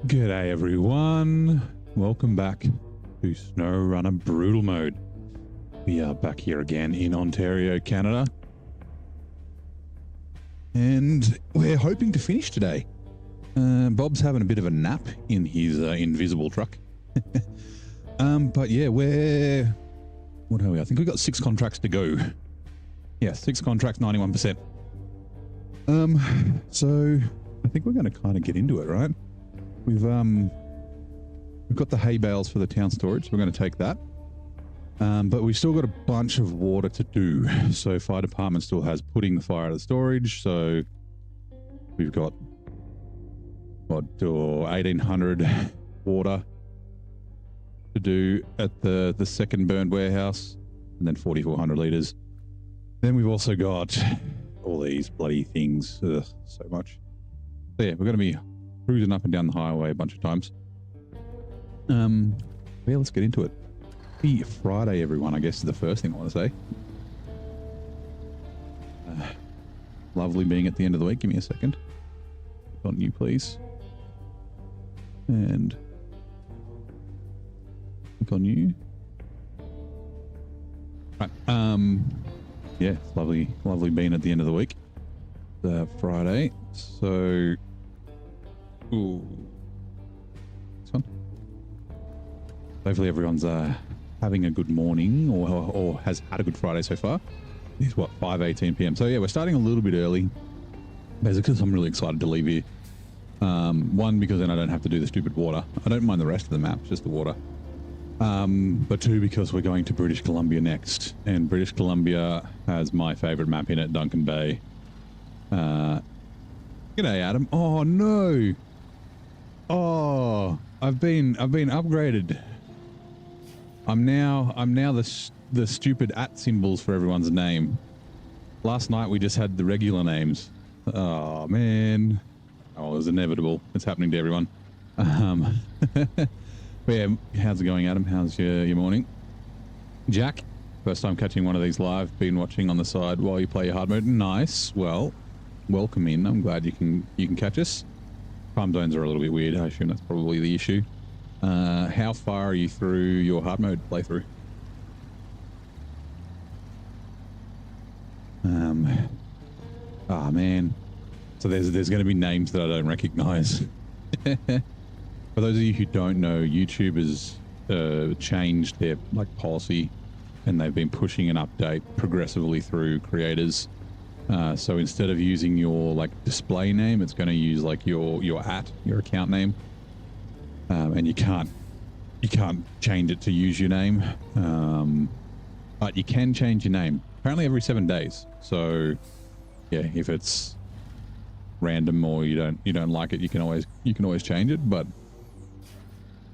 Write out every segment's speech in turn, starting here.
G'day everyone, welcome back to SnowRunner Brutal Mode. We are back here again in Ontario, Canada. And we're hoping to finish today. Bob's having a bit of a nap in his invisible truck. But yeah, what are we? I think we've got 6 contracts to go. Yeah, 6 contracts, 91%. So I think we're going to kind of get into it, right? We've got the hay bales for the town storage, so we're going to take that. But we've still got a bunch of water to do. So fire department still has putting the fire out of the storage. So we've got what, 1,800 water to do at the second burned warehouse, and then 4,400 liters. Then we've also got all these bloody things. Ugh, so much. So yeah, we're going to be cruising up and down the highway a bunch of times. Yeah, let's get into it. Happy Friday, everyone, I guess is the first thing I want to say. Lovely being at the end of the week. Give me a second. Click on you, please. And click on you. Right. Yeah, it's lovely being at the end of the week. Friday. So ooh, this one. Hopefully everyone's having a good morning or has had a good Friday so far. It's what, 5:18 p.m. So yeah, we're starting a little bit early, basically because I'm really excited to leave here. One, because then I don't have to do the stupid water. I don't mind the rest of the map, just the water. But 2, because we're going to British Columbia next, and British Columbia has my favorite map in it, Duncan Bay. G'day, Adam. Oh no. Oh, I've been upgraded. I'm now the stupid @ symbols for everyone's name. Last night we just had the regular names. Oh man. Oh, it was inevitable. It's happening to everyone. But yeah, how's it going, Adam? How's your morning? Jack, first time catching one of these live. Been watching on the side while you play your hard mode. Nice. Well, welcome in. I'm glad you can catch us. Time zones are a little bit weird. I assume that's probably the issue. How far are you through your hard mode playthrough? Oh man. So there's going to be names that I don't recognize. For those of you who don't know, YouTube has changed their policy, and they've been pushing an update progressively through creators. So instead of using your display name, it's going to use your account name, and you can't change it to use your name, but you can change your name apparently every 7 days. So yeah, if it's random or you don't like it, you can always change it. But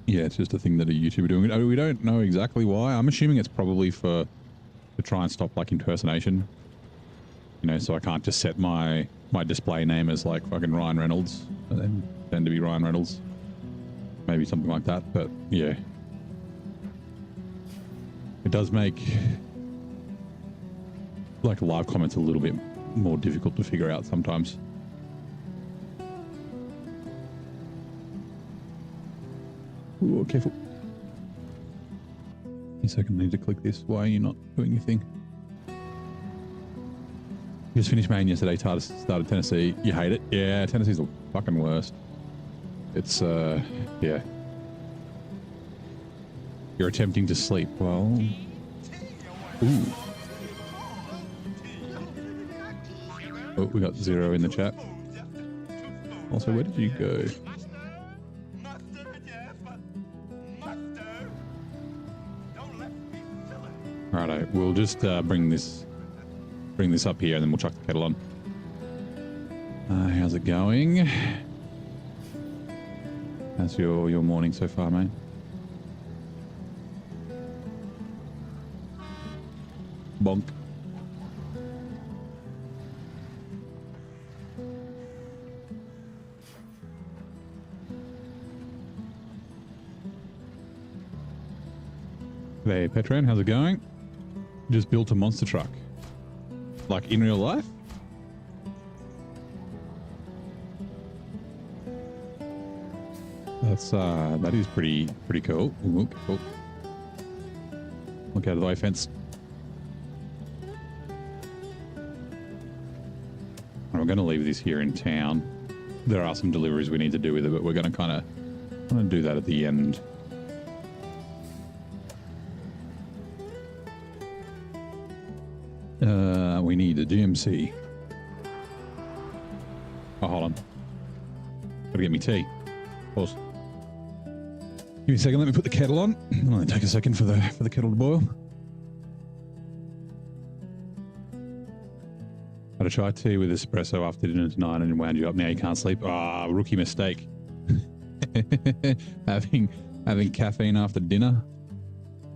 yeah, it's just a thing that a YouTuber doing. We don't know exactly why. I'm assuming it's probably to try and stop impersonation. You know, so I can't just set my display name as fucking Ryan Reynolds and then pretend to be Ryan Reynolds. Maybe something like that, but yeah. It does make live comments a little bit more difficult to figure out sometimes. Ooh, careful. A second, I need to click this. Why are you not doing your thing? You just finished Maine yesterday, started Tennessee. You hate it? Yeah, Tennessee's the fucking worst. It's, yeah. You're attempting to sleep. Well, ooh. Oh, we got 0 in the chat. Also, where did you go? Righto, we'll just bring this up here, and then we'll chuck the kettle on. How's it going? How's your morning so far, mate? Bonk. Hey, Petran, how's it going? Just built a monster truck. Like in real life? that is pretty cool. Ooh, cool. Look out of the way, fence. We're going to leave this here in town. There are some deliveries we need to do with it, but we're going to kind of do that at the end. We need a GMC. Oh, hold on. Gotta get me tea. Pause. Give me a second. Let me put the kettle on. It'll only take a second for the kettle to boil. Had a chai tea with espresso after dinner tonight and wound you up. Now you can't sleep. Ah, rookie mistake. having caffeine after dinner.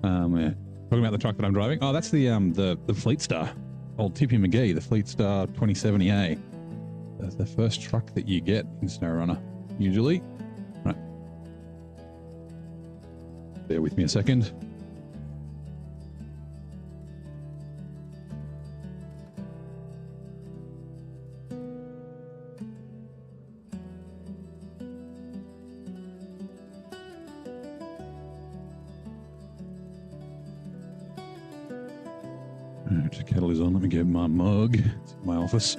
Yeah. Talking about the truck that I'm driving. Oh, that's the Fleet Star. Old Tippy McGee, the Fleet Star 2070A. That's the first truck that you get in SnowRunner, usually. Right. Bear with me a second. Alright, the kettle is on. Let me get my mug. It's in my office.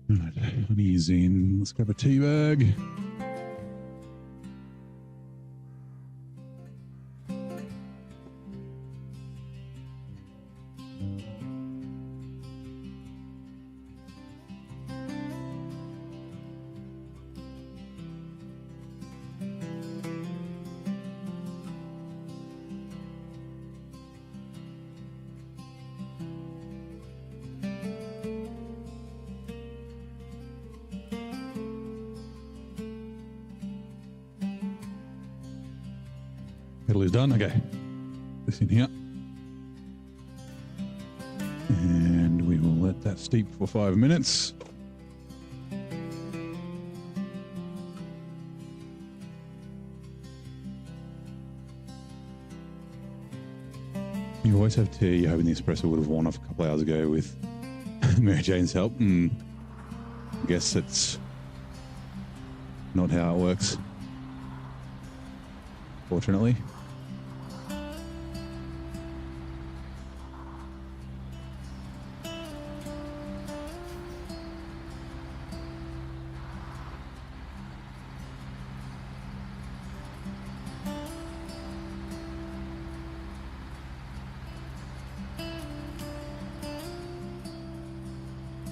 Right, honey's in. Let's grab a tea bag. Kettle is done. Okay. This in here. And we will let that steep for 5 minutes. You always have tea. You're hoping the espresso would have worn off a couple hours ago with Mary Jane's help. I guess it's not how it works, fortunately.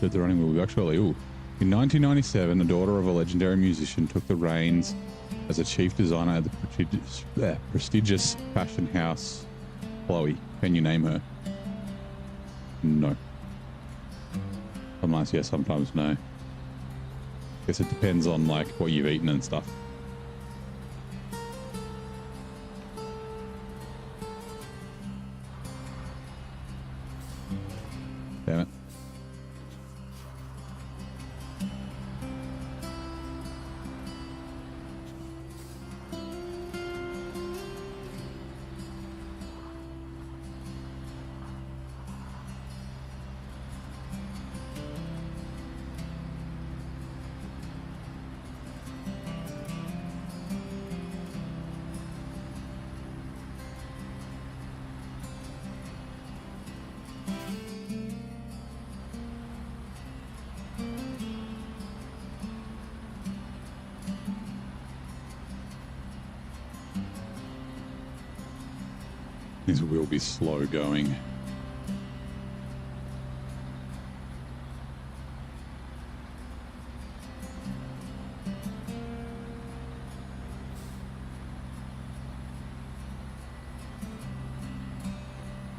The running will be actually. Ooh. In 1997, the daughter of a legendary musician took the reins as a chief designer at the prestigious fashion house Chloe. Can you name her? No. Sometimes yes, sometimes no. Guess it depends on like what you've eaten and stuff. Damn it. These will be slow going.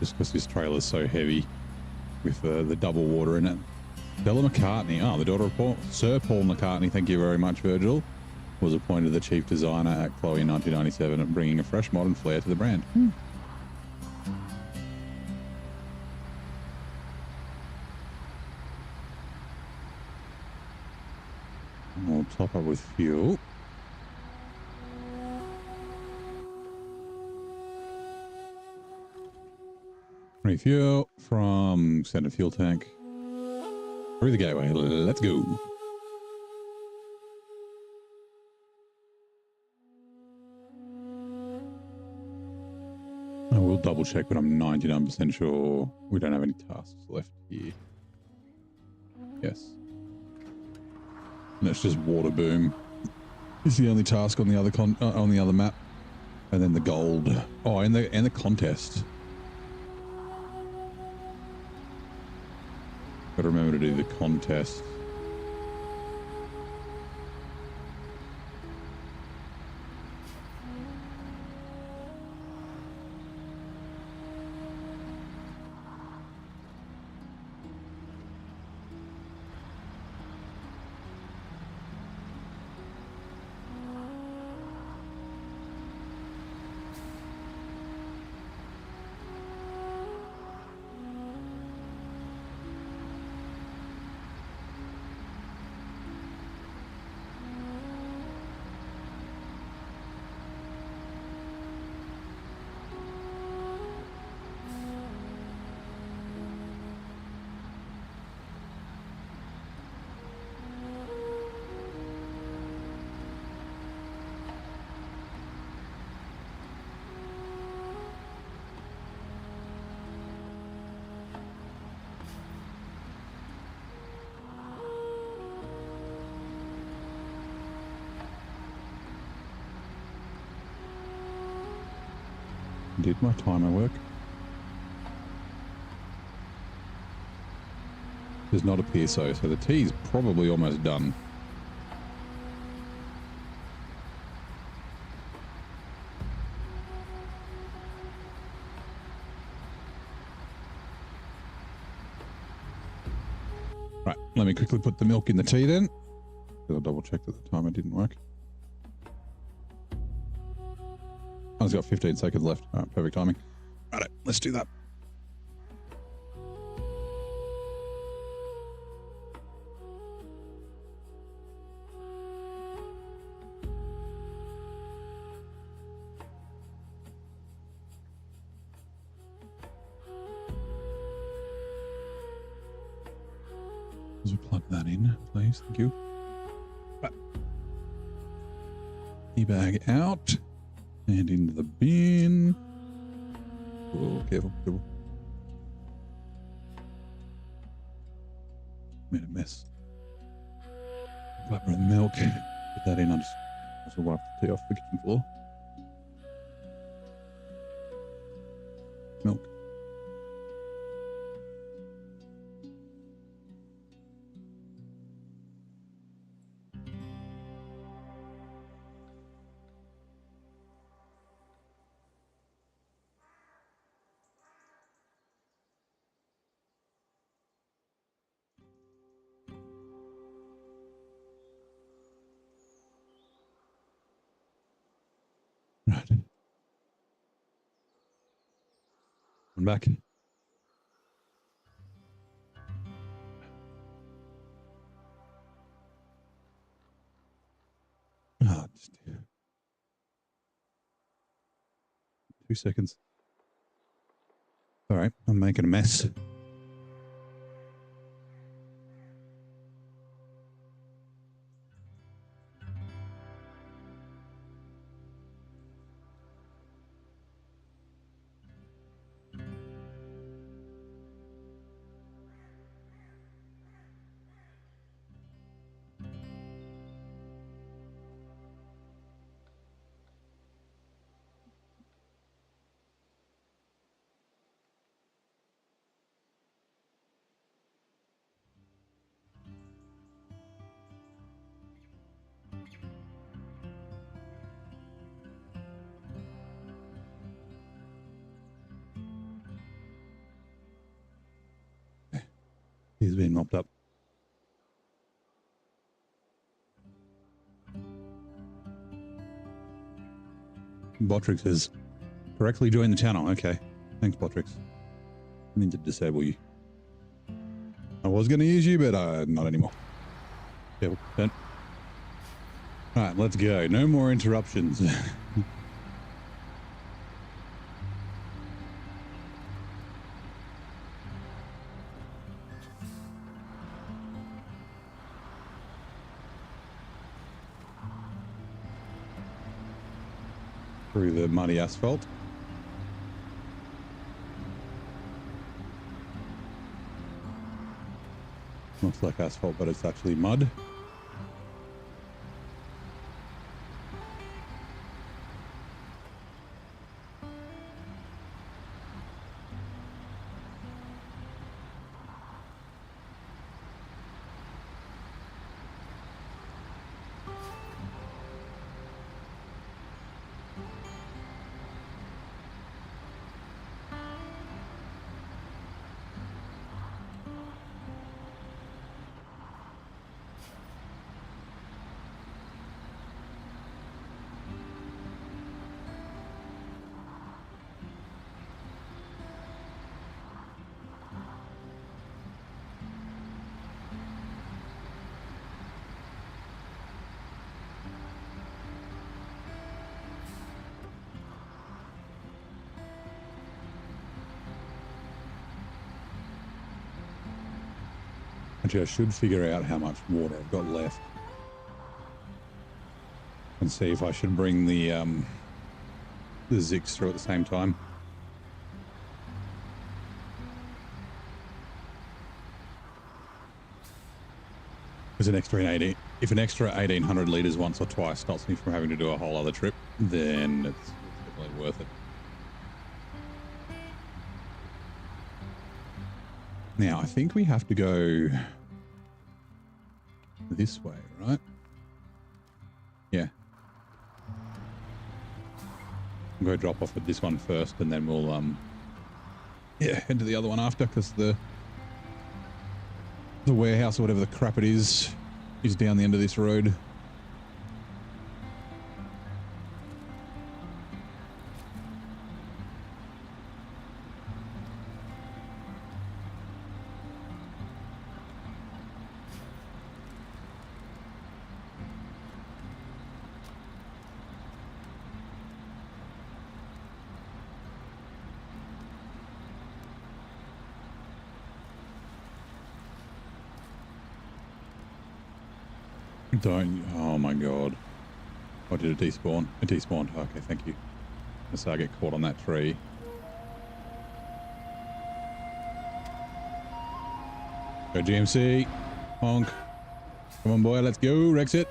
just because this trailer's so heavy with the double water in it. Stella McCartney, the daughter of Sir Paul McCartney, thank you very much, Virgil, was appointed the chief designer at Chloe in 1997, bringing a fresh modern flair to the brand. We'll top up with fuel. Refuel from center fuel tank through the gateway. Let's go. I will double check, but I'm 99% sure we don't have any tasks left here. Yes. And it's just water boom. It's the only task on the other map, and then the gold. Oh, and the contest. Got to remember to do the contest. Did my timer work? Does not appear so. So the tea is probably almost done. Right, let me quickly put the milk in the tea then. I'll double check that the timer didn't work. I've got 15 seconds left. All right, perfect timing. Right, let's do that. Let's plug that in, please. Thank you. Right. E-bag out. And into the bin. Oh, careful, careful. Made a mess. Clapper of milk. Put that in. I'll just also wipe the tea off the kitchen floor. Milk. Right. I'm back. Just 2 seconds. All right, I'm making a mess. He's been mopped up. Botrix has correctly joined the channel. Okay. Thanks, Botrix. I mean to disable you. I was going to use you, but not anymore. Yeah, don't. All right, let's go. No more interruptions. Through the muddy asphalt. Looks like asphalt, but it's actually mud. Actually, I should figure out how much water I've got left and see if I should bring the Zix through at the same time. Because an extra 18, if an extra 1,800 litres once or twice stops me from having to do a whole other trip, then it's definitely worth it. Now, I think we have to go this way, right? Yeah. I'll go drop off at this one first, and then we'll, yeah, head to the other one after, because the warehouse or whatever the crap it is down the end of this road. Don't, oh my god. What did it despawn? It despawned. Okay, thank you. So I get caught on that tree. Go GMC. Honk. Come on boy, let's go. Rex it.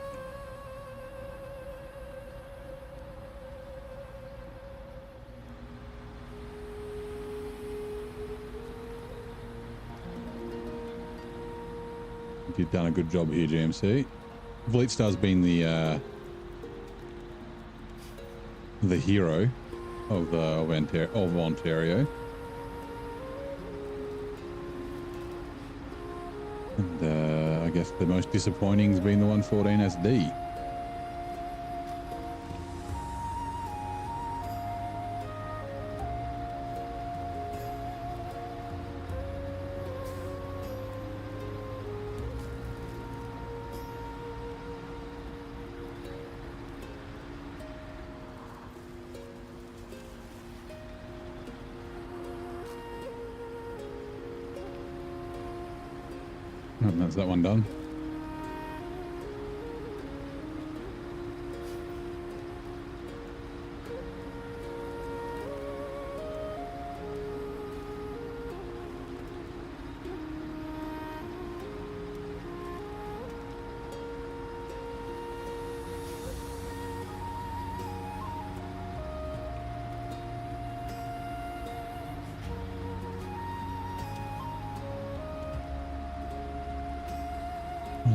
You've done a good job here, GMC. Vleetstar's been the hero of Ontario, and I guess the most disappointing has been the 114 SD. That's that one done.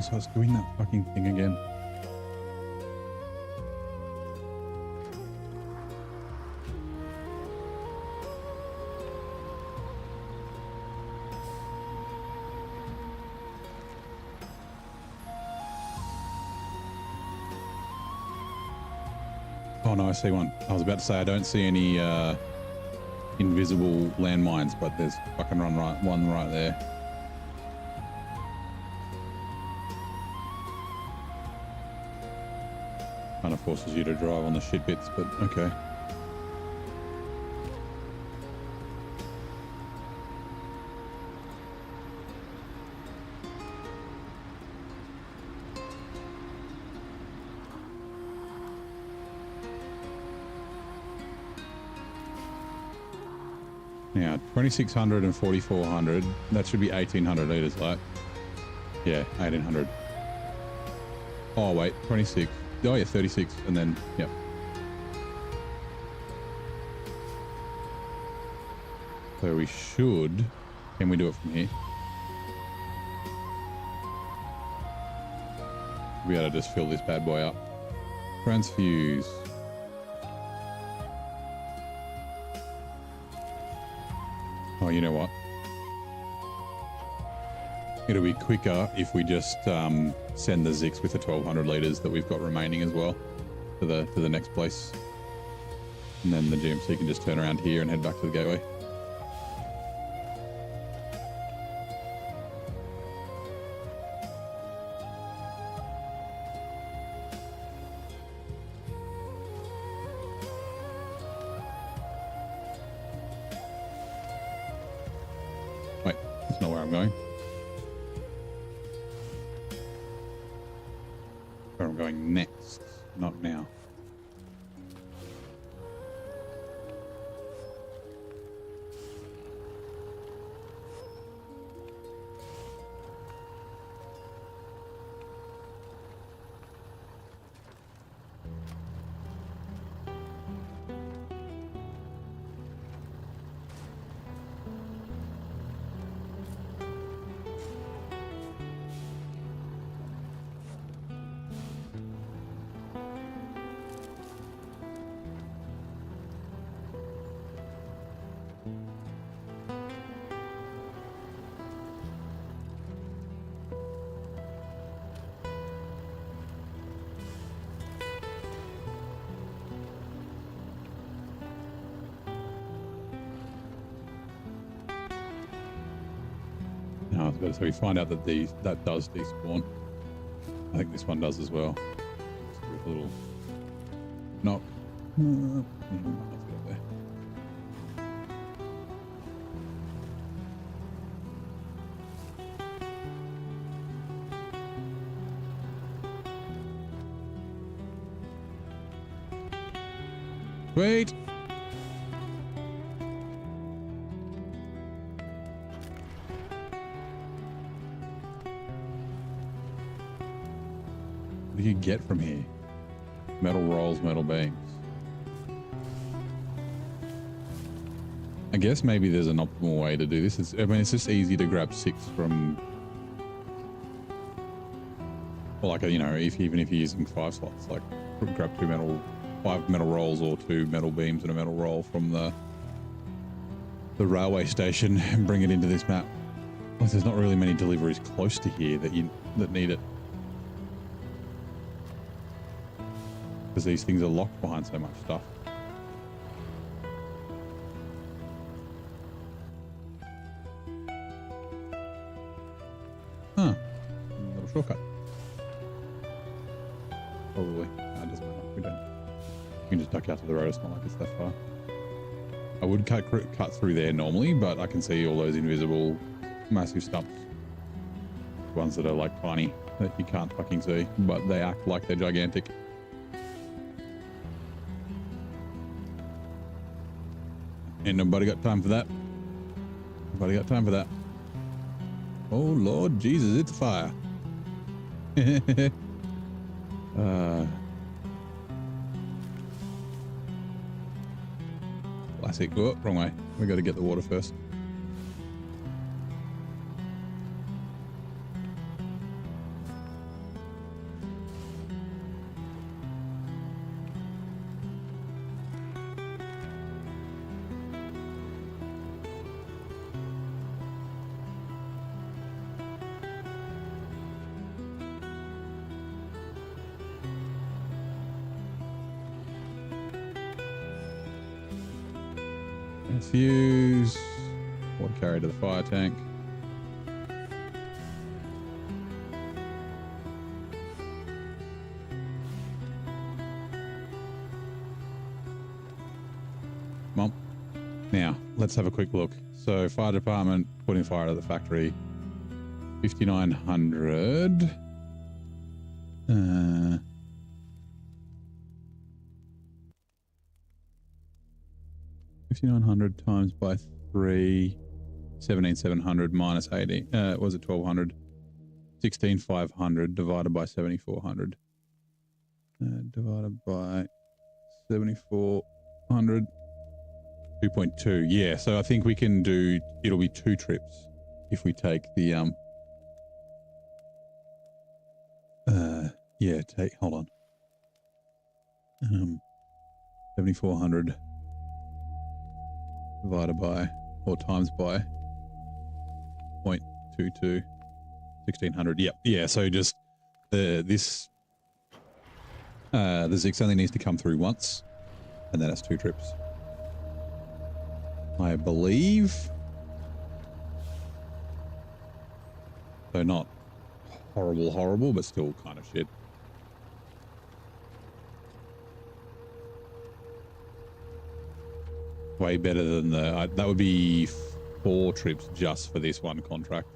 So I was doing that fucking thing again. Oh no, I see one. I was about to say I don't see any invisible landmines, but there's fucking one right there. Kind of forces you to drive on the shit bits, but okay. Now, 2,600 and 4,400. That should be 1,800 litres, like. Yeah, 1,800. Oh, wait, 26. Oh, yeah, 36. And then, yep. So we should... Can we do it from here? We gotta just fill this bad boy up. Transfuse. Oh, you know what? It'll be quicker if we just send the Zix with the 1,200 litres that we've got remaining as well to the next place. And then the GMC can just turn around here and head back to the gateway. Wait, that's not where I'm going. Where I'm going next, not now. No, so we find out that that does despawn. I think this one does as well. Just with a little knock. Let's go there. Wait. What do you get from here? Metal rolls, metal beams. I guess maybe there's an optimal way to do this. I mean, it's just easy to grab 6 from, well, like, you know, even if you're using 5 slots, like grab 5 metal rolls or 2 metal beams and a metal roll from the railway station and bring it into this map. Like, there's not really many deliveries close to here that need it. Because these things are locked behind so much stuff. Huh. A little shortcut. Probably. No, it doesn't matter. We don't. You can just duck out to the road. It's not like it's that far. I would cut through there normally, but I can see all those invisible massive stumps. Ones that are like tiny that you can't fucking see, but they act like they're gigantic. Ain't nobody got time for that. Nobody got time for that. Oh Lord Jesus, it's fire. Classic. Oh, wrong way. We got to get the water first. Fuse. Water carrier to the fire tank. Come on. Now, let's have a quick look. So, fire department, putting fire to the factory. 5,900. 5,900 times by 3. 17,700 minus 80. Was it 1,200? 16,500 divided by 7,400. Divided by 7,400. 2.2. Yeah, so I think we can do, it'll be 2 trips if we take the, yeah, hold on. 7,400 divided by, or times by 0.22, 1,600. Yep. Yeah, so just the Zix only needs to come through once, and then it's 2 trips. I believe. So not horrible, but still kind of shit. Way better than the, that would be 4 trips just for this one contract.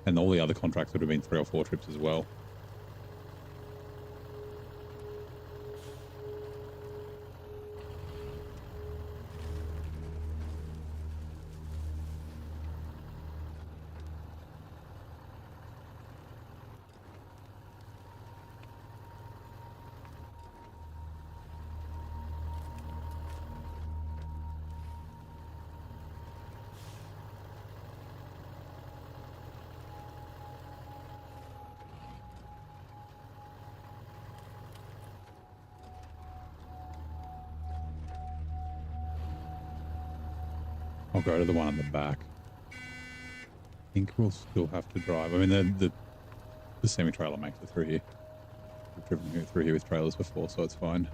And all the other contracts would have been 3 or 4 trips as well. I'll go to the one on the back. I think we'll still have to drive. I mean, the semi-trailer makes it through here. We've driven through here with trailers before, so it's fine.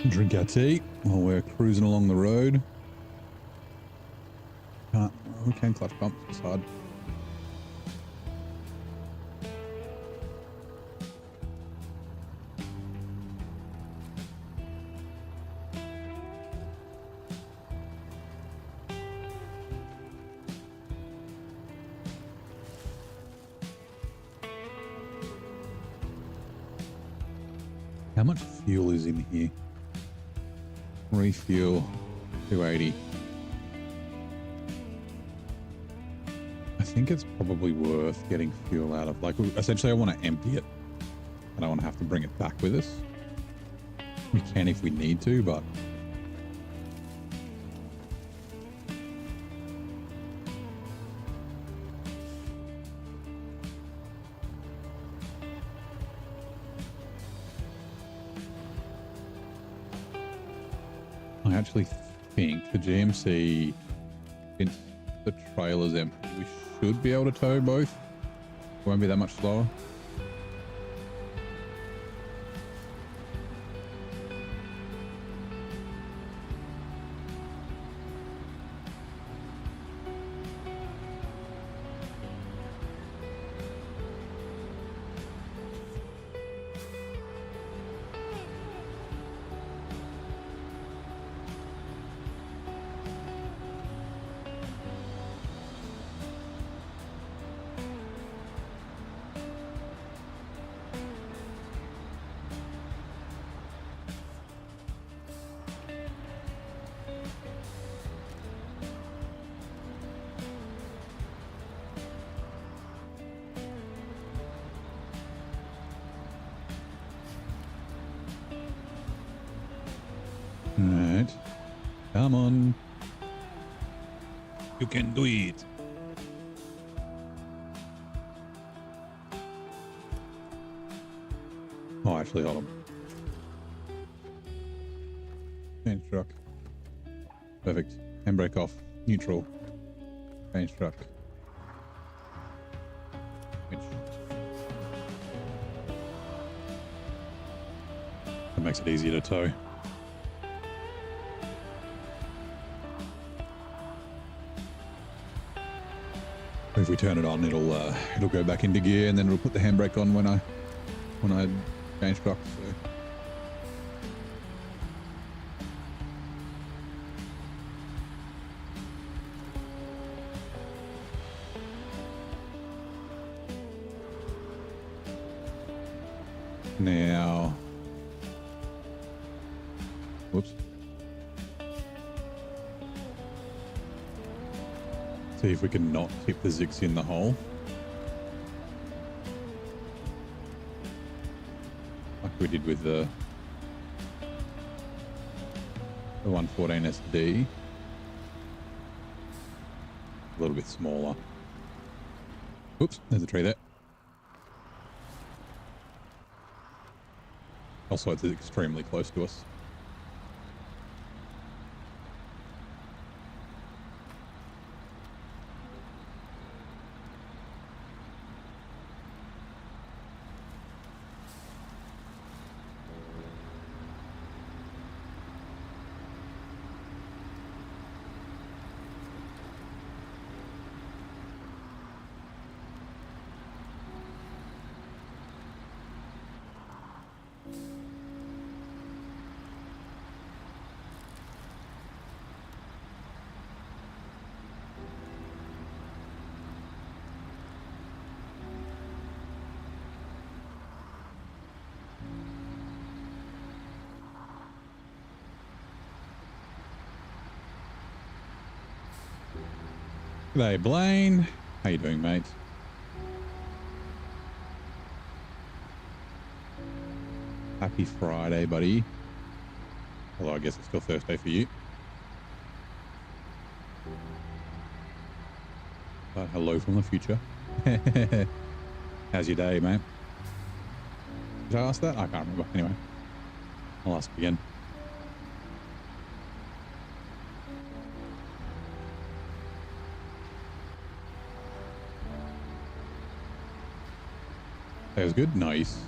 Drink our tea while we're cruising along the road. We can clutch bump, it's hard. How much fuel is in here? Refuel 280. I think it's probably worth getting fuel out of. Like, essentially I want to empty it. I don't want to have to bring it back with us. We can if we need to, but I actually think the GMC, since the trailer's empty, we should be able to tow both. It won't be that much slower. Come on. You can do it. Oh, actually, hold on. Change truck. Perfect. Handbrake off. Neutral. Change truck. Winch. That makes it easier to tow. If we turn it on, it'll go back into gear, and then it'll put the handbrake on when I change truck. So. Now, whoops. See if we can not tip the zigs in the hole. Like we did with the 114 SD. A little bit smaller. Oops, there's a tree there. Also, it's extremely close to us. G'day, Blaine. How you doing, mate? Happy Friday, buddy. Although I guess it's still Thursday for you. But hello from the future. How's your day, mate? Did I ask that? I can't remember. Anyway, I'll ask again. That was good. Nice.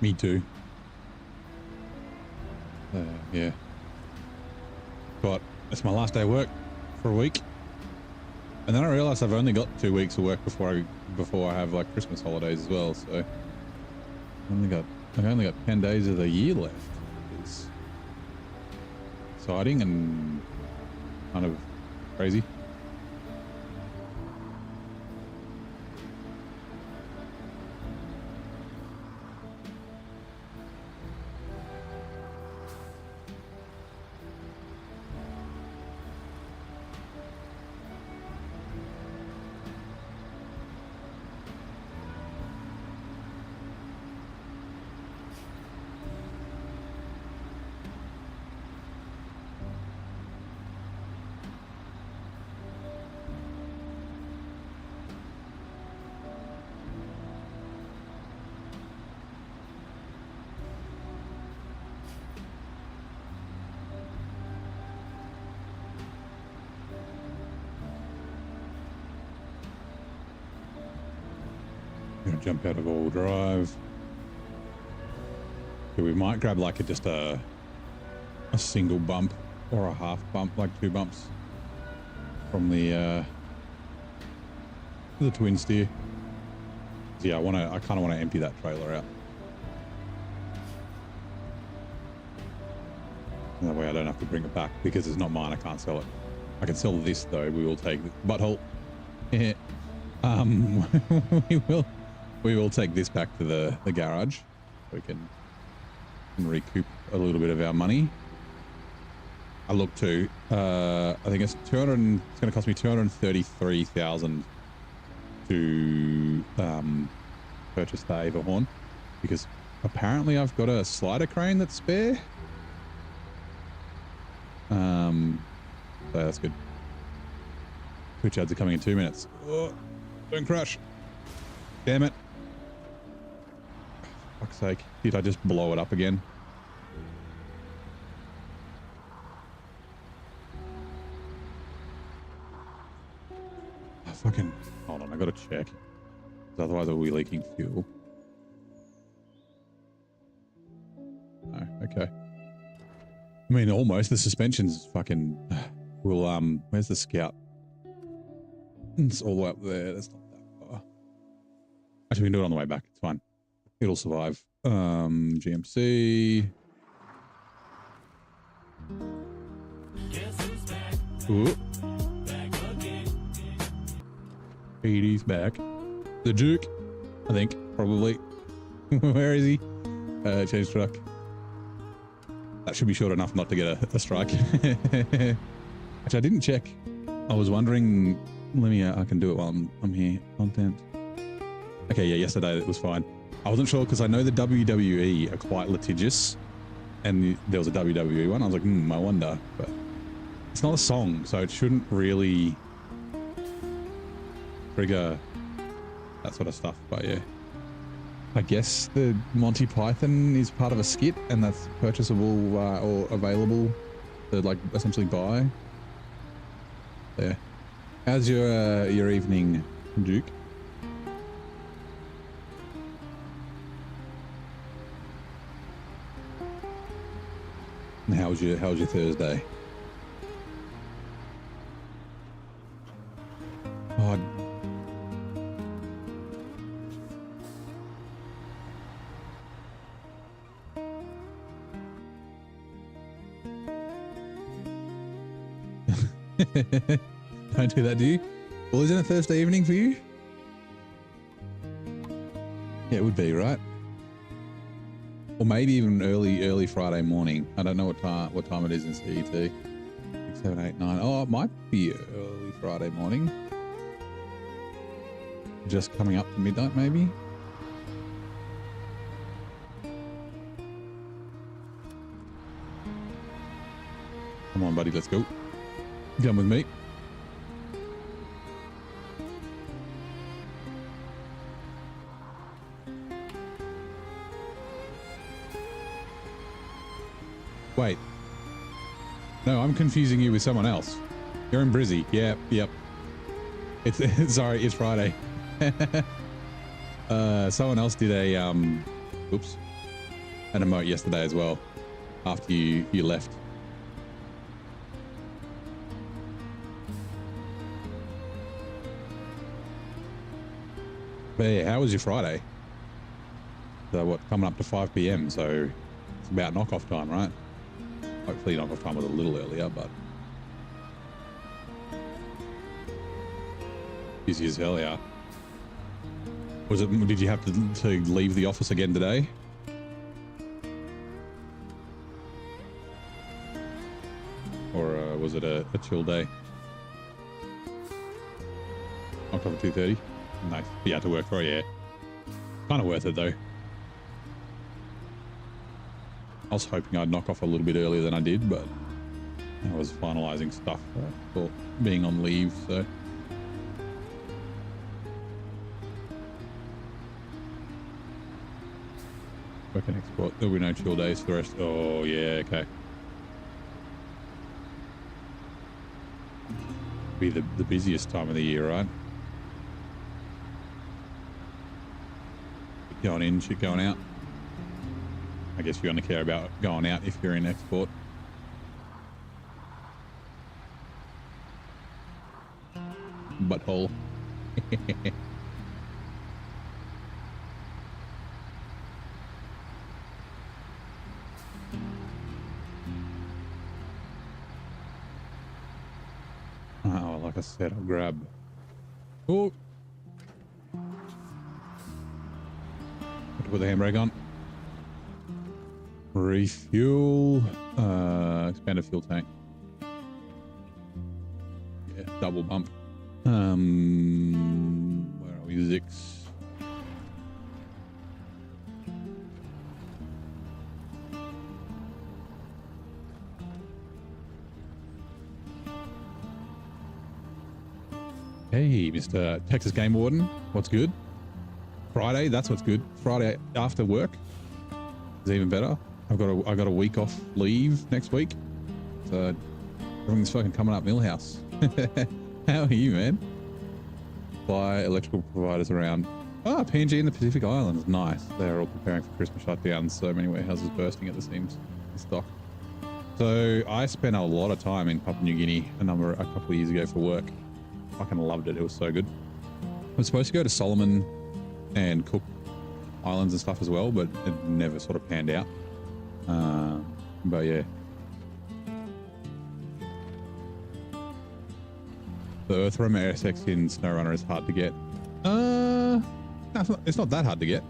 Me too. Yeah. But it's my last day of work for a week, and then I realized I've only got 2 weeks of work before I have like Christmas holidays as well. So I've only got 10 days of the year left. It's exciting and kind of crazy. Gonna jump out of all drive. So we might grab like just a single bump or a half bump, like 2 bumps from the twin steer. So yeah, I kind of want to empty that trailer out. And that way I don't have to bring it back because it's not mine. I can't sell it. I can sell this though. We will take butthole. we will take this back to the garage. We can recoup a little bit of our money. I look to I think it's 200. It's going to cost me 233,000 to purchase the Averhorn, because Apparently I've got a slider crane that's spare. So that's good. Twitch ads are coming in 2 minutes. Oh, don't crash. Damn it. For fuck's sake. Did I just blow it up again? Oh, fucking, hold on, I gotta check. Otherwise I'll be leaking fuel. No, okay. I mean, almost. The suspension's fucking... Well, where's the Scout? It's all the way up there. That's not that far. Actually, we can do it on the way back. It's fine. It'll survive. GMC. Ooh. 80's back. The Duke, I think, probably. Where is he? Change truck. That should be short enough not to get a strike. Actually, I didn't check. I was wondering. Let me. I can do it while I'm here. Content. Okay, yeah. Yesterday it was fine. I wasn't sure because I know the WWE are quite litigious, and there was a WWE one. I was like, I wonder, but it's not a song, so it shouldn't really trigger that sort of stuff. But yeah. I guess the Monty Python is part of a skit and that's purchasable or available to like essentially buy. There. How's your evening, Duke? And how's your Thursday? Oh, don't do that, do you? Well, isn't it Thursday evening for you? Yeah, it would be, right? Or maybe even early Friday morning. I don't know what time it is in CET. 6, 7, 8, 9. Oh, it might be early Friday morning. Just coming up to midnight, maybe. Come on, buddy, let's go. Come with me. Wait. No, I'm confusing you with someone else. You're in Brizzy. Yeah, yep. It's sorry, it's Friday. Someone else did a oops, an emote yesterday as well. After you left. But yeah, how was your Friday? So what, coming up to 5 PM, so it's about knockoff time, right? Hopefully knockoff time was a little earlier, but busy as hell, yeah. Did you have to leave the office again today? Or was it a chill day? Knocked off at 2:30? Nice. You had to work for it, yeah. Kind of worth it though. I was hoping I'd knock off a little bit earlier than I did, but I was finalizing stuff for being on leave, so. Work and export. There'll be no chill days for the rest. Oh, yeah, okay. Be the busiest time of the year, right? Shit going in, shit going out. I guess you only care about going out if you're in export. Butthole. Oh, like I said, I'll grab. Oh, put the handbrake on. Refuel. Expanded fuel tank. Yeah, double bump. Where are we? Zix. Hey, Mr. Texas Game Warden, what's good? Friday, that's what's good. Friday after work is even better. I got a week off leave next week, so everything's fucking coming up Millhouse. How are you, man? Fly electrical providers around. Ah, PNG in the Pacific Islands, nice. They're all preparing for Christmas shutdowns. So many warehouses bursting at the seams in stock. So I spent a lot of time in Papua New Guinea a couple of years ago for work. Fucking loved it. It was so good. I was supposed to go to Solomon and Cook Islands and stuff as well, but it never sort of panned out. But yeah. The Earthworm ASX in SnowRunner is hard to get. No, it's not that hard to get.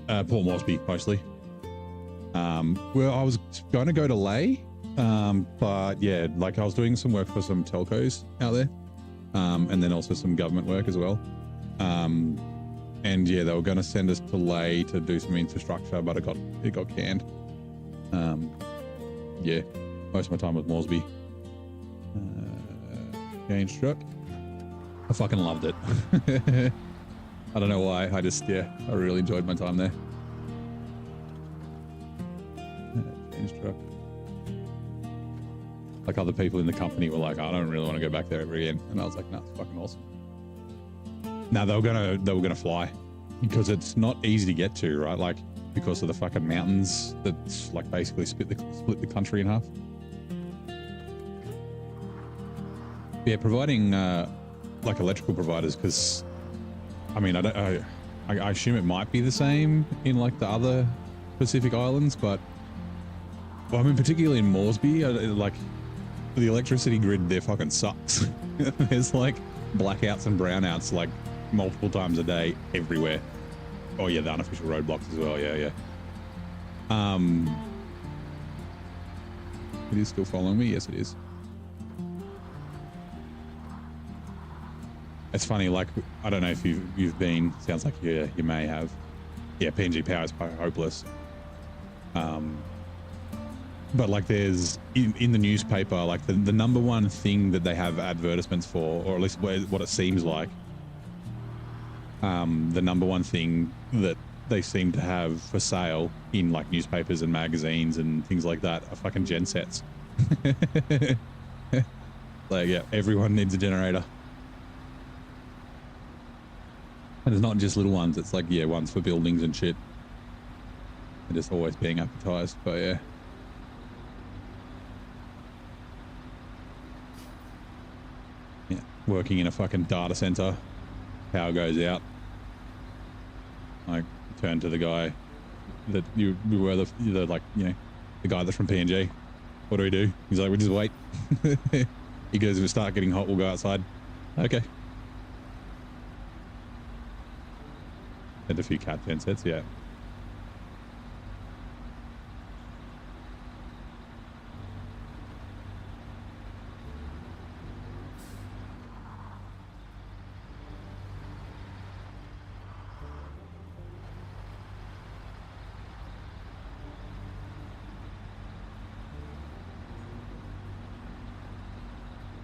Port Moresby, mostly. Well, I was going to go to Ley, but yeah, like I was doing some work for some telcos out there, and then also some government work as well. And yeah, they were going to send us to Ley to do some infrastructure, but it got canned. Yeah, most of my time was Moresby. Change truck. I fucking loved it. I don't know why. I really enjoyed my time there. Change truck. Like other people in the company were like, I don't really want to go back there ever again. And I was like, no, it's fucking awesome. Now they were gonna fly because it's not easy to get to, right? Like because of the fucking mountains that's like basically split the country in half. Yeah, providing like electrical providers, because I mean I assume it might be the same in like the other Pacific Islands, but well, I mean particularly in Moresby, like the electricity grid there fucking sucks. There's like blackouts and brownouts like multiple times a day everywhere. Oh yeah, the unofficial roadblocks as well. Yeah. It is still following me. Yes, it is. It's funny, like, I don't know if you've been, sounds like you may have. Yeah, PNG Power is hopeless. But like there's, in the newspaper, like the number one thing that they have advertisements for, or at least what it seems like, the number one thing that they seem to have for sale in like newspapers and magazines and things like that are fucking gen sets. Like, yeah, everyone needs a generator. And it's not just little ones, it's like, yeah, ones for buildings and shit. They're just always being advertised, but yeah. Yeah, working in a fucking data center, power goes out. Like, turn to the guy that you were the like, you know, the guy that's from PNG. What do? He's like, we just wait. He goes, if we start getting hot, we'll go outside. Okay. And a few cat gen sets, yeah.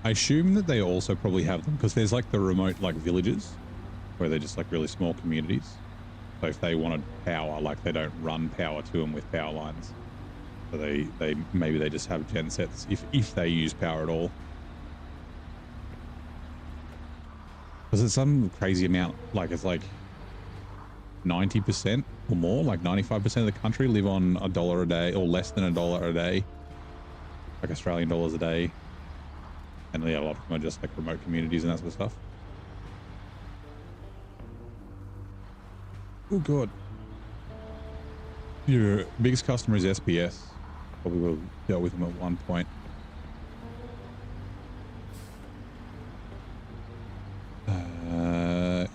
I assume that they also probably have them because there's like the remote like villages where they're just like really small communities. So if they wanted power, like they don't run power to them with power lines. So maybe they just have gen sets if they use power at all. Because it's some crazy amount, like it's like 90% or more, like 95% of the country live on $1 a day or less than $1 a day, like Australian dollars a day. And yeah, a lot of them are just like remote communities and that sort of stuff. Oh god. Your biggest customer is SPS. Probably will have dealt with them at one point.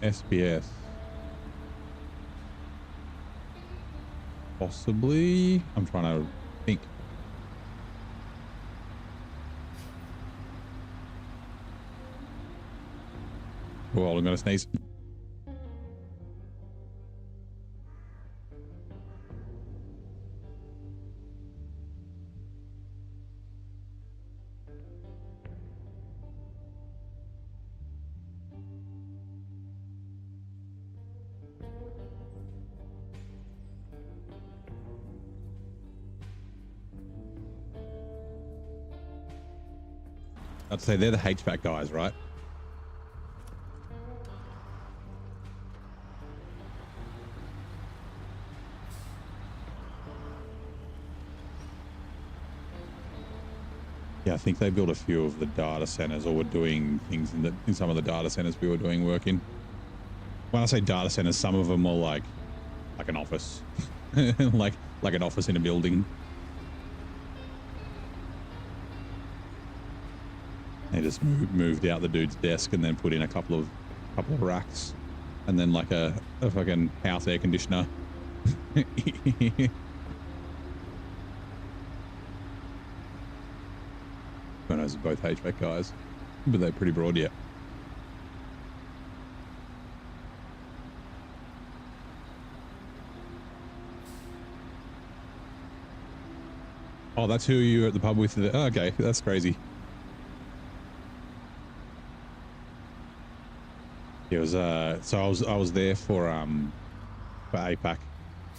SPS. Possibly. I'm trying to think. Well, I'm gonna sneeze. I'd say they're the HVAC guys, right? Yeah, I think they built a few of the data centers, or were doing things in some of the data centers we were doing work in. When I say data centers, some of them are like an office, like an office in a building. They just moved out the dude's desk and then put in a couple of racks, and then like a fucking house air conditioner. Those are both HVAC guys, but they're pretty broad, yeah. Oh, that's who you were at the pub with. Oh, okay, that's crazy. It was so I was there for APAC,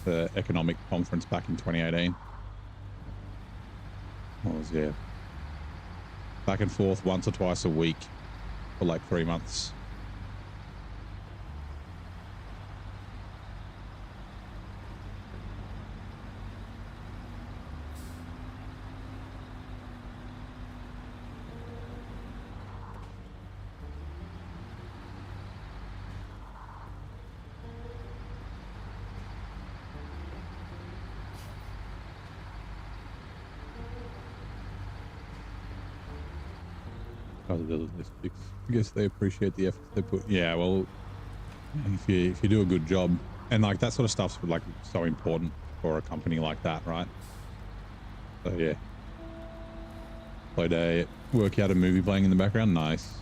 the economic conference back in 2018. I was back and forth once or twice a week for like 3 months. I guess they appreciate the effort they put. Yeah, well, if you do a good job, and like that sort of stuff's like so important for a company like that, right? So yeah, slow day, work out a movie playing in the background, nice.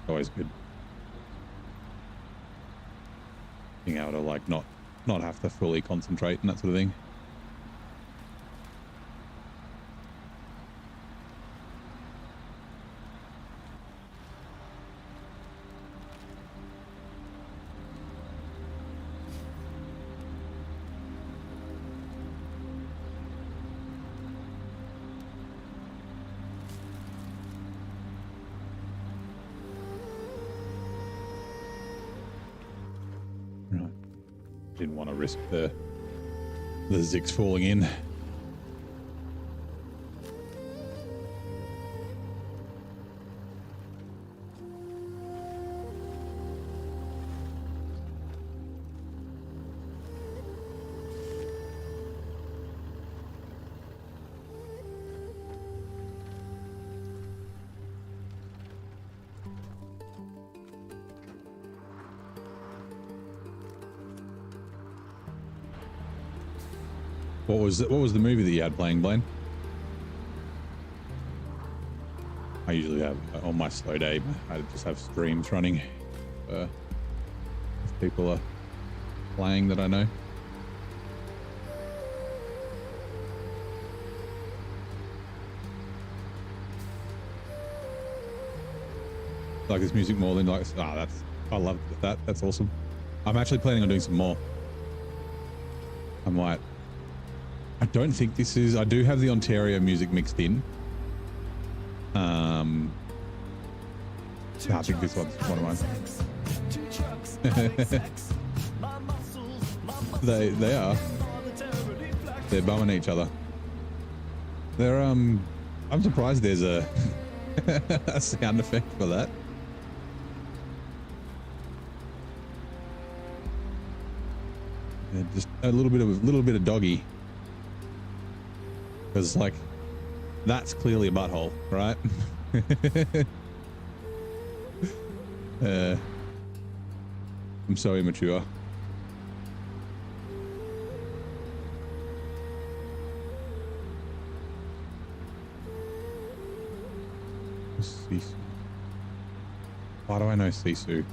Always good. Being able to like not have to fully concentrate and that sort of thing. Didn't want to risk the Zix falling in. What was the movie that you had playing, Blaine? I usually have on my slow day. I just have streams running. If people are playing that I know. Like this music more than like. I love that. That's awesome. I'm actually planning on doing some more. I might. I don't think this is. I do have the Ontario music mixed in. I think this one's one of mine. They are. They're bumming each other. They're I'm surprised there's a a sound effect for that. Yeah, just a little bit of doggy. Because like that's clearly a butthole, right? I'm so immature. Sisu. Why do I know Sisu?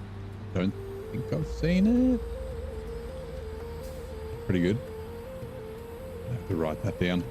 Don't think I've seen it. Pretty good. I have to write that down.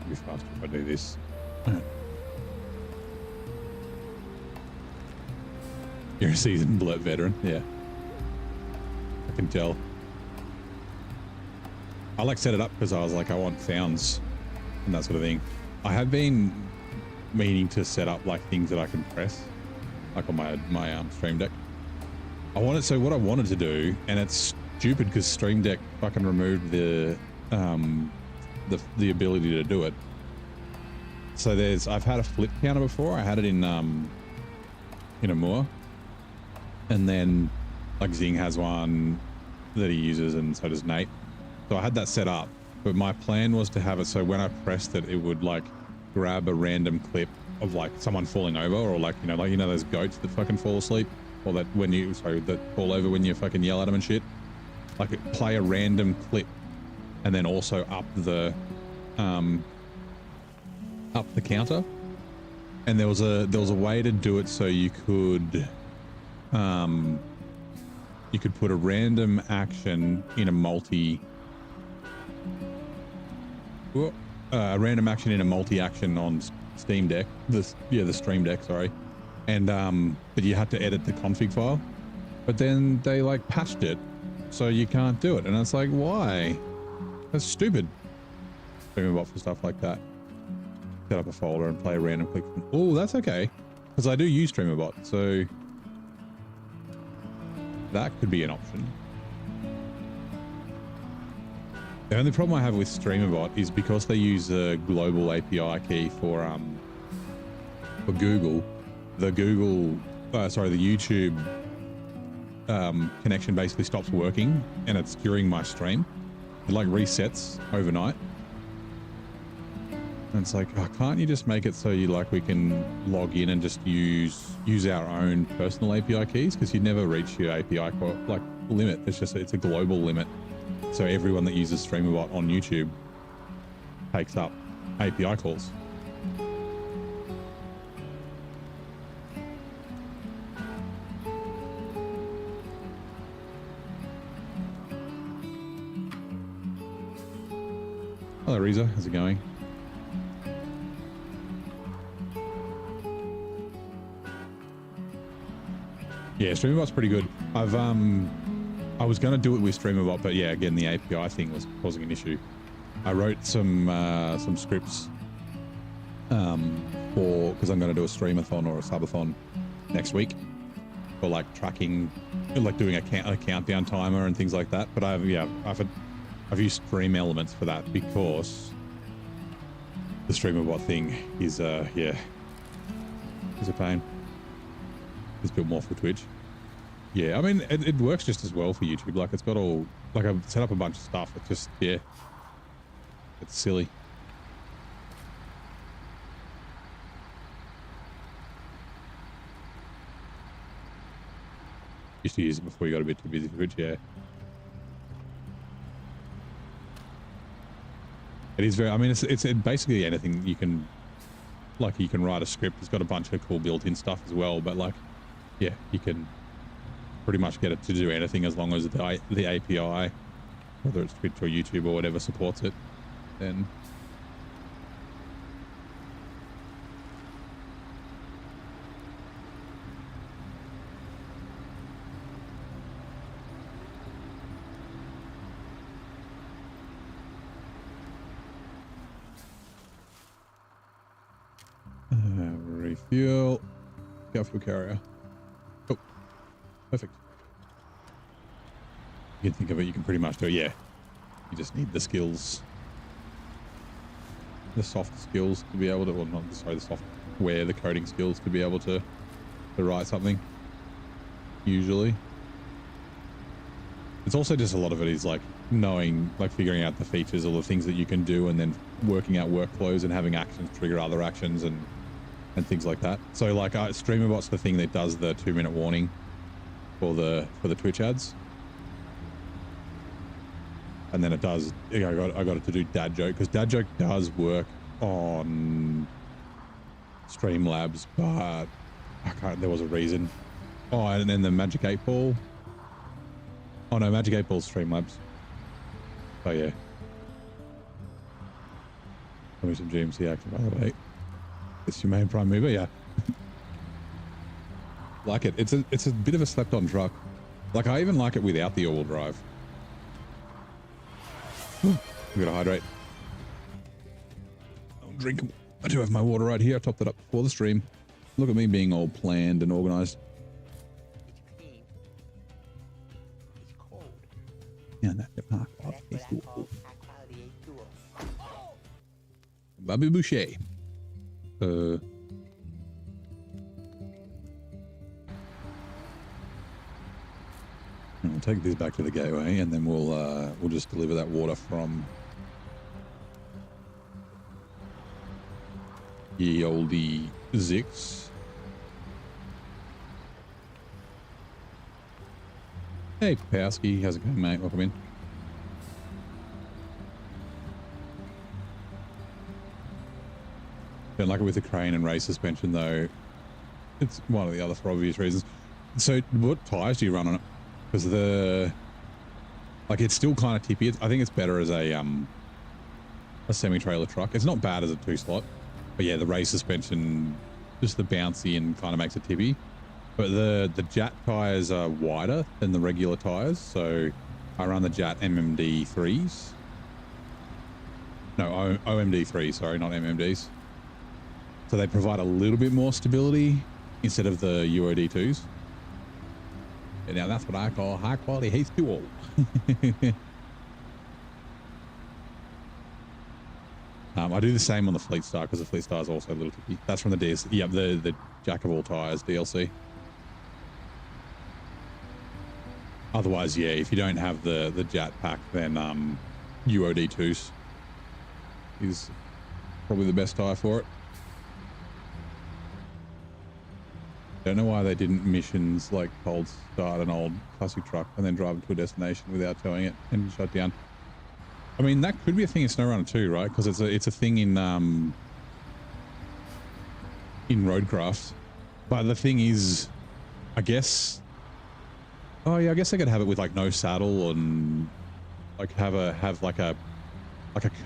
be faster if I do this. You're a seasoned blurt veteran, yeah. I can tell. I like set it up because I was like, I want sounds and that sort of thing. I have been meaning to set up like things that I can press, like on my Stream Deck. So what I wanted to do, and it's stupid because Stream Deck fucking removed the ability to do it. So I've had a flip counter before. I had it in Amur, and then like Zing has one that he uses, and so does Nate. So I had that set up, but my plan was to have it so when I pressed it, it would like grab a random clip of like someone falling over, or like those goats that fucking fall asleep, or that that fall over when you fucking yell at them and shit. Like play a random clip, and then also up the counter. And there was a way to do it so you could put a random action in a multi action on Steam Deck, the Stream Deck, sorry, and but you had to edit the config file, but then they like patched it so you can't do it, and it's like, why? That's stupid. Streamerbot for stuff like that. Set up a folder and play a random click. Oh, that's okay, because I do use Streamerbot, so that could be an option. The only problem I have with Streamerbot is because they use a global API key for Google. The YouTube connection basically stops working, and it's during my stream. It like resets overnight. And it's like, oh, can't you just make it so we can log in and just use our own personal API keys? Because you never reach your API limit. It's a global limit. So everyone that uses Streamerbot on YouTube takes up API calls. Hello, Reza. How's it going? Yeah, Streamerbot's pretty good. I was going to do it with Streamerbot, but yeah, again, the API thing was causing an issue. I wrote some scripts because I'm going to do a streamathon or a subathon next week for like tracking, like doing a countdown timer and things like that. But I've used Stream Elements for that because the Streamerbot thing is is a pain. It's built more for Twitch. Yeah, I mean, it works just as well for YouTube. Like, it's got all, like, I've set up a bunch of stuff. It's just, yeah, it's silly. Used to use it before you got a bit too busy for Twitch, yeah. It is very, I mean, it's basically anything you can, like, you can write a script. It's got a bunch of cool built-in stuff as well, but, like, yeah, you can pretty much get it to do anything as long as the API, whether it's Twitch or YouTube or whatever, supports it. Then refuel. Go fuel carrier. Oh, perfect. You can think of it, you can pretty much do it, yeah. You just need the skills. The soft skills to be able to, well, not, sorry, the software, the coding skills to be able to write something, usually. It's also just a lot of it is like knowing, like figuring out the features or the things that you can do and then working out workflows and having actions trigger other actions and things like that. So like Streamerbot's the thing that does the 2-minute warning for the Twitch ads. And then it does, I got it to do dad joke, because dad joke does work on Streamlabs, but I can't, there was a reason. Oh, and then the Magic 8 Ball. Oh no, Magic 8 Ball's Streamlabs. Oh yeah. Probably some GMC action, by the way. It's your main prime mover, yeah. Like it. It's a bit of a slept-on truck. Like, I even like it without the all-wheel drive. I'm gonna hydrate. I'll drink. I do have my water right here. I topped it up before the stream. Look at me being all planned and organized. It's clean. It's cold. Yeah, that's the park. That's what I call high quality A2. Bobby Boucher. I'll take this back to the gateway, and then we'll just deliver that water from ye oldie Zix. Hey, Papowski, how's it going, mate? Welcome in. Don't like it with the crane and race suspension, though. It's one of the other for obvious reasons. So, what tires do you run on it? Because it's still kind of tippy. I think it's better as a semi-trailer truck. It's not bad as a 2-slot, but yeah, the race suspension, just the bouncy and kind of makes it tippy. But the Jat tires are wider than the regular tires, so I run the Jat MMD 3s. No, OMD 3s, sorry, not MMDs. So they provide a little bit more stability instead of the UOD 2s. And now that's what I call high quality H2O. I do the same on the Fleet Star because the Fleet Star is also a little tricky. That's from the DS. Yep, the Jack of All Tires DLC. Otherwise, yeah, if you don't have the Jat pack, then UOD 2s is probably the best tire for it. Don't know why they didn't missions like cold start an old classic truck and then drive it to a destination without towing it and shut down. I mean, that could be a thing in SnowRunner too, right? Because it's a thing in Roadcraft. But the thing is, I guess, oh yeah, I guess they could have it with like no saddle and like have like a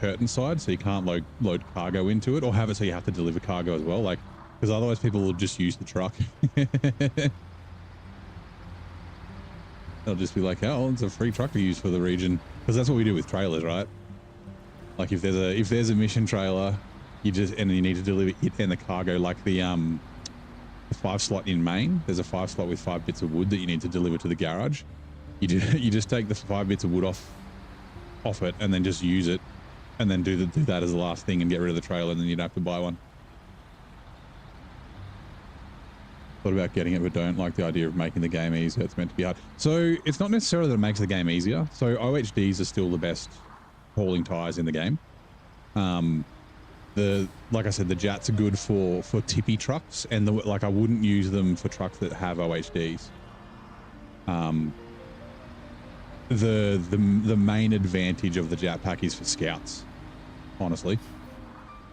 curtain side so you can't load cargo into it, or have it so you have to deliver cargo as well, like. Because otherwise people will just use the truck. They'll just be like, oh, it's a free truck to use for the region. Because that's what we do with trailers, right? Like if there's a mission trailer, you need to deliver it and the cargo, like the 5-slot in Maine. There's a 5-slot with 5 bits of wood that you need to deliver to the garage. You just take the 5 bits of wood off it and then just use it, and then do that as the last thing and get rid of the trailer, and then you'd have to buy one. Thought about getting it, but don't like the idea of making the game easier. It's meant to be hard. So it's not necessarily that it makes the game easier. So OHDs are still the best hauling tires in the game. Like I said, the Jats are good for tippy trucks, and I wouldn't use them for trucks that have OHDs. The main advantage of the Jat pack is for scouts, honestly.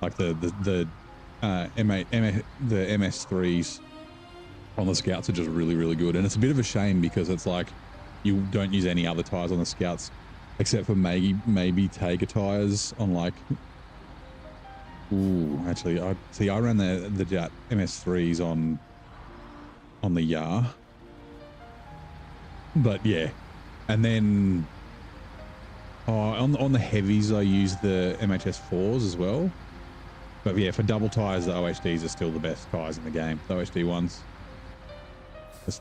Like the MS3s on the Scouts are just really, really good. And it's a bit of a shame because it's like you don't use any other tires on the Scouts except for maybe Tiger tires on like, ooh, actually I ran the Jat MS3s on the Yar, but yeah. And then on the heavies I use the MHS4s as well. But yeah, for double tires, the OHDs are still the best tires in the game, the OHD ones.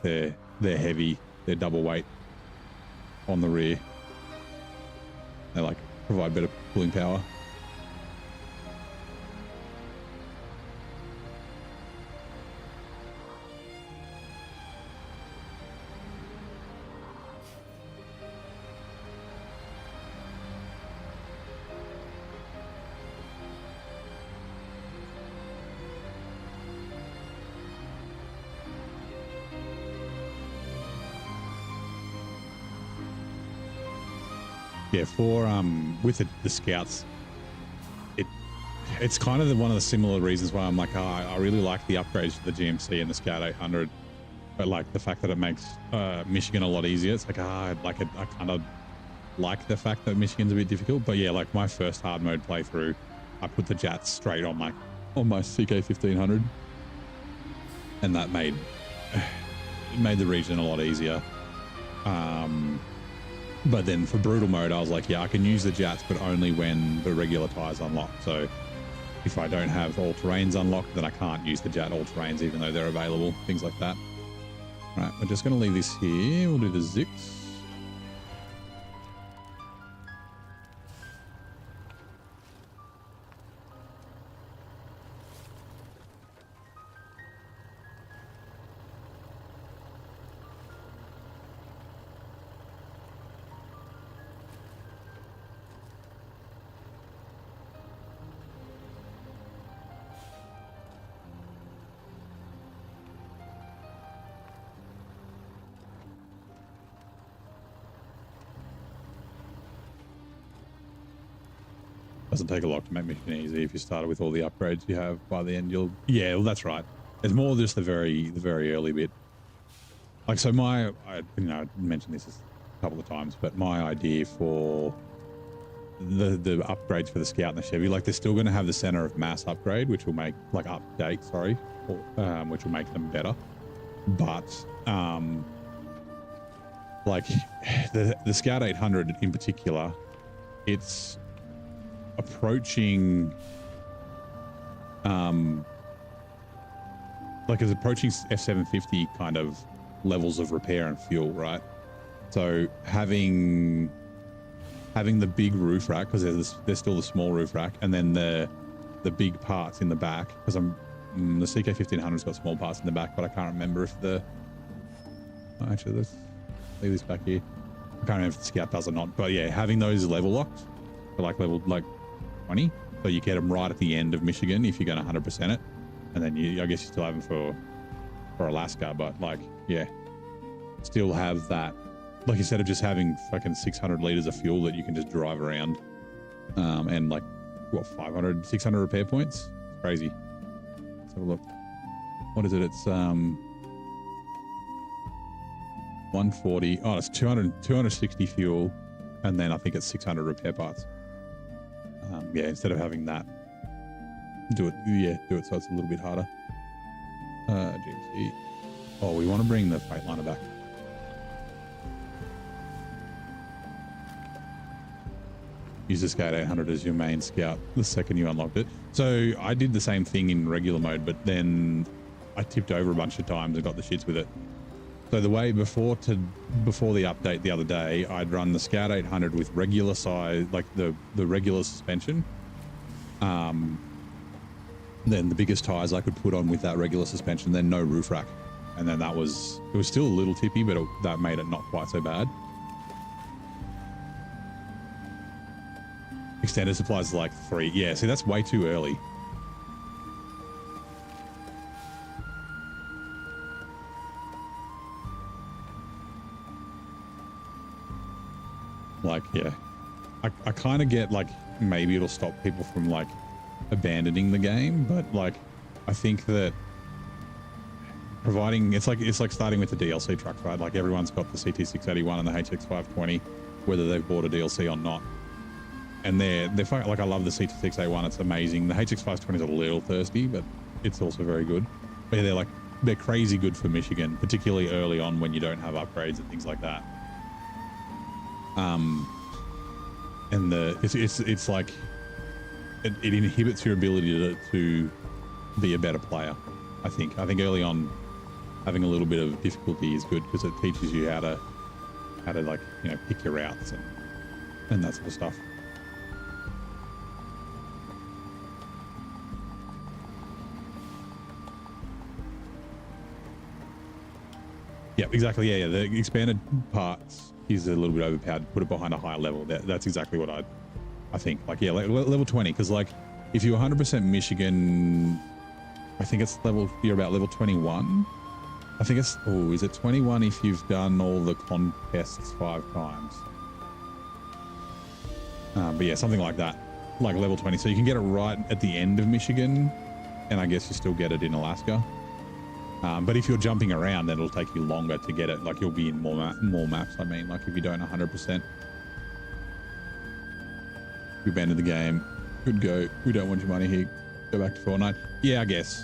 They're heavy, they're double weight on the rear. They like provide better pulling power. Yeah, for with the Scouts, it's kind of one of the similar reasons why I'm like, oh, I really like the upgrades to the GMC and the Scout 800, but like the fact that it makes Michigan a lot easier. It's like, I kind of like the fact that Michigan's a bit difficult, but yeah, like my first hard mode playthrough, I put the jats straight on my CK 1500, and that made the region a lot easier. But then for brutal mode, I was like, yeah, I can use the jats, but only when the regular tires unlock. So if I don't have all terrains unlocked, then I can't use the jet all terrains, even though they're available, things like that. Right, we're just going to leave this here. We'll do the Zix. Doesn't take a lot to make mission easy. If you started with all the upgrades you have, by the end you'll, yeah, well, that's right. It's more just the very early bit. Like, so I mentioned this a couple of times, but my idea for the upgrades for the Scout and the Chevy, like, they're still going to have the center of mass upgrade, which will make, like, update, sorry, which will make them better. But like the Scout 800 in particular, it's approaching like it's approaching F750 kind of levels of repair and fuel, right? So having the big roof rack, because there's still the small roof rack, and then the big parts in the back, because the CK 1500's got small parts in the back, but I can't remember if actually, let's leave this back here. I can't remember if the Scout does or not, but yeah, having those level locked for like level 20, so you get them right at the end of Michigan if you're going to 100% it, and then I guess you still have them for Alaska, but like, yeah, still have that, like, instead of just having fucking 600 liters of fuel that you can just drive around, and like, what, 500, 600 repair points? It's crazy. Let's have a look. What is it? It's 140. Oh, it's 260 fuel, and then I think it's 600 repair parts. Yeah, instead of having that, do it so it's a little bit harder. GMC. Oh, we want to bring the Freightliner back. Use the Scout 800 as your main Scout the second you unlocked it. So I did the same thing in regular mode, but then I tipped over a bunch of times and got the shits with it. So the way before the update the other day, I'd run the Scout 800 with regular size, like the regular suspension. Then the biggest tires I could put on with that regular suspension, then no roof rack. And then it was still a little tippy, but that made it not quite so bad. Extended supplies is like 3. Yeah, see, that's way too early. Like, yeah, I kind of get, like, maybe it'll stop people from, like, abandoning the game, but, like, I think that providing, it's like starting with the DLC truck, right? Like, everyone's got the CT681 and the HX520, whether they've bought a DLC or not. And they're like, I love the CT681, it's amazing. The HX520 is a little thirsty, but it's also very good. But yeah, they're crazy good for Michigan, particularly early on when you don't have upgrades and things like that. And it's like it inhibits your ability to be a better player. I think early on having a little bit of difficulty is good, because it teaches you how to like, you know, pick your routes and that sort of stuff. Yeah, exactly. Yeah, the expanded parts is a little bit overpowered. Put it behind a higher level. That's exactly what I think. Like, yeah, level 20, because, like, if you're 100% Michigan, I think you're about level 21. I think it's, is it 21 if you've done all the contests 5 times? But yeah, something like that, like level 20. So you can get it right at the end of Michigan, and I guess you still get it in Alaska. But if you're jumping around, then it'll take you longer to get it. Like, you'll be in more maps. I mean, like, if you don't 100%, you abandon the game. Could go, we don't want your money here. Go back to 4.9. Yeah, I guess.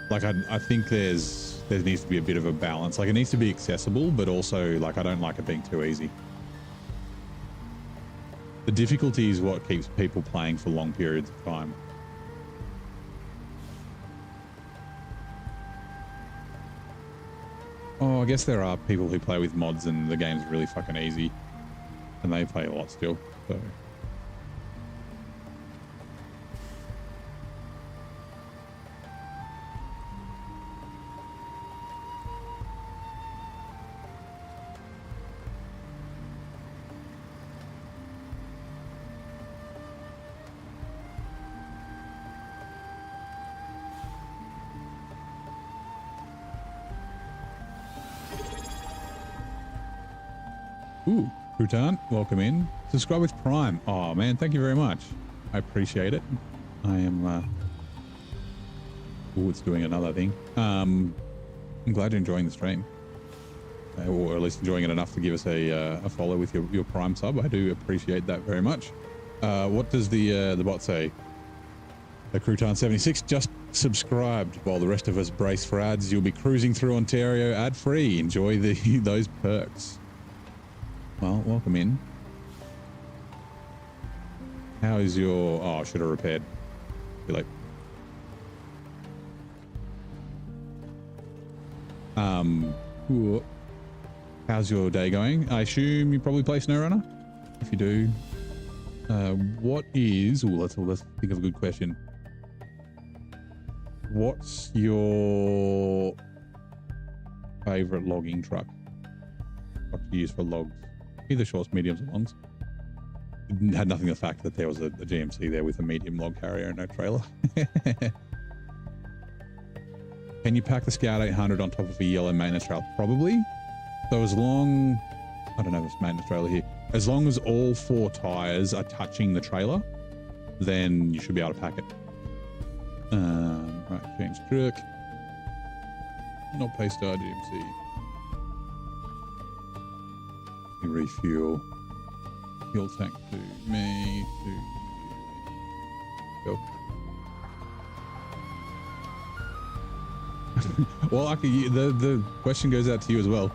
Like, I think there needs to be a bit of a balance. Like, it needs to be accessible, but also, like, I don't like it being too easy. The difficulty is what keeps people playing for long periods of time. Oh, I guess there are people who play with mods and the game's really fucking easy. And they play a lot still, so... Ooh, Crouton, welcome in. Subscribe with Prime. Oh man, thank you very much. I appreciate it. I am, oh, it's doing another thing. I'm glad you're enjoying the stream. Or at least enjoying it enough to give us a follow with your Prime sub. I do appreciate that very much. What does the bot say? The Crouton76 just subscribed. While the rest of us brace for ads, you'll be cruising through Ontario ad-free. Enjoy those perks. Well, welcome in. How is your... Oh, I should have repaired. Too late. Ooh. How's your day going? I assume you probably play SnowRunner? If you do. What is... Ooh, let's think of a good question. What's your favorite logging truck? What do you use for logs? Either shorts, mediums, or longs. It had nothing to the fact that there was a GMC there with a medium log carrier and no trailer. Can you pack the Scout 800 on top of a yellow maintenance trailer? Probably. So as long... I don't know if it's maintenance trailer here. As long as all 4 tires are touching the trailer, then you should be able to pack it. Right, change truck. Not Paystar GMC. Refuel. Fuel tank to me. Go. Well, the question goes out to you as well.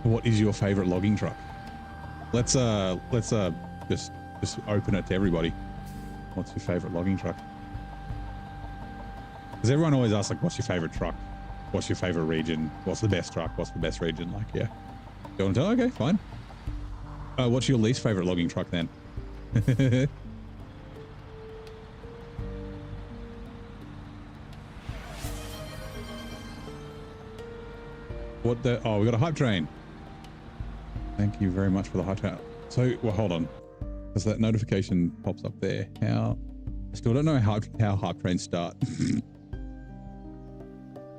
What is your favorite logging truck? Let's just open it to everybody. What's your favorite logging truck? Because everyone always asks, like, what's your favorite truck? What's your favorite region? What's the best truck? What's the best region? Like, yeah. You want to tell? Okay, fine. What's your least favorite logging truck then? What the... Oh, we got a hype train. Thank you very much for the hype train. So, well, hold on. Because that notification pops up there. How... I still don't know how hype trains start.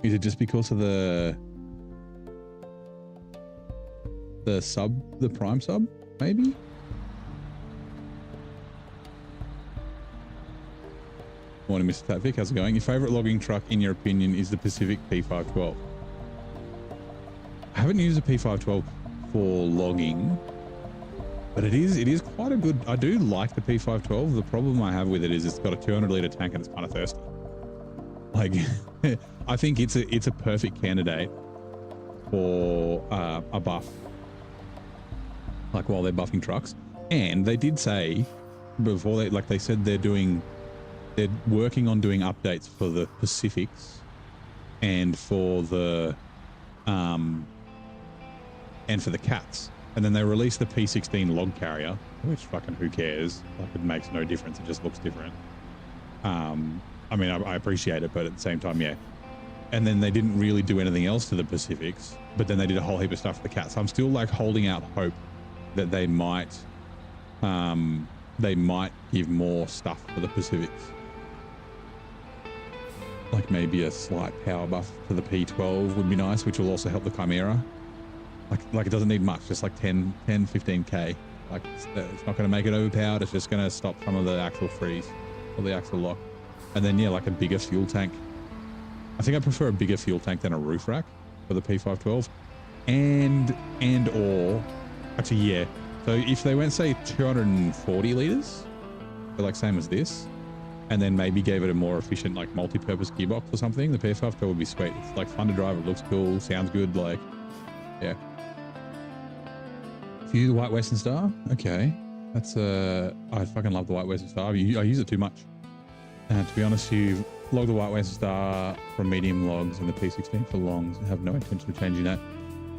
Is it just because of the prime sub, maybe? Morning, Mr. Tatvic. How's it going? Your favorite logging truck, in your opinion, is the Pacific P512. I haven't used a P512 for logging, but it is quite a good... I do like the P512. The problem I have with it is it's got a 200-litre tank and it's kind of thirsty. Like, I think it's a perfect candidate for a buff. Like, while they're buffing trucks. And they did say before they said they're working on doing updates for the Pacifics and for the Cats. And then they released the P16 log carrier, which fucking who cares? Like, it makes no difference. It just looks different. I mean, I appreciate it, but at the same time, yeah. And then they didn't really do anything else to the Pacifics, but then they did a whole heap of stuff for the Cats. So I'm still like holding out hope that they might give more stuff for the Pacifics. Like maybe a slight power buff to the P12 would be nice, which will also help the Chimera. Like it doesn't need much, just like 10, 15k. Like it's not going to make it overpowered. It's just going to stop some of the axle freeze or the axle lock. And then, yeah, like a bigger fuel tank. I think I prefer a bigger fuel tank than a roof rack for the P512. Actually, yeah, So if they went, say, 240 liters, so like same as this, and then maybe gave it a more efficient, like multi-purpose gearbox or something, the PS5 would be sweet. It's like fun to drive. It looks cool. Sounds good. Like, yeah. If you use the White Western Star, okay. That's I fucking love the White Western Star. I use it too much. And to be honest, you log the White Western Star from medium logs and the P16 for longs. I have no intention of changing that.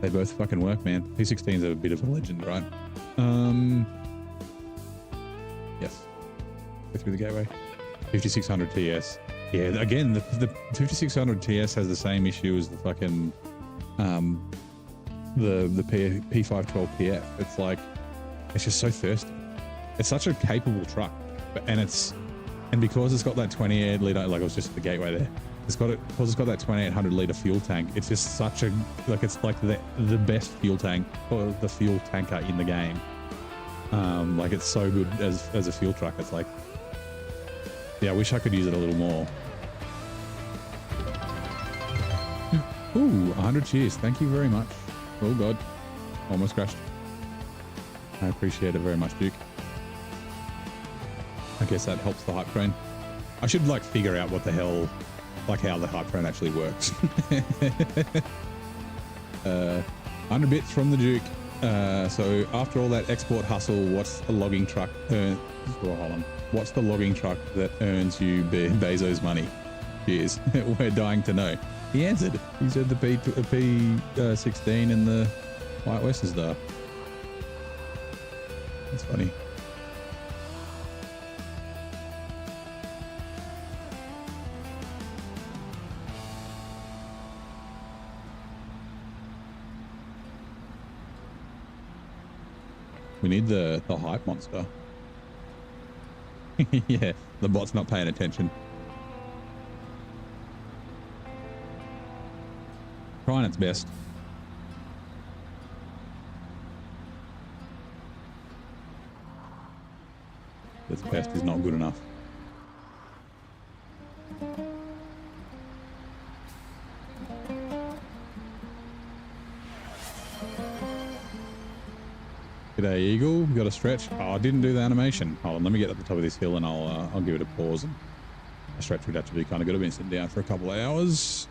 They both fucking work, man. P16's a bit of a legend, right? Yes. Go through the gateway. 5600 TS. Yeah, again, the 5600 TS has the same issue as the fucking the P512 PF. It's like, it's just so thirsty. It's such a capable truck, and because it's got that 28 liter, like I was just at the gateway there, because it's got that 2800 liter fuel tank. It's just such a, like, it's like the best fuel tank, or the fuel tanker in the game. Like, it's so good as a fuel truck. It's like, yeah, I wish I could use it a little more. Ooh, 100 cheers. Thank you very much. Oh God, almost crashed. I appreciate it very much, Duke. I guess that helps the hype train. I should like figure out what the hell, like how the hype train actually works. 100 bits from the Duke. So after all that export hustle, what's a logging truck? What's the logging truck that earns you Bezos money? Cheers. We're dying to know. He answered. He said the P16 and the White Western Star. That's funny. We need the hype monster. Yeah, the bot's not paying attention. Trying its best. Its best is not good enough. G'day, Eagle. Got a stretch? Oh, I didn't do the animation. Hold on, let me get up the top of this hill and I'll give it a pause. And a stretch would actually be kind of good. I've been sitting down for a couple of hours.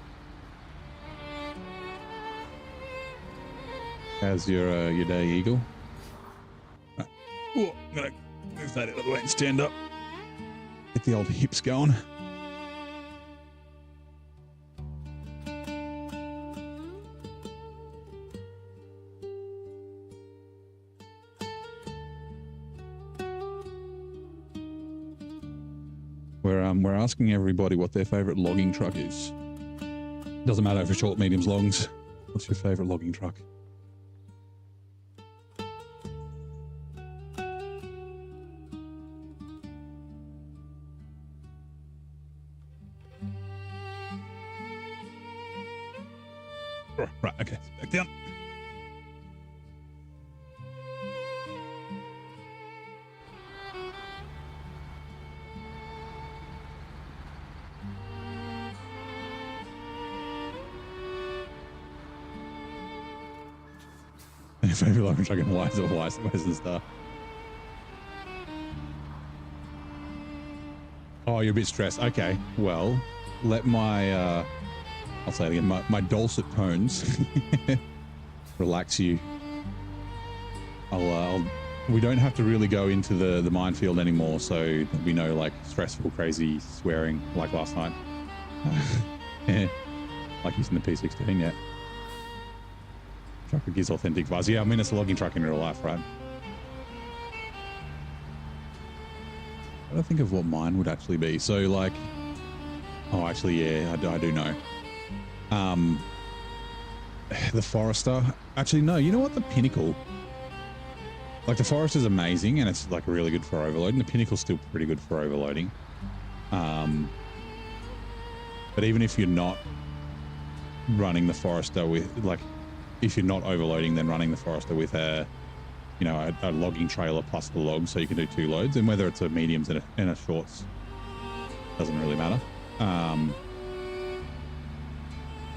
How's your day, Eagle? Right. Ooh, I'm gonna move that out of the way and stand up. Get the old hips going. We're asking everybody what their favorite logging truck is. Doesn't matter if it's short, mediums, longs. What's your favorite logging truck? Right, okay, back down. Your favorite logging truck and why is it Western Star? Oh, you're a bit stressed. Okay, well, let my I'll say it again, my dulcet tones relax you. We don't have to really go into the minefield anymore, so there'll be no like stressful, crazy swearing like last night. Like using the P16, yeah. Truck that gives authentic vibes. Yeah, I mean, it's a logging truck in real life, right? I don't think of what mine would actually be. So like, oh, actually, yeah, I do know. The Forester. Actually, no, you know what? The Pinnacle. Like the Forest is amazing and it's like really good for overloading. The Pinnacle's still pretty good for overloading. But even if you're not running the Forester with like, if you're not overloading, then running the Forester with a logging trailer plus the logs, so you can do 2 loads, and whether it's a mediums and a shorts doesn't really matter.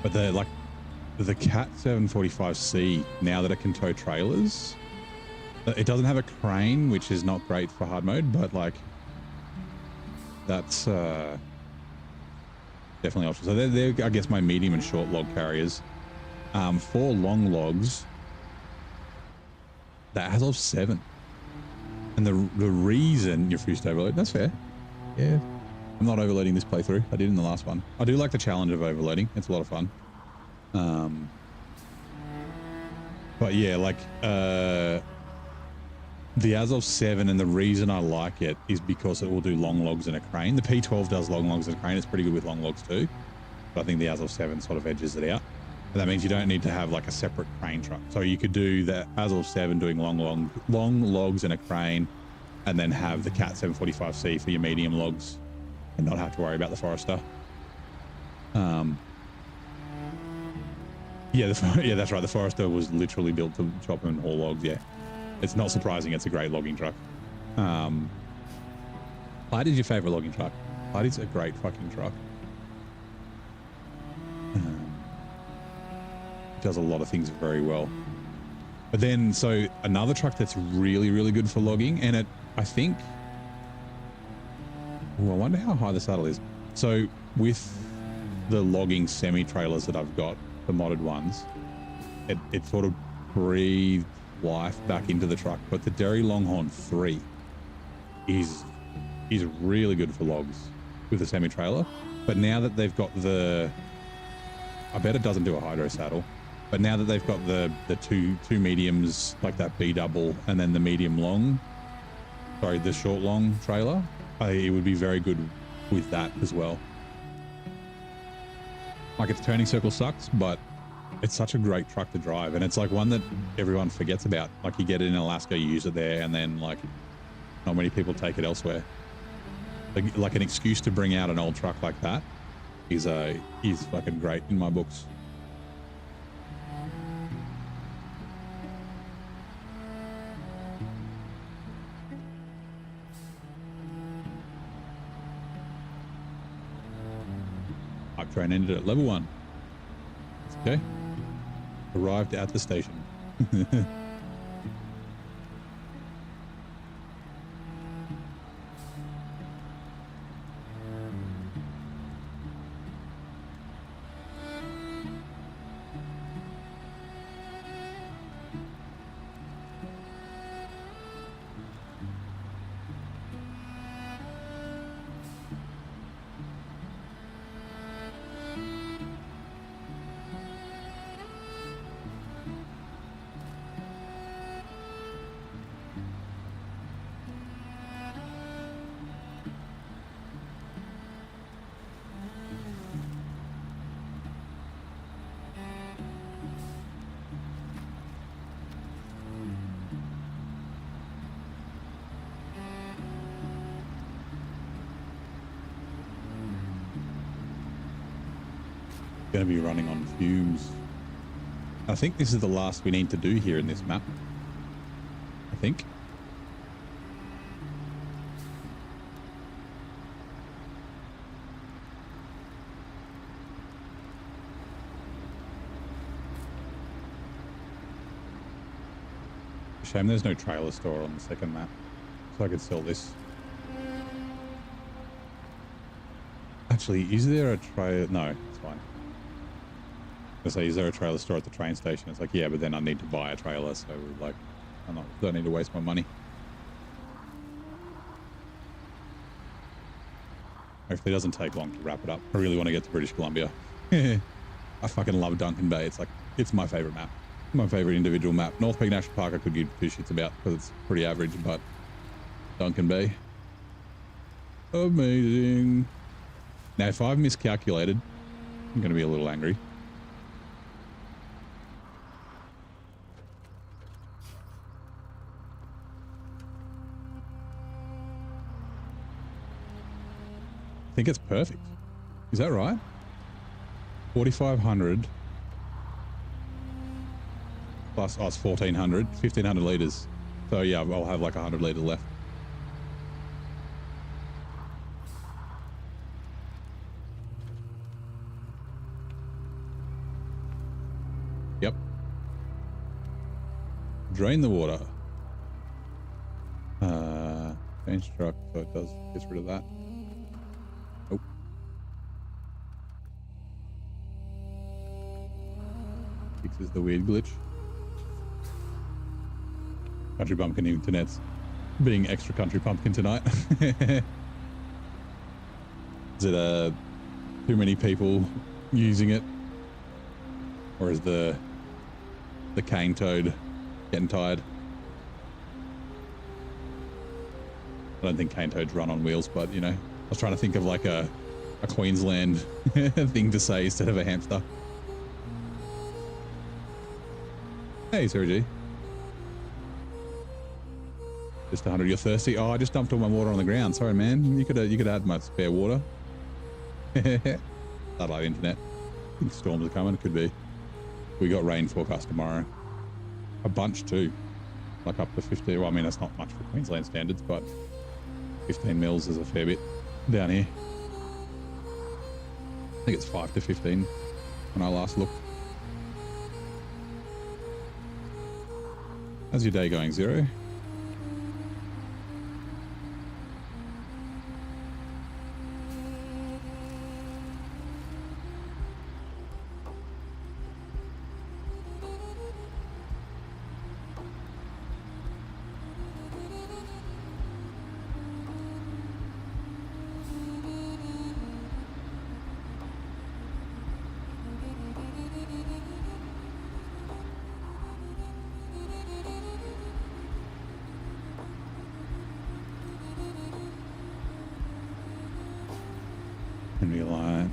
But the Cat 745C, now that it can tow trailers, It doesn't have a crane, which is not great for hard mode, but like that's definitely optional. So they're I guess my medium and short log carriers. For long logs, that has of 7. And the reason you're free to overload, that's fair. Yeah. I'm not overloading this playthrough. I did in the last one. I do like the challenge of overloading. It's a lot of fun. But yeah, like the Azov 7, and the reason I like it is because it will do long logs and a crane. The P12 does long logs and a crane. It's pretty good with long logs too. But I think the Azov 7 sort of edges it out. And that means you don't need to have like a separate crane truck. So you could do the Azov 7 doing long logs and a crane, and then have the Cat 745C for your medium logs and not have to worry about the Forester. Yeah, yeah, that's right. The Forester was literally built to chop and haul logs. Yeah, it's not surprising. It's a great logging truck. Heidi's your favorite logging truck. Heidi's a great fucking truck. Does a lot of things very well. But then, so another truck that's really, really good for logging, and I think, oh, I wonder how high the saddle is. So with the logging semi-trailers that I've got, the modded ones, it sort of breathed life back into the truck. But the Derry Longhorn 3 is really good for logs with the semi-trailer. But now that they've got I bet it doesn't do a hydro saddle, but now that they've got the two mediums, like that B double, and then the the short long trailer, it would be very good with that as well. Like, its turning circle sucks, but it's such a great truck to drive, and it's like one that everyone forgets about. Like, you get it in Alaska, you use it there, and then like not many people take it elsewhere. Like an excuse to bring out an old truck like that is fucking great in my books. Hype train ended at level 1. It's okay. Arrived at the station. Going to be running on fumes. I think this is the last we need to do here in this map. I think. Shame there's no trailer store on the second map, so I could sell this. Actually, is there a trailer? No, it's fine. I say, is there a trailer store at the train station? It's like, yeah, but then I need to buy a trailer, so like, don't need to waste my money. Hopefully it doesn't take long to wrap it up. I really want to get to British Columbia. I fucking love Duncan Bay. It's like, it's my favorite map. My favorite individual map. North Peak National Park I could give 2 shits about because it's pretty average, but Duncan Bay, amazing. Now, if I've miscalculated, I'm going to be a little angry. I think it's perfect. Is that right? 4,500 plus, it's 1,400, 1,500 litres. So yeah, I'll have like 100 litres left. Yep. Drain the water. Change truck, so it does gets rid of that. Nope. Fixes the weird glitch. Country Bumpkin Internet's being extra country pumpkin tonight. Is it too many people using it, or is the cane toad getting tired? I don't think cane toads run on wheels, but you know, I was trying to think of like a Queensland thing to say instead of a hamster. Hey, Sarah G. Just 100. You're thirsty? Oh, I just dumped all my water on the ground. Sorry, man. You could add my spare water. Satellite internet. I think storms are coming. It could be. We got rain forecast tomorrow. A bunch too. Like up to 50. Well, I mean, that's not much for Queensland standards, but 15 mils is a fair bit down here. I think it's 5 to 15 when I last looked. How's your day going, Zero?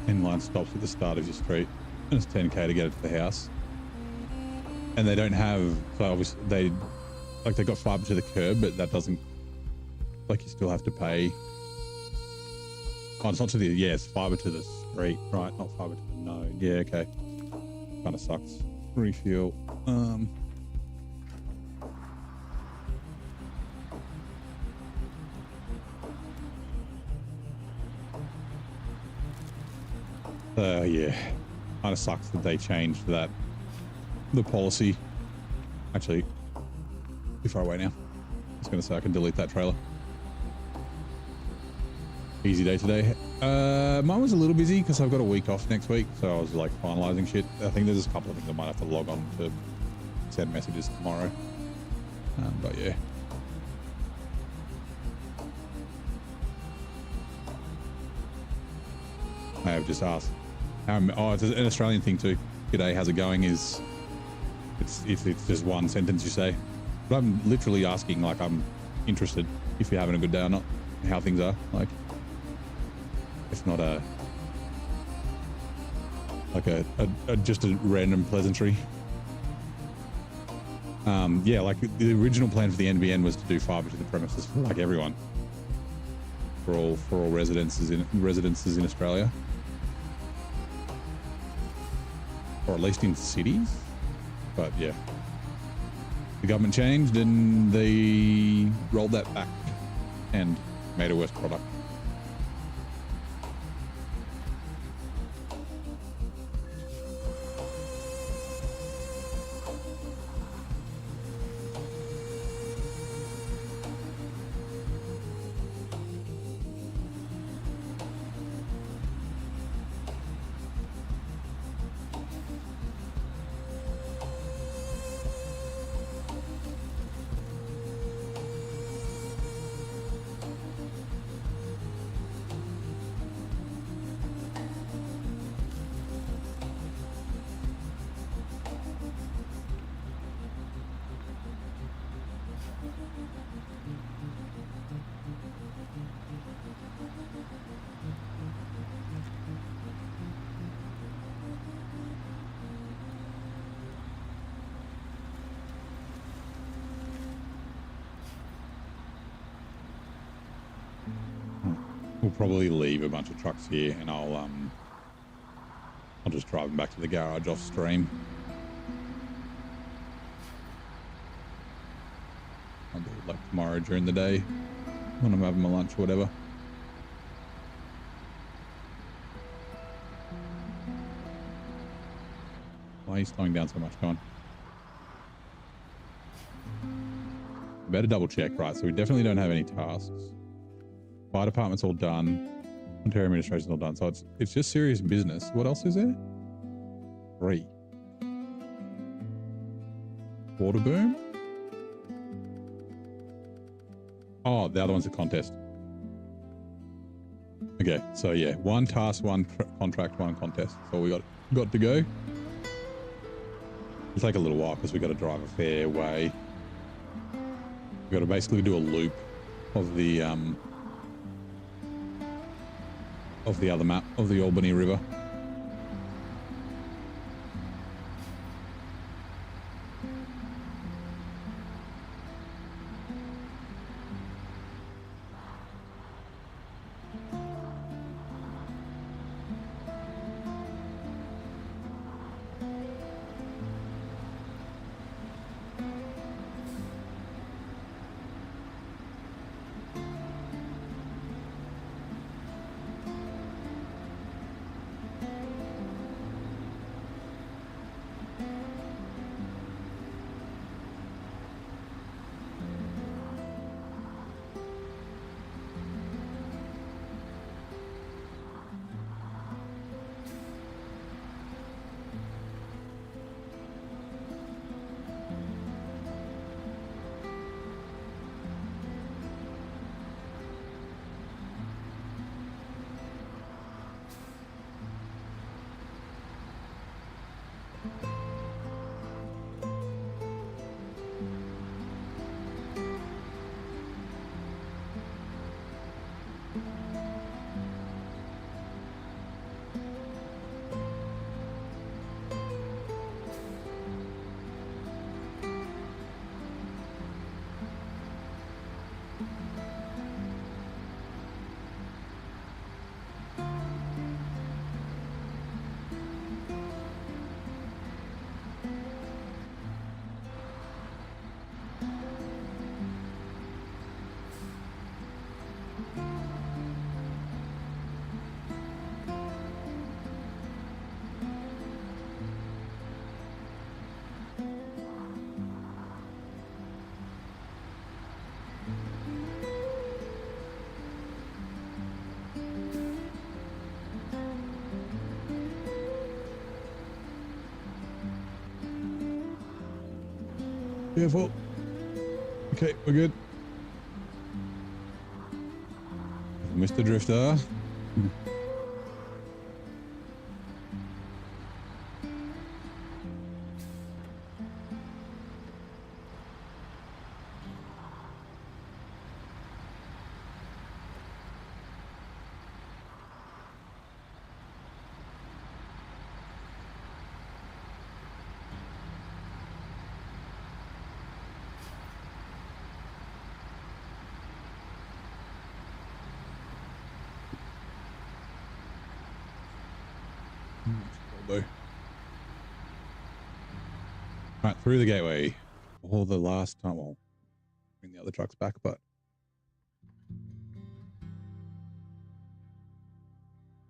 Inline stops at the start of your street, and it's 10k to get it to the house. And they don't have, so obviously they got fiber to the curb, but that doesn't, like, you still have to pay. Oh, it's not to the, yeah, it's fiber to the street, right? Not fiber to the node. Yeah, okay. Kind of sucks. Refuel. Yeah, kind of sucks that they changed the policy. Actually, too far away now. I was going to say I can delete that trailer. Easy day today. Mine was a little busy because I've got a week off next week, so I was like finalizing shit. I think there's a couple of things I might have to log on to send messages tomorrow. But yeah. I have just asked. Oh, it's an Australian thing too. G'day, how's it going? It's just one sentence you say. But I'm literally asking, like, I'm interested if you're having a good day or not, how things are. Like, it's not just a random pleasantry. Yeah, like the original plan for the NBN was to do fiber to the premises for like everyone, for all residences in Australia. Or at least in cities. But yeah, the government changed and they rolled that back and made a worse product. We'll probably leave a bunch of trucks here, and I'll just drive them back to the garage off stream. I'll do it like tomorrow during the day when I'm having my lunch or whatever. Why are you slowing down so much, Con? Better double check. Right, so we definitely don't have any tasks. Fire department's all done. Ontario administration's all done. So it's just serious business. What else is there? 3. Water boom? Oh, the other one's a contest. Okay, so yeah, 1 task, 1 contract, 1 contest. So we got to go. It'll take a little while because we got to drive a fair way. We got to basically do a loop of the other map of the Albany River. Careful. Okay, we're good. Mr. Drifter. Right, through the gateway. All the last time, well, bring the other trucks back, but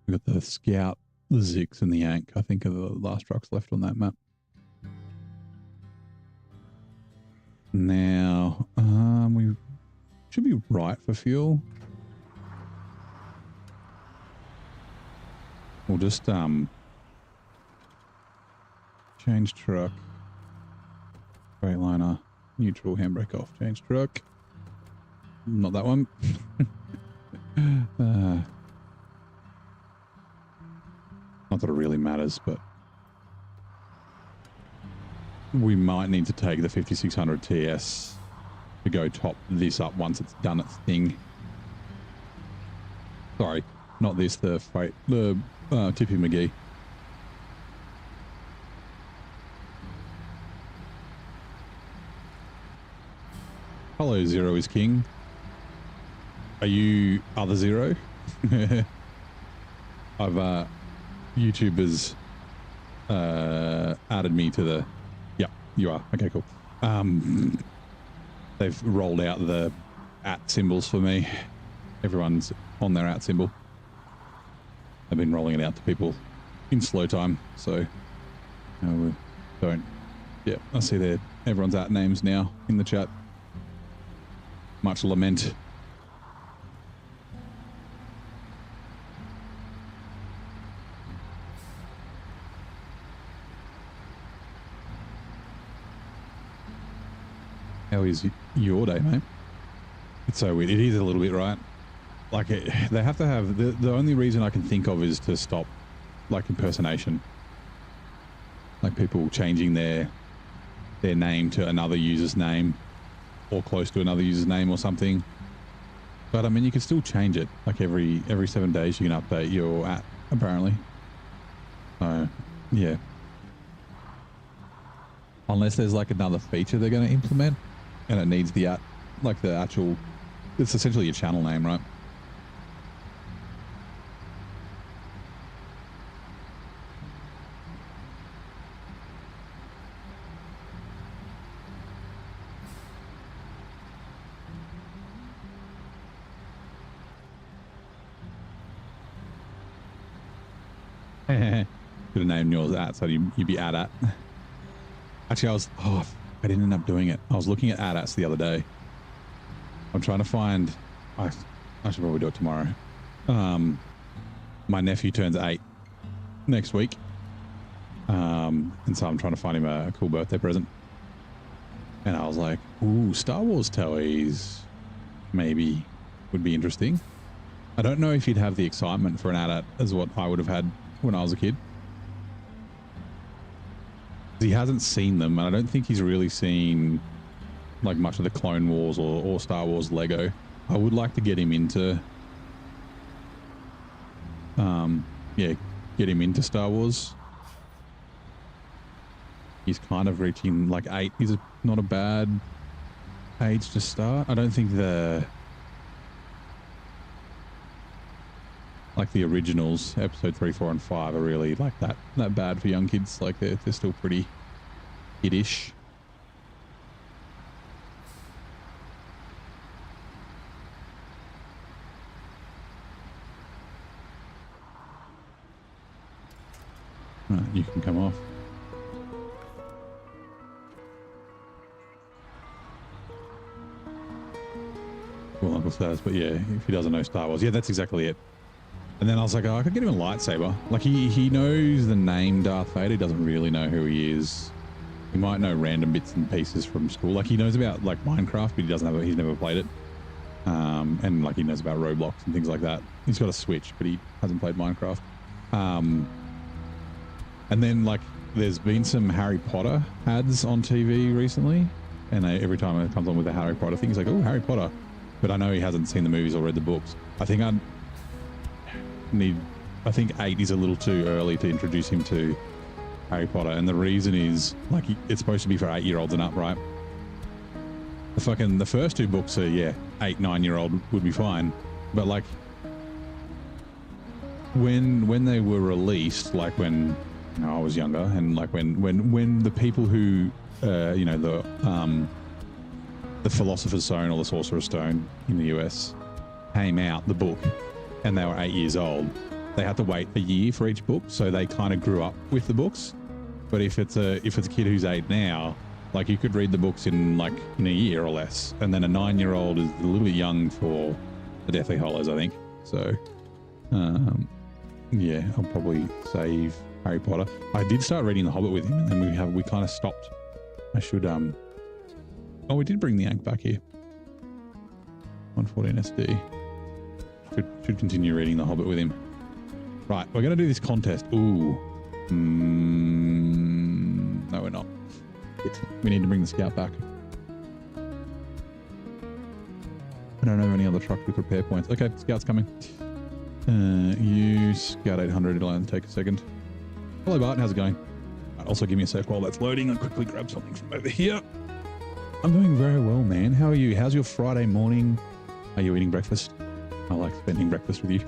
we got the Scout, the Zix, and the Yank. I think are the last trucks left on that map. Now, we should be right for fuel. We'll just change truck. Freightliner, neutral, handbrake off, change truck. Not that one. Not that it really matters, but we might need to take the 5600 TS to go top this up once it's done its thing. Sorry, not this, the Tippy McGee. Hello, Zero is King. Are you other Zero? I've YouTubers added me to the. Yeah, you are. Okay, cool. They've rolled out the @ symbols for me. Everyone's on their @ symbol. I've been rolling it out to people in slow time, so we don't. Yeah, I see everyone's @ names now in the chat. much lament. How is your day, mate? It's so weird. It is a little bit, right? Like they have to have the only reason I can think of is to stop like impersonation, like people changing their name to another user's name or close to another user's name or something. But I mean, you can still change it. Like every 7 days you can update your @ apparently. Yeah. Unless there's like another feature they're going to implement and it needs the @ like the actual, it's essentially your channel name, right? Could have named yours @ so you'd be @ Actually, I didn't end up doing it. I was looking at ats the other day. I'm trying to find, I should probably do it tomorrow. My nephew turns 8 next week. And so I'm trying to find him a cool birthday present. And I was like, ooh, Star Wars toys maybe would be interesting. I don't know if he'd have the excitement for an @ as what I would have had when I was a kid. He hasn't seen them, and I don't think he's really seen like much of the Clone Wars or Star Wars Lego. I would like to get him into get him into Star Wars. He's kind of reaching like 8 is not a bad age to start. I don't think the originals, episode 3, 4, and 5 are really like that bad for young kids. Like they're still pretty kiddish. Right, you can come off. Cool, Uncle says, but yeah, if he doesn't know Star Wars, yeah, that's exactly it. And then I was like, oh, I could get him a lightsaber. Like he knows the name Darth Vader. He doesn't really know who he is. He might know random bits and pieces from school. Like he knows about like Minecraft, but he's never played it. And like he knows about Roblox and things like that. He's got a Switch, but he hasn't played Minecraft. And then like there's been some Harry Potter ads on TV recently. And every time it comes on with a Harry Potter thing, he's like, oh, Harry Potter. But I know he hasn't seen the movies or read the books. I think 8 is a little too early to introduce him to Harry Potter, and the reason is like it's supposed to be for 8-year-olds and up, right? The first 2 books are 8, 9-year-old would be fine, but like when they were released, like when I was younger, and like when the people who the Philosopher's Stone or the Sorcerer's Stone in the US came out, the book, and they were 8 years old, they had to wait a year for each book, so they kind of grew up with the books. But if it's a kid who's 8 now, like you could read the books in a year or less, and then a 9-year-old is a little bit young for the Deathly Hallows, I think. So yeah, I'll probably save Harry Potter. I did start reading The Hobbit with him, and then we kind of stopped. I should oh, we did bring the Ankh back here. 114 SD. Should continue reading The Hobbit with him. Right, we're going to do this contest. Ooh. No, we're not. We need to bring the Scout back. I don't have any other trucks with repair points. Okay, Scout's coming. Use Scout 800. It'll only take a second. Hello, Bart. How's it going? Right, also, give me a sec while that's loading. I'll quickly grab something from over here. I'm doing very well, man. How are you? How's your Friday morning? Are you eating breakfast? I like spending breakfast with you.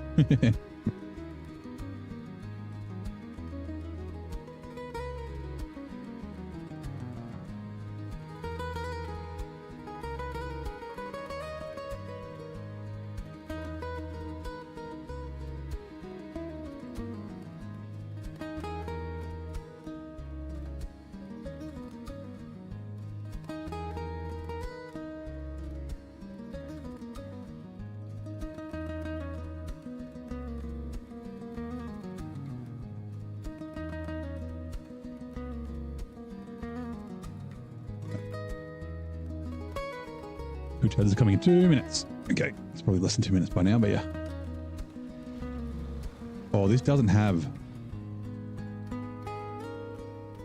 Twitch headers are coming in 2 minutes. Okay, it's probably less than 2 minutes by now, but yeah. Oh, this doesn't have...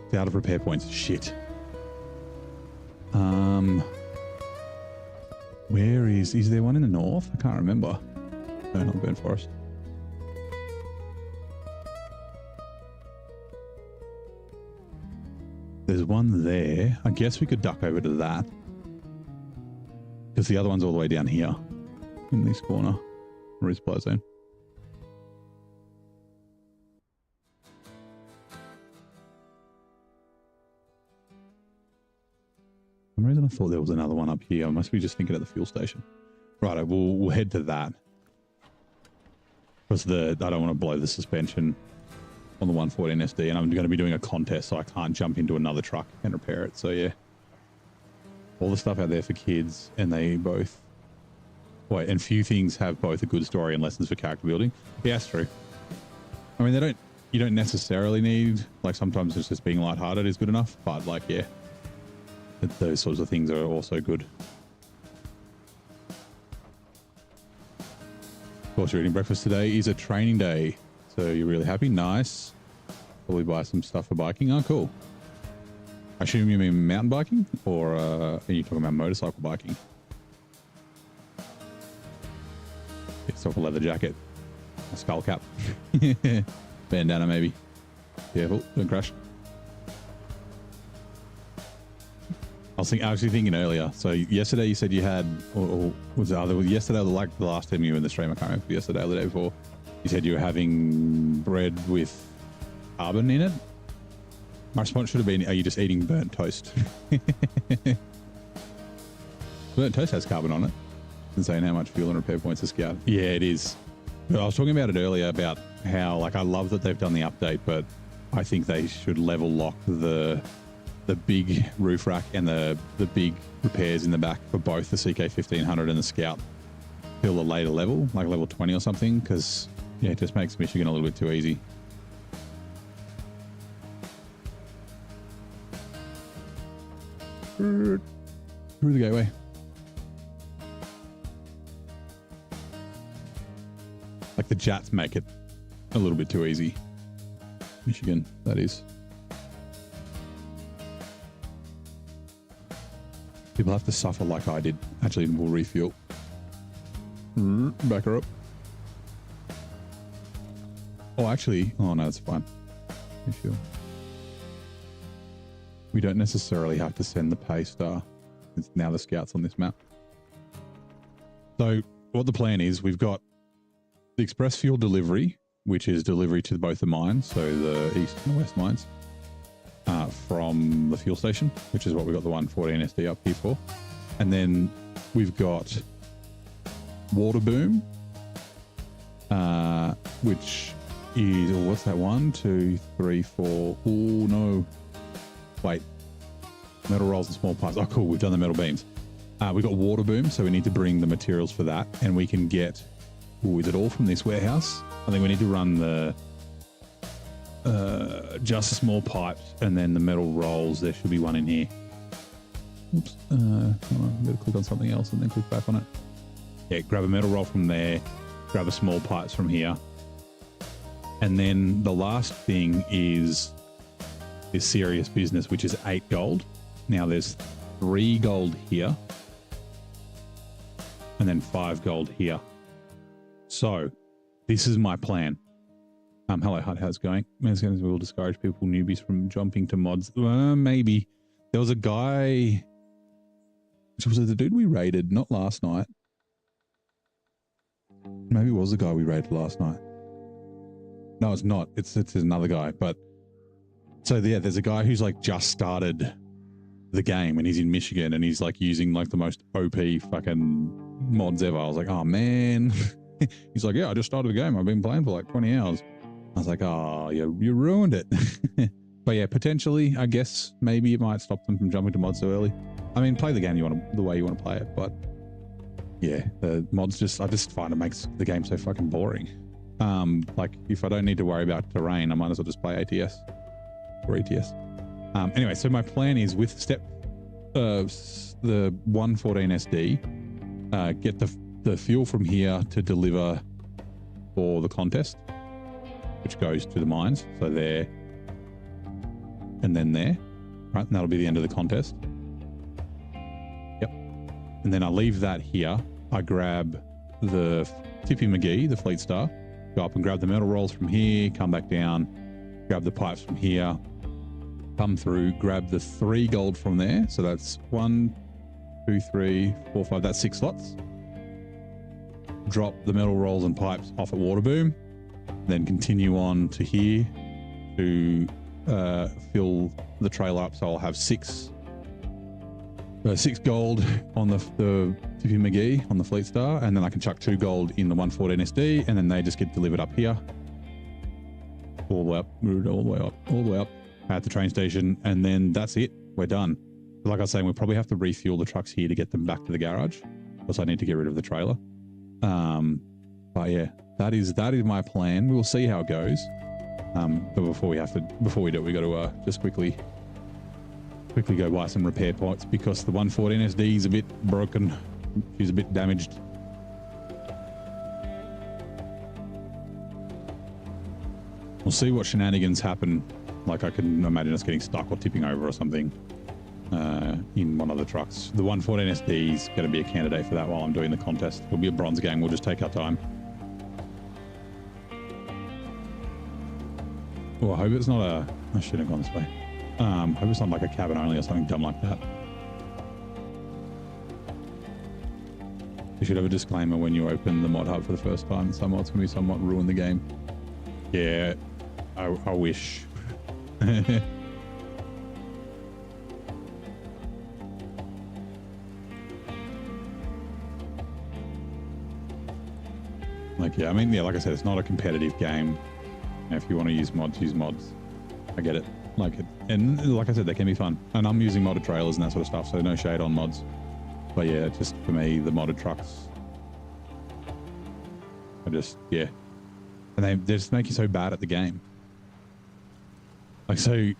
It's out of repair points. Shit. Where is there one in the north? I can't remember. No, not Burnt Forest. There's one there. I guess we could duck over to that. Because the other one's all the way down here. In this corner. Resupply zone. For some reason I thought there was another one up here. I must be just thinking at the fuel station. Right, we'll head to that. Because I don't want to blow the suspension on the 114 SD, and I'm going to be doing a contest, so I can't jump into another truck and repair it. So yeah, all the stuff out there for kids, and they both and few things have both a good story and lessons for character building. Yeah, that's true. I mean, you don't necessarily need, like, sometimes it's just being lighthearted is good enough, but like, yeah, those sorts of things are also good. Of course, you're eating breakfast today is a training day. So you're really happy? Nice. Probably buy some stuff for biking. Oh, cool. I assume you mean mountain biking, or are you talking about motorcycle biking? It's off a leather jacket. A skull cap. Bandana maybe. Careful, don't crash. I was actually thinking earlier. So yesterday you said you had, or was it either yesterday or like the last time you were in the stream? I can't remember, yesterday or the day before. You said you were having bread with carbon in it. My response should have been, are you just eating burnt toast? Burnt toast has carbon on it. And saying how much fuel and repair points a scout. Yeah, it is. But I was talking about it earlier about how, like, I love that they've done the update, but I think they should level lock the big roof rack and the big repairs in the back for both the CK1500 and the Scout till a later level, like level 20 or something, because yeah, it just makes Michigan a little bit too easy. Through the gateway. Like the Jats make it a little bit too easy. Michigan, that is. People have to suffer like I did. Actually, we'll refuel. Back her up. Oh, actually, oh no, it's fine. Refuel. We don't necessarily have to send the pay star. It's now the Scouts on this map. So what the plan is, we've got the express fuel delivery, which is delivery to both the mines, so the east and the west mines, from the fuel station, which is what we've got the 114 SD up here for. And then we've got water boom, which is, oh, what's that? 1, 2, 3, 4. Oh no. Wait. Metal rolls and small pipes. Oh, cool. We've done the metal beams. We've got water boom, so we need to bring the materials for that, and we can get, oh, is it all from this warehouse? I think we need to run the just the small pipes and then the metal rolls. There should be one in here. Oops. I'm going to click on something else and then click back on it. Yeah, grab a metal roll from there, grab a small pipes from here. And then the last thing is this serious business, which is 8 gold. Now there's 3 gold here and then 5 gold here. So this is my plan. Hello, Hut, how's it going? We'll discourage people, newbies, from jumping to mods. Maybe. There was a guy, was it the dude we raided? Not last night. Maybe it was the guy we raided last night. No, it's not. It's another guy. But so yeah, there's a guy who's like just started the game and he's in Michigan and he's like using like the most OP fucking mods ever. I was like, oh man. He's like, yeah, I just started the game. I've been playing for like 20 hours. I was like, oh, you ruined it. But yeah, potentially, I guess maybe it might stop them from jumping to mods so early. I mean, play the game the way you want to play it, but yeah, the mods I just find it makes the game so fucking boring. Like if I don't need to worry about terrain, I might as well just play ATS or ATS. Anyway, so my plan is with the 114 SD, get the fuel from here to deliver for the contest, which goes to the mines. So there, and then there, right? And that'll be the end of the contest. Yep. And then I leave that here. I grab the Tippy McGee, the Fleet Star, go up and grab the metal rolls from here, come back down, grab the pipes from here, come through, grab the 3 gold from there. So that's 1, 2, 3, 4, 5, that's 6 slots. Drop the metal rolls and pipes off at Waterboom, then continue on to here to fill the trailer up. So I'll have 6 gold on the Tippy McGee on the Fleet Star, and then I can chuck 2 gold in the 114 SD, and then they just get delivered up here, all the way up at the train station, and then that's it. We're done. But like I was saying, we'll probably have to refuel the trucks here to get them back to the garage, because I need to get rid of the trailer. But yeah, that is my plan. We'll see how it goes. But before we do it, we got to just quickly go buy some repair parts, because the 114 SD is a bit broken. She's a bit damaged. We'll see what shenanigans happen. Like, I can imagine us getting stuck or tipping over or something in one of the trucks. The 114 SD is going to be a candidate for that while I'm doing the contest. It'll be a bronze gang. We'll just take our time. Oh, I hope it's not I should have gone this way. I hope it's not like a cabin only or something dumb like that. You should have a disclaimer when you open the mod hub for the first time. Some mods can be somewhat ruin the game. Yeah, I wish. Like, yeah, I mean, yeah, like I said, it's not a competitive game. If you want to use mods, use mods. I get it. Like it, and like I said, they can be fun. And I'm using modded trailers and that sort of stuff, so no shade on mods. But yeah, just for me, the modded trucks, yeah. And they just make you so bad at the game. Like, so,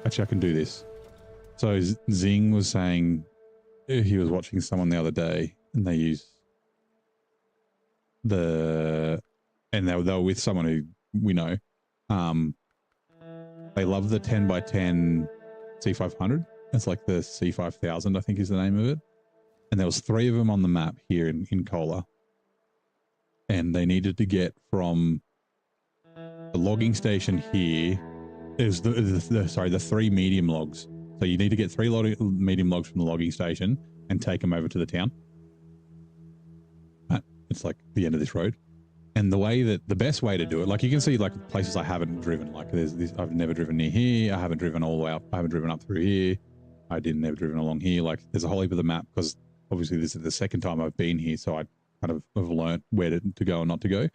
actually I can do this. So Zing was saying he was watching someone the other day, and they use and they were with someone who we know. They love the 10x10 C500. It's like the C5000, I think is the name of it. And there was 3 of them on the map here in Cola. And they needed to get from the logging station here. Is the 3 medium logs. So you need to get 3 medium logs from the logging station and take them over to the town. It's like the end of this road. And the best way to do it, like you can see like places I haven't driven, like there's this, I've never driven near here. I haven't driven all the way up. I haven't driven up through here. I never driven along here. Like there's a whole heap of the map, because obviously this is the second time I've been here. So I kind of have learned where to go and not to go.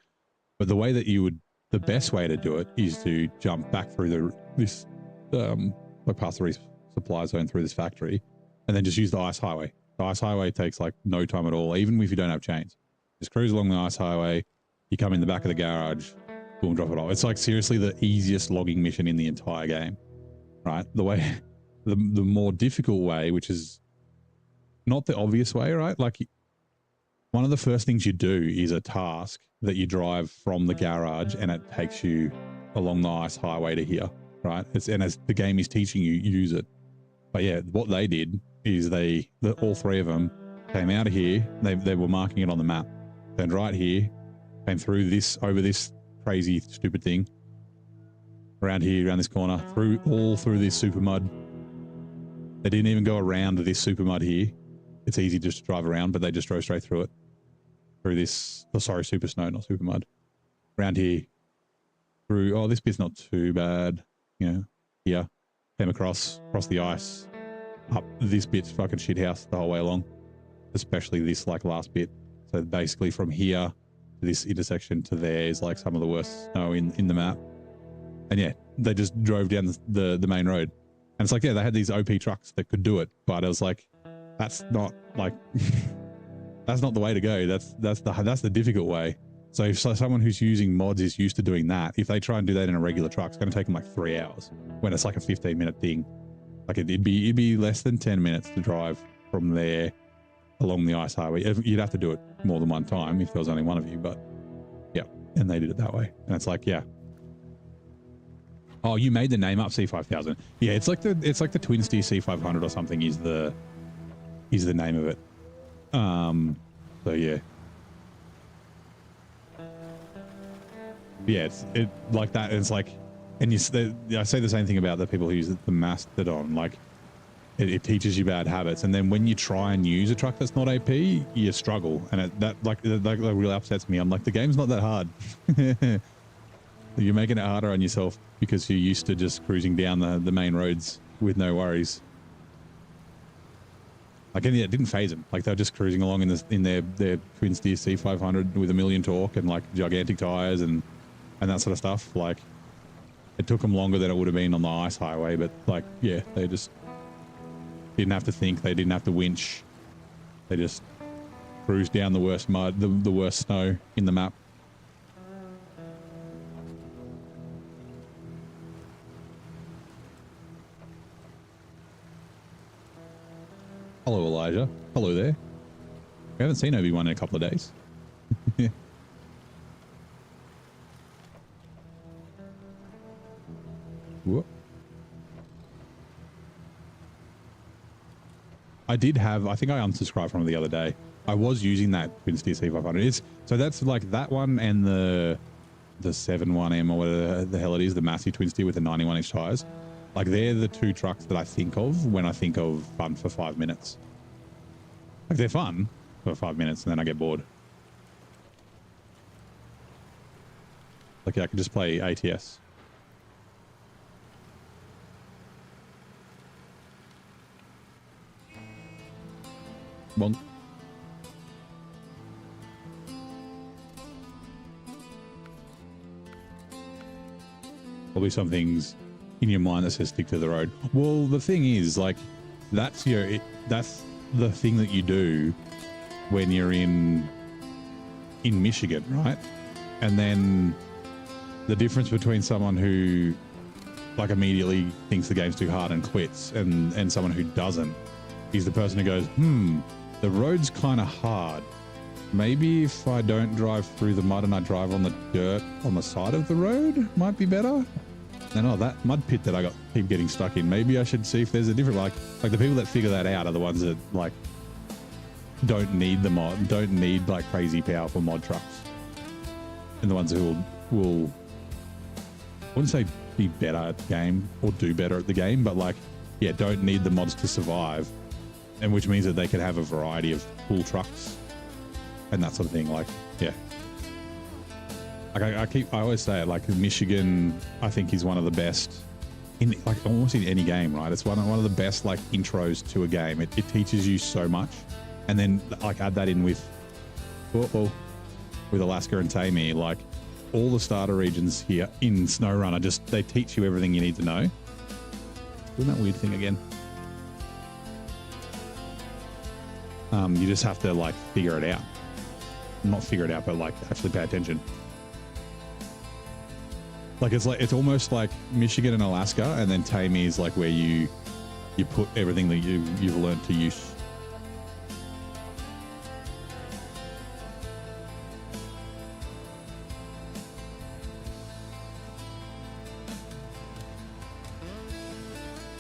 But the way that the best way to do it is to jump back through like past the supply zone through this factory, and then just use the ice highway. The ice highway takes like no time at all, even if you don't have chains. Just cruise along the ice highway. You come in the back of the garage, boom, drop it off. It's like seriously the easiest logging mission in the entire game, right? The more difficult way, which is not the obvious way, right? Like one of the first things you do is a task that you drive from the garage, and it takes you along the ice highway to here, right? And as the game is teaching you, use it. But yeah, what they did is all 3 of them came out of here. They were marking it on the map. Then right here, came through this, over this crazy, stupid thing, around here, around this corner, through this super mud. They didn't even go around this super mud here. It's easy just to drive around, but they just drove straight through it. Through this, super snow, not super mud. Around here, through, this bit's not too bad, here. Came across the ice, up this bit's fucking shit house the whole way along, especially this like last bit. So basically from here to this intersection to there is like some of the worst snow in the map. And yeah, they just drove down the main road. And it's like, yeah, they had these OP trucks that could do it, but I was like, that's not like, that's not the way to go. That's the difficult way. So if someone who's using mods is used to doing that, if they try and do that in a regular truck, it's going to take them like 3 hours when it's like a 15-minute thing. Like it'd be less than 10 minutes to drive from there along the ice highway. You'd have to do it more than one time if there was only one of you, but yeah, and they did it that way. And it's like, yeah. Oh, you made the name up, C5000. Yeah, it's like the Twin Steer C500 or something is the name of it. So yeah. Yeah, it like that. It's like, and I say the same thing about the people who use the Mastodon. Like, it teaches you bad habits, and then when you try and use a truck that's not AP, you struggle, and that really upsets me. I'm like, the game's not that hard. You're making it harder on yourself because you're used to just cruising down the main roads with no worries. Like, and yeah, it didn't phase them. Like, they're just cruising along in their Twin Steer C500 with a million torque and like gigantic tires and that sort of stuff. Like, it took them longer than it would have been on the ice highway, but like, yeah, they just didn't have to think. They didn't have to winch. They just cruised down the worst mud, the worst snow in the map. Hello, Elijah. Hello there. We haven't seen Obi-Wan in a couple of days. Whoop. I think I unsubscribed from it the other day. I was using that Twin Steer C500. So that's like that one and the 7-1M or whatever the hell it is, the massive Twin Steer with the 91-inch tires. Like, they're the two trucks that I think of when I think of fun for 5 minutes. Like, they're fun for 5 minutes and then I get bored. Like, yeah, I could just play ATS. Bonk. Probably some things in your mind that says stick to the road. Well, the thing is, like, that's the thing that you do when you're in Michigan, right? And then the difference between someone who like immediately thinks the game's too hard and quits and someone who doesn't is the person who goes, the road's kind of hard. Maybe if I don't drive through the mud and I drive on the dirt on the side of the road, might be better. And oh, that mud pit that I keep getting stuck in, maybe I should see if there's a different, like the people that figure that out are the ones that like don't need the mod, don't need like crazy powerful mod trucks, and the ones who will I wouldn't say be better at the game or do better at the game, but like, yeah, don't need the mods to survive, and which means that they can have a variety of cool trucks and that sort of thing. Like, yeah. Like I always say it, like Michigan, I think is one of the best in like almost in any game, right? It's one of the best like intros to a game. It teaches you so much, and then like add that in with Alaska and Tammy, like all the starter regions here in SnowRunner, just they teach you everything you need to know. Doing that weird thing again. You just have to like figure it out. Not figure it out, but like actually pay attention. Like it's almost like Michigan and Alaska, and then Tammy is like where you put everything that you've learned to use.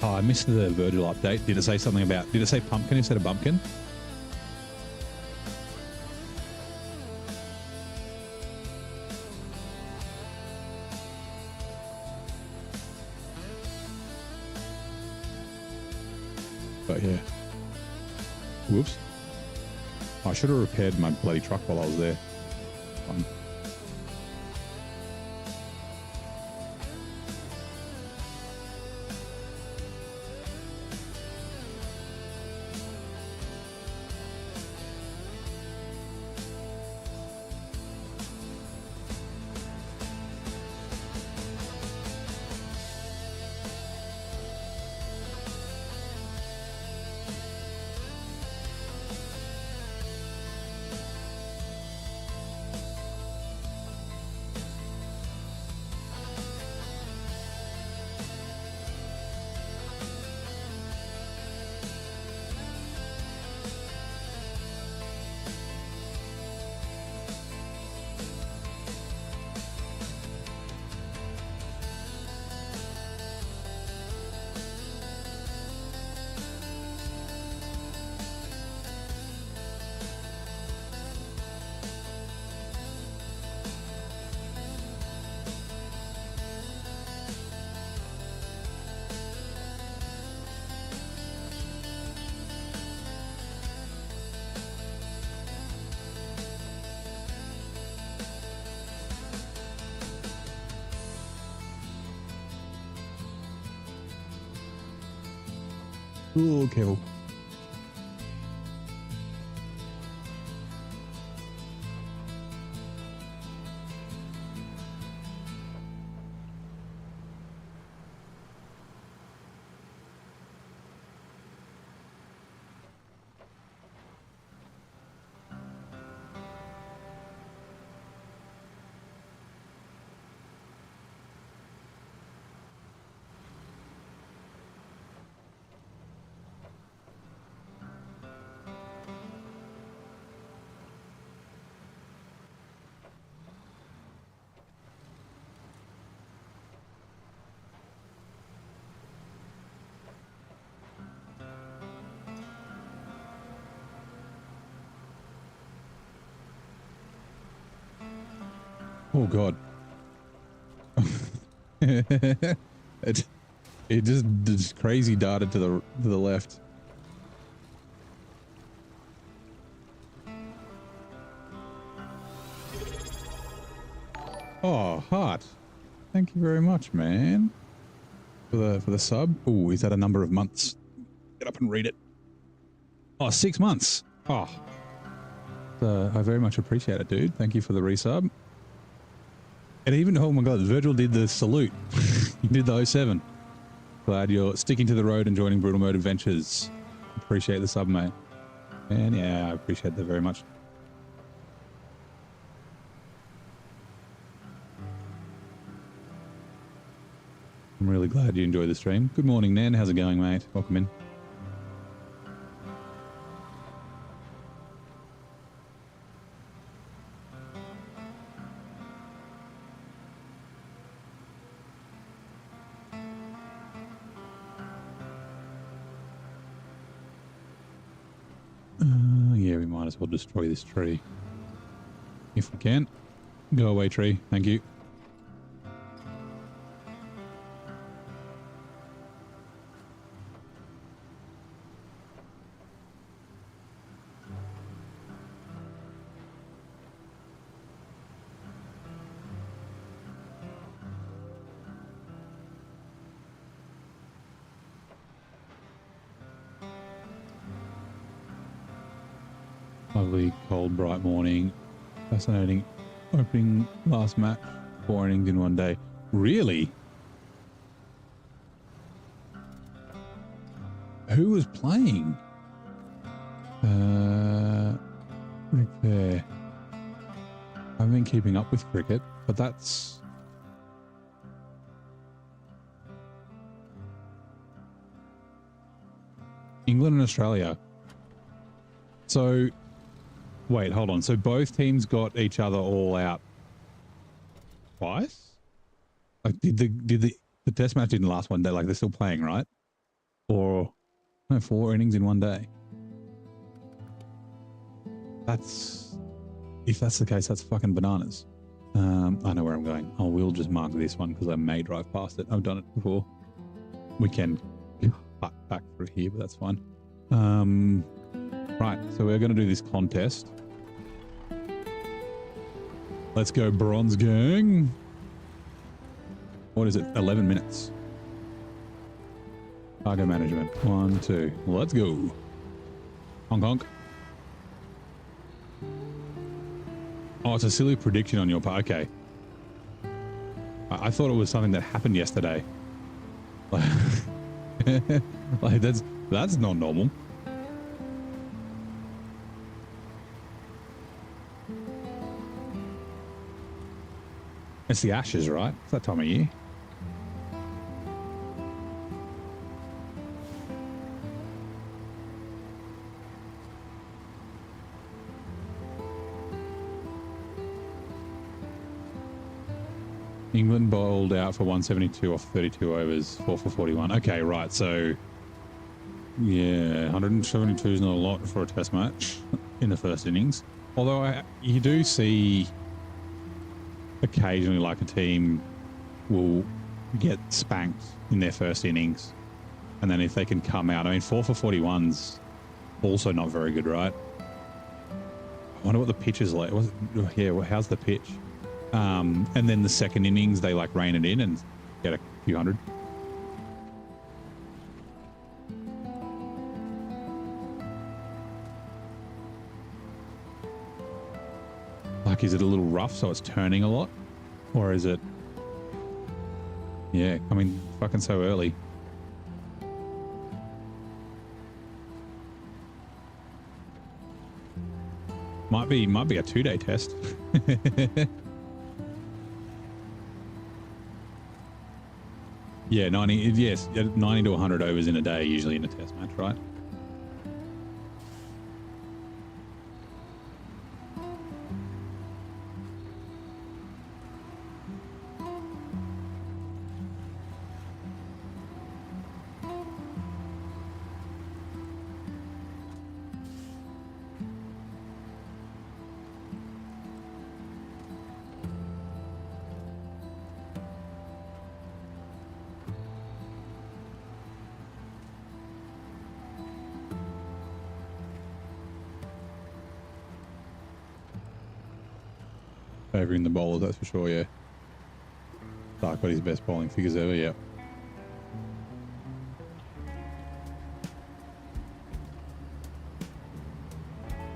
Oh, I missed the Virgil update. Did it say something about? Did it say pumpkin instead of bumpkin? But yeah. Whoops. I should have repaired my bloody truck while I was there. Fine. Oh, careful. Oh God. it just crazy darted to the left. Oh, heart. Thank you very much, man. For the sub. Oh, is that a number of months? Get up and read it. Oh, 6 months. Oh. I very much appreciate it, dude. Thank you for the resub. And even, oh my God, Virgil did the salute. He did the 07. Glad you're sticking to the road and joining Brutal Mode Adventures. Appreciate the sub, mate. And yeah, I appreciate that very much. I'm really glad you enjoyed the stream. Good morning, Nan. How's it going, mate? Welcome in. Yeah, we might as well destroy this tree. If we can. Go away, tree. Thank you. Lovely, cold, bright morning. Fascinating. Opening last match. 4 innings in 1 day. Really? Who was playing? Repair. I've been keeping up with cricket, but that's... England and Australia. So... Wait, hold on. So both teams got each other all out twice? Like, did the test match didn't last 1 day? Like, they're still playing, right? Or no, 4 innings in 1 day. That's, if that's the case, that's fucking bananas. I know where I'm going. I will just mark this one because I may drive past it. I've done it before. We can cut back through here, but that's fine. Right, so we're going to do this contest. Let's go, Bronze Gang. What is it? 11 minutes. Cargo management. 1, 2. Let's go. Honk honk. Oh, it's a silly prediction on your part. Okay. I thought it was something that happened yesterday. Like that's not normal. It's the Ashes, right? It's that time of year. England bowled out for 172 off 32 overs, 4 for 41. Okay, right. So, yeah, 172 is not a lot for a test match in the first innings. Although you do see occasionally like a team will get spanked in their first innings. And then if they can come out, I mean, 4 for 41's also not very good, right? I wonder what the pitch is like. Yeah, how's the pitch? And then the second innings, they like rein it in and get a few hundred. Like, is it a little rough so it's turning a lot? Or is it... Yeah, I mean, fucking so early. Might be a 2-day test. Yeah, 90, yes, 90 to 100 overs in a day usually in a test match, right? Favouring the bowlers, that's for sure, yeah. Dark got his best bowling figures ever, yeah.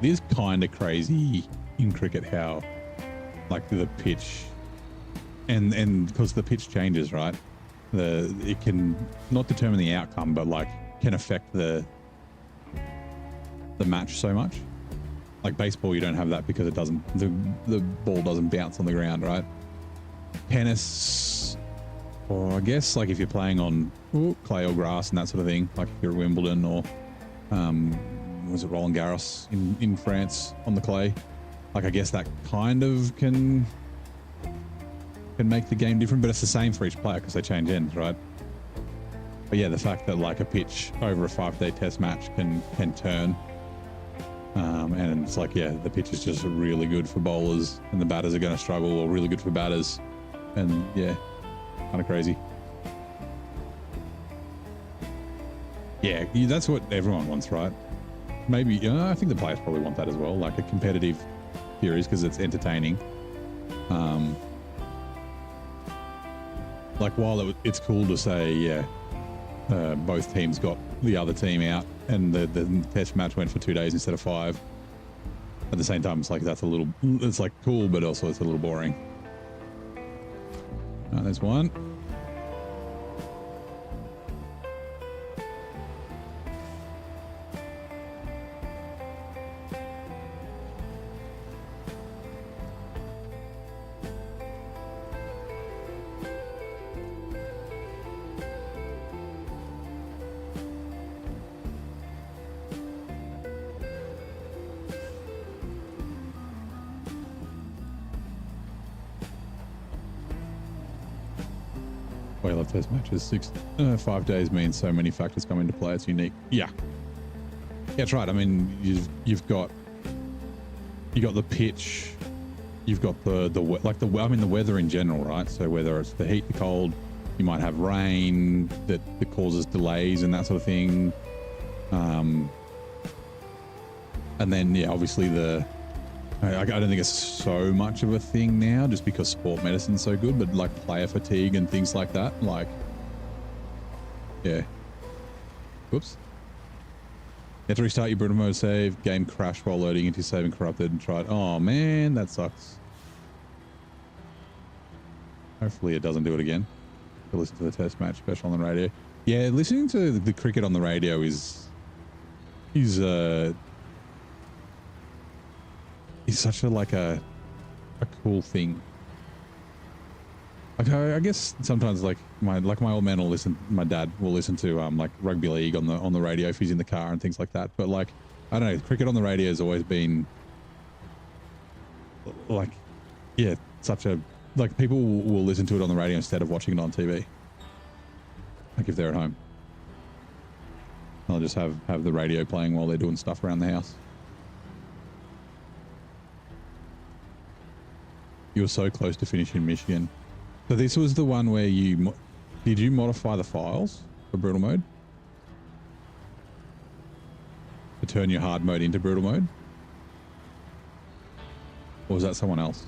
It is kind of crazy in cricket how, like, the pitch, and because the pitch changes, right? It can not determine the outcome, but like can affect the match so much. Like baseball, you don't have that because it doesn't, the ball doesn't bounce on the ground, right? Tennis, or I guess like if you're playing on clay or grass and that sort of thing, like if you're at Wimbledon or was it Roland Garros in France on the clay, like I guess that kind of can make the game different, but it's the same for each player because they change ends, right? But yeah, the fact that like a pitch over a 5-day test match can turn. And it's like, yeah, the pitch is just really good for bowlers and the batters are going to struggle, or really good for batters. And yeah, kind of crazy. Yeah, that's what everyone wants, right? Maybe, I think the players probably want that as well, like a competitive series because it's entertaining. Like while it's cool to say, yeah, both teams got the other team out and the test match went for 2 days instead of 5. At the same time, it's like it's like cool, but also it's a little boring. There's one. I love test matches. 5 days means so many factors come into play. It's unique. Yeah, that's right. I mean, you've got the pitch, you've got the weather in general, right? So whether it's the heat, the cold, you might have rain that causes delays and that sort of thing. And then yeah, obviously I don't think it's so much of a thing now just because sport medicine's so good, but like player fatigue and things like that, like, yeah. Whoops. You have to restart your brutal mode save, game crashed while loading into save and corrupted and tried. Oh man, that sucks. Hopefully it doesn't do it again. To listen to the test match special on the radio. Yeah, listening to the cricket on the radio is such a cool thing. Like I guess sometimes like my old man will listen, my dad will listen to like rugby league on the radio if he's in the car and things like that. But like I don't know, cricket on the radio has always been like, yeah, such a, like people will listen to it on the radio instead of watching it on TV. Like if they're at home, they'll just have the radio playing while they're doing stuff around the house. You were so close to finishing Michigan. So this was the one where did you modify the files for brutal mode? To turn your hard mode into brutal mode? Or was that someone else?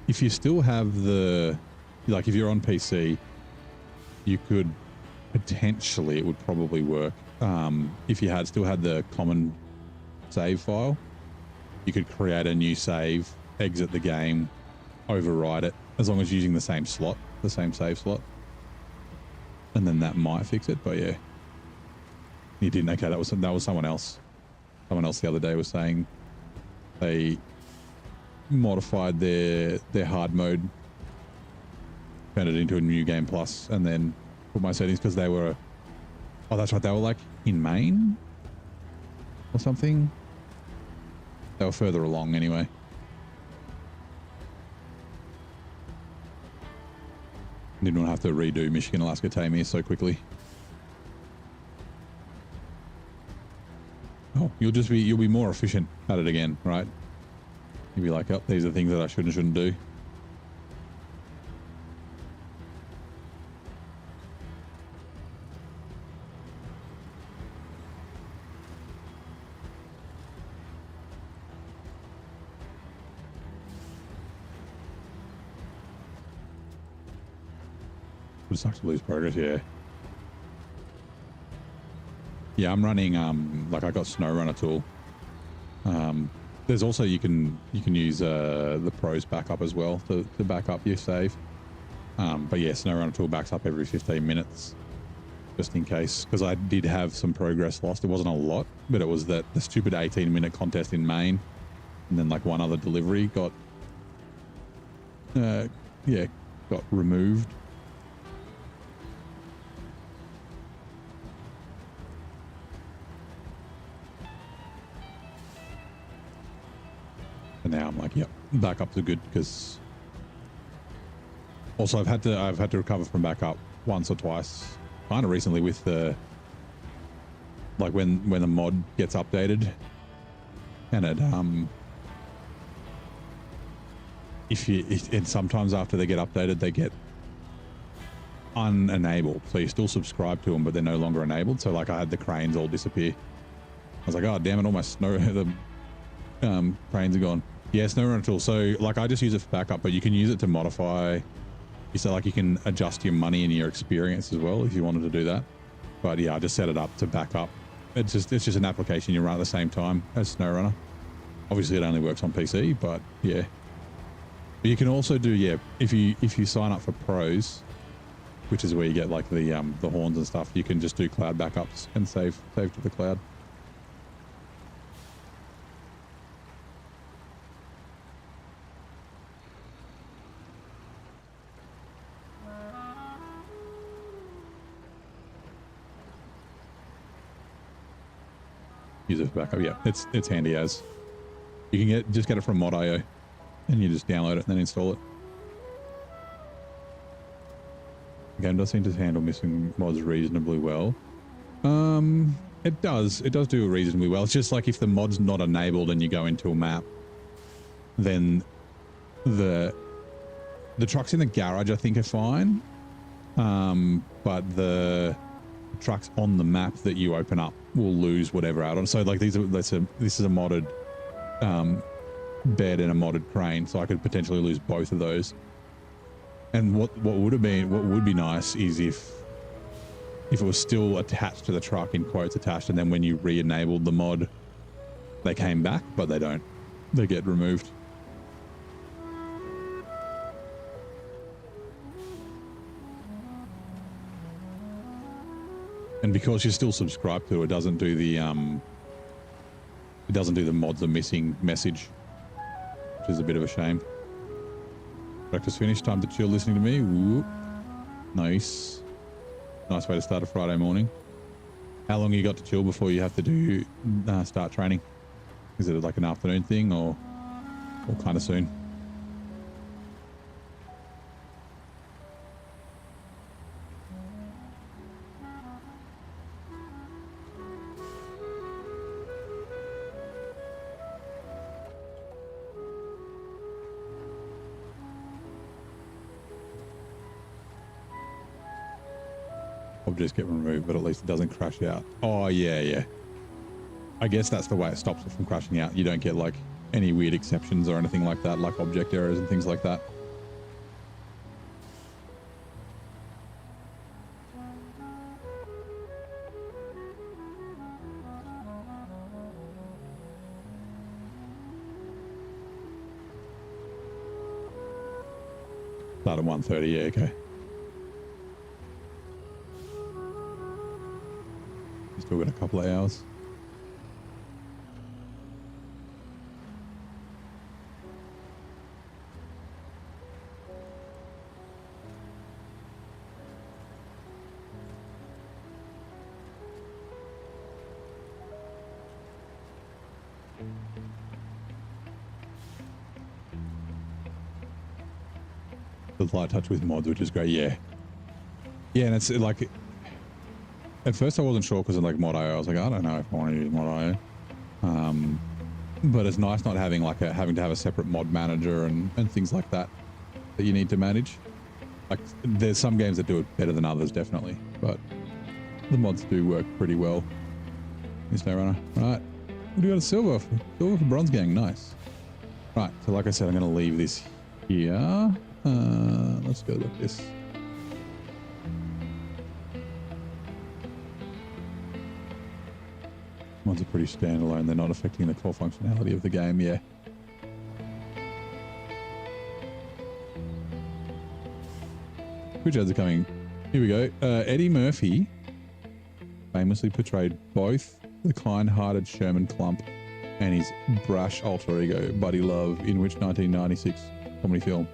If you still have like if you're on PC, you could potentially, it would probably work. If you still had the common save file, you could create a new save, exit the game, override it, as long as you're using the same slot, the same save slot. And then that might fix it, but yeah. You didn't, okay, that was someone else. Someone else the other day was saying they modified their hard mode, turned it into a new game plus, and then put my settings because they were, oh, that's right, they were like in Maine or something. They were further along anyway. Didn't want to have to redo Michigan, Alaska, Tamir so quickly. Oh, you'll be more efficient at it again, right? You'll be like, oh, these are things that I shouldn't do. Would suck to lose progress, yeah. Yeah, I'm running like I got SnowRunner tool. There's also you can use the pros backup as well to back up your save. But yeah, SnowRunner tool backs up every 15 minutes just in case, because I did have some progress lost. It wasn't a lot, but it was that the stupid 18-minute contest in Maine, and then like one other delivery got removed. And now I'm like, yep, backups are good, because also I've had to recover from backup once or twice, kind of recently with the like when the mod gets updated, and it and sometimes after they get updated they get unenabled, so you still subscribe to them but they're no longer enabled. So like I had the cranes all disappear. I was like, oh damn it, all my cranes are gone. Yeah, SnowRunner tool. So like I just use it for backup, but you can use it to modify. So like you can adjust your money and your experience as well if you wanted to do that. But yeah, I just set it up to back up. It's just an application you run at the same time as SnowRunner. Obviously it only works on PC, but yeah. But you can also do, yeah, if you sign up for pros, which is where you get like the horns and stuff, you can just do cloud backups and save to the cloud. Use it for backup. Yeah, it's handy as. You can just get it from mod.io, and you just download it and then install it. The game does seem to handle missing mods reasonably well. It does do it reasonably well. It's just like if the mod's not enabled and you go into a map, then the trucks in the garage I think are fine, but the trucks on the map that you open up will lose whatever out on. So like this is a modded bed and a modded crane, so I could potentially lose both of those. And what would be nice is if it was still attached to the truck, in quotes attached, and then when you re-enabled the mod they came back, but they don't. They get removed. And because you're still subscribed to it, doesn't do the mods are missing message, which is a bit of a shame. Breakfast finished, time to chill listening to me. Whoop. Nice way to start a Friday morning. How long you got to chill before you have to do start training? Is it like an afternoon thing or kind of soon? Objects get removed, but at least it doesn't crash out. Oh yeah. I guess that's the way it stops it from crashing out. You don't get like any weird exceptions or anything like that, like object errors and things like that. Start at 1:30. Yeah, okay. Still got a couple of hours. The light touch with mods, which is great. Yeah. Yeah, and it's like, at first I wasn't sure because of like mod.io. I was like, I don't know if I want to use mod.io. But it's nice not having like having to have a separate mod manager and things like that you need to manage. Like there's some games that do it better than others, definitely, but the mods do work pretty well. SnowRunner. Right. We do got a silver for bronze gang. Nice. Right. So like I said, I'm going to leave this here. Let's go like this. Mods are pretty standalone. They're not affecting the core functionality of the game. Yeah. Which ads are coming? Here we go. Eddie Murphy famously portrayed both the kind-hearted Sherman Clump and his brash alter ego, Buddy Love, in which 1996 comedy film?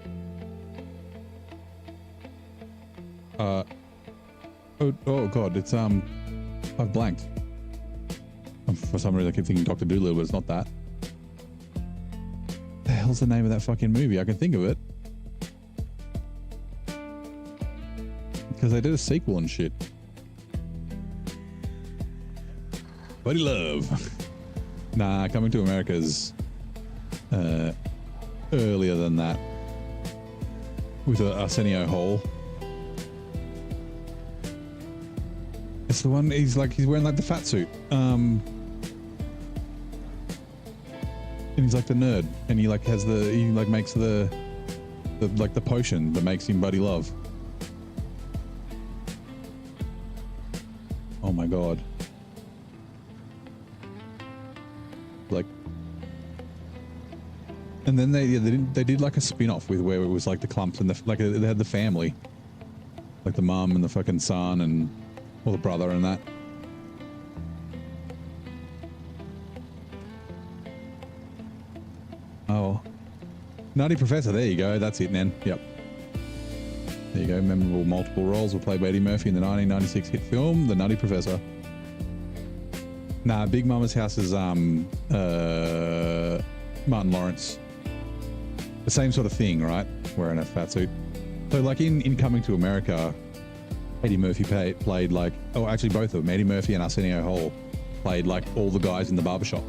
Oh God, it's I've blanked. For some reason I keep thinking Dr. Dolittle, but it's not that. The hell's the name of that fucking movie? I can think of it. Because they did a sequel and shit. Buddy Love. Nah, Coming to America's earlier than that. With Arsenio Hall. It's the one he's wearing like the fat suit. And he's like the nerd, and he like makes the potion that makes him Buddy Love. Oh my God. Like, and then they did like a spin-off with where it was like the Clumps and they had the family, like the mom and the fucking son and or the brother and that. Oh, Nutty Professor. There you go. That's it, man. Yep. There you go. Memorable multiple roles were played by Eddie Murphy in the 1996 hit film The Nutty Professor. Nah, Big Mama's House is Martin Lawrence. The same sort of thing, right? Wearing a fat suit. So like in Coming to America, Eddie Murphy played like, oh, actually both of them, Eddie Murphy and Arsenio Hall, played like all the guys in the barbershop.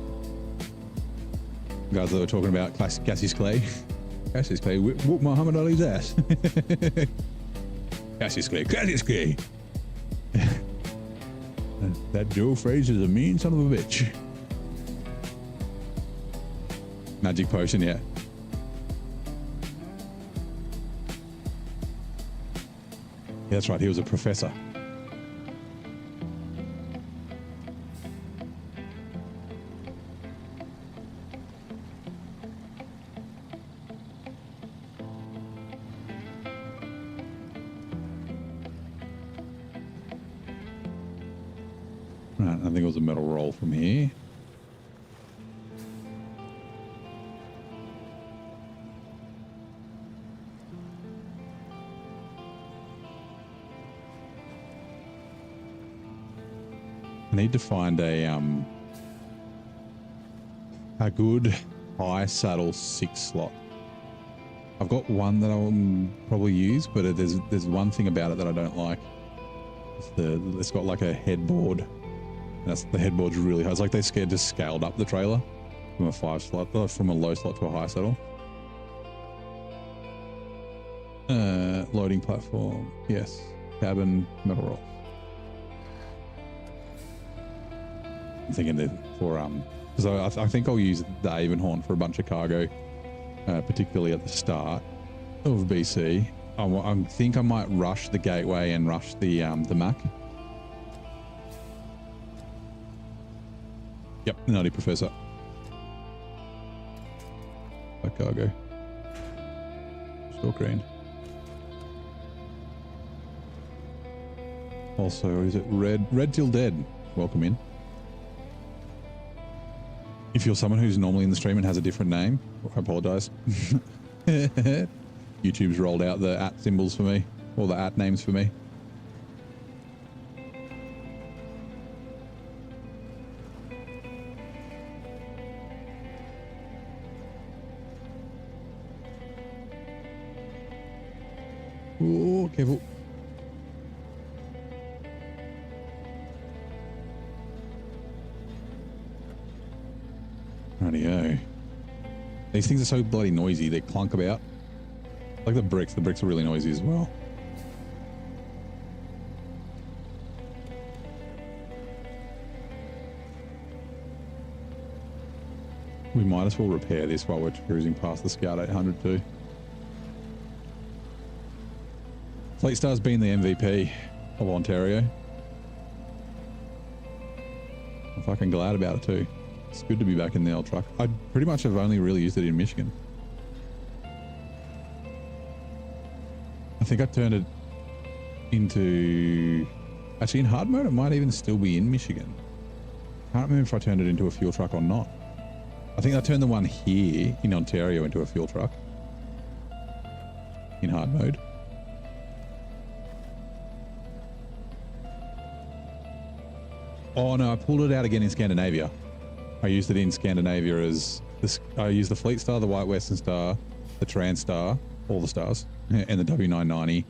The guys that were talking about Cassius Clay. Cassius Clay whooped Muhammad Ali's ass. Cassius Clay. That Joe Fraser's a mean son of a bitch. Magic potion, yeah. Yeah, that's right, he was a professor. Right, I think it was a metal roll from here. I need to find a good high saddle 6 slot. I've got one that I'll probably use, but there's one thing about it that I don't like. It's got like a headboard. The headboard's really high. It's like they just scaled up the trailer from a 5 slot, from a low slot to a high saddle. Loading platform, yes. Cabin, metal roll. I'm thinking that for because I think I'll use the Averhorn for a bunch of cargo, particularly at the start of BC. I think I might rush the gateway and rush the Mac. Yep, Nutty Professor. Black cargo. Stalk green. Also, is it Red Till Dead? Welcome in. If you're someone who's normally in the stream and has a different name, I apologize. YouTube's rolled out the @ symbols for me, or the @ names for me. Oh, careful. Rightio. These things are so bloody noisy, they clunk about. Like the bricks are really noisy as well. We might as well repair this while we're cruising past the Scout 800 too. Fleet Star's been the MVP of Ontario. I'm fucking glad about it too. It's good to be back in the old truck. I pretty much have only really used it in Michigan. I think I turned it into... Actually, in hard mode, it might even still be in Michigan. I can't remember if I turned it into a fuel truck or not. I think I turned the one here in Ontario into a fuel truck. In hard mode. Oh no, I pulled it out again in Scandinavia. I used it in Scandinavia as this. I used the Fleet Star, the White Western Star, the Trans Star, all the stars, and the W990,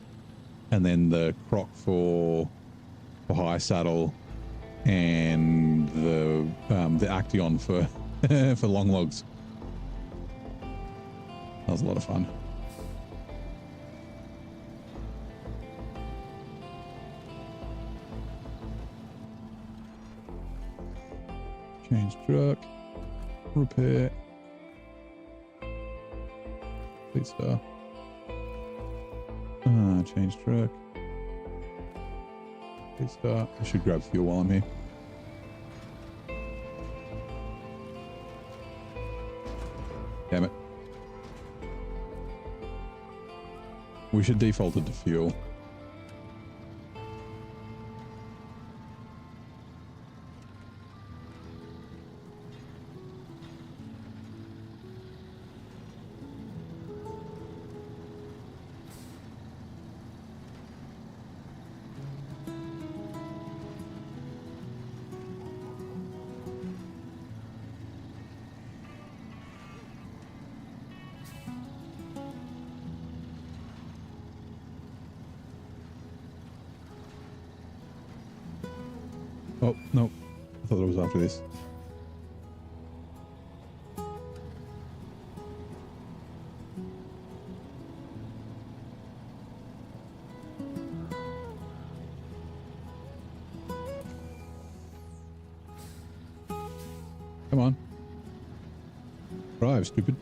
and then the Croc for high saddle, and the Action for for long logs. That was a lot of fun. Change truck, repair, Fleet Star, change truck, Fleet Star. I should grab fuel while I'm here. Damn it. We should default it to fuel. Oh, no. I thought it was after this. Come on. Drive, stupid.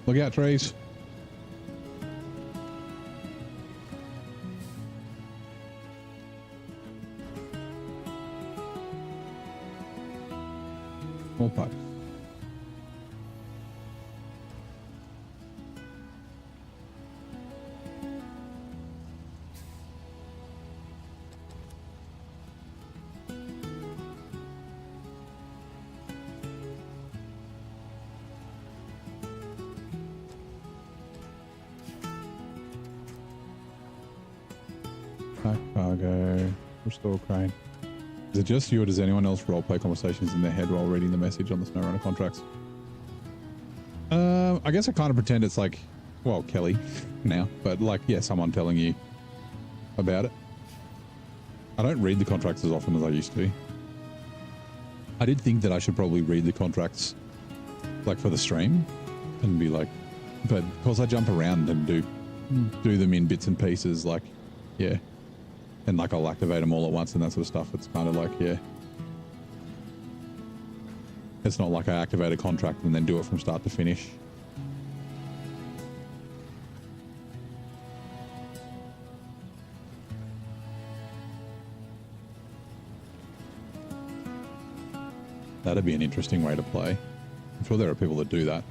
Look out, trees. Small pipe. Cargo, restore crane. Is it just you or does anyone else roleplay conversations in their head while reading the message on the SnowRunner contracts? I guess I kind of pretend it's like, well, Kelly now, but like, yeah, someone telling you about it. I don't read the contracts as often as I used to. I did think that I should probably read the contracts like for the stream and be like, but because I jump around and do them in bits and pieces, like, yeah. and like I'll activate them all at once and that sort of stuff. It's kind of like, yeah, it's not like I activate a contract and then do it from start to finish. That'd be an interesting way to play. I'm sure there are people that do that.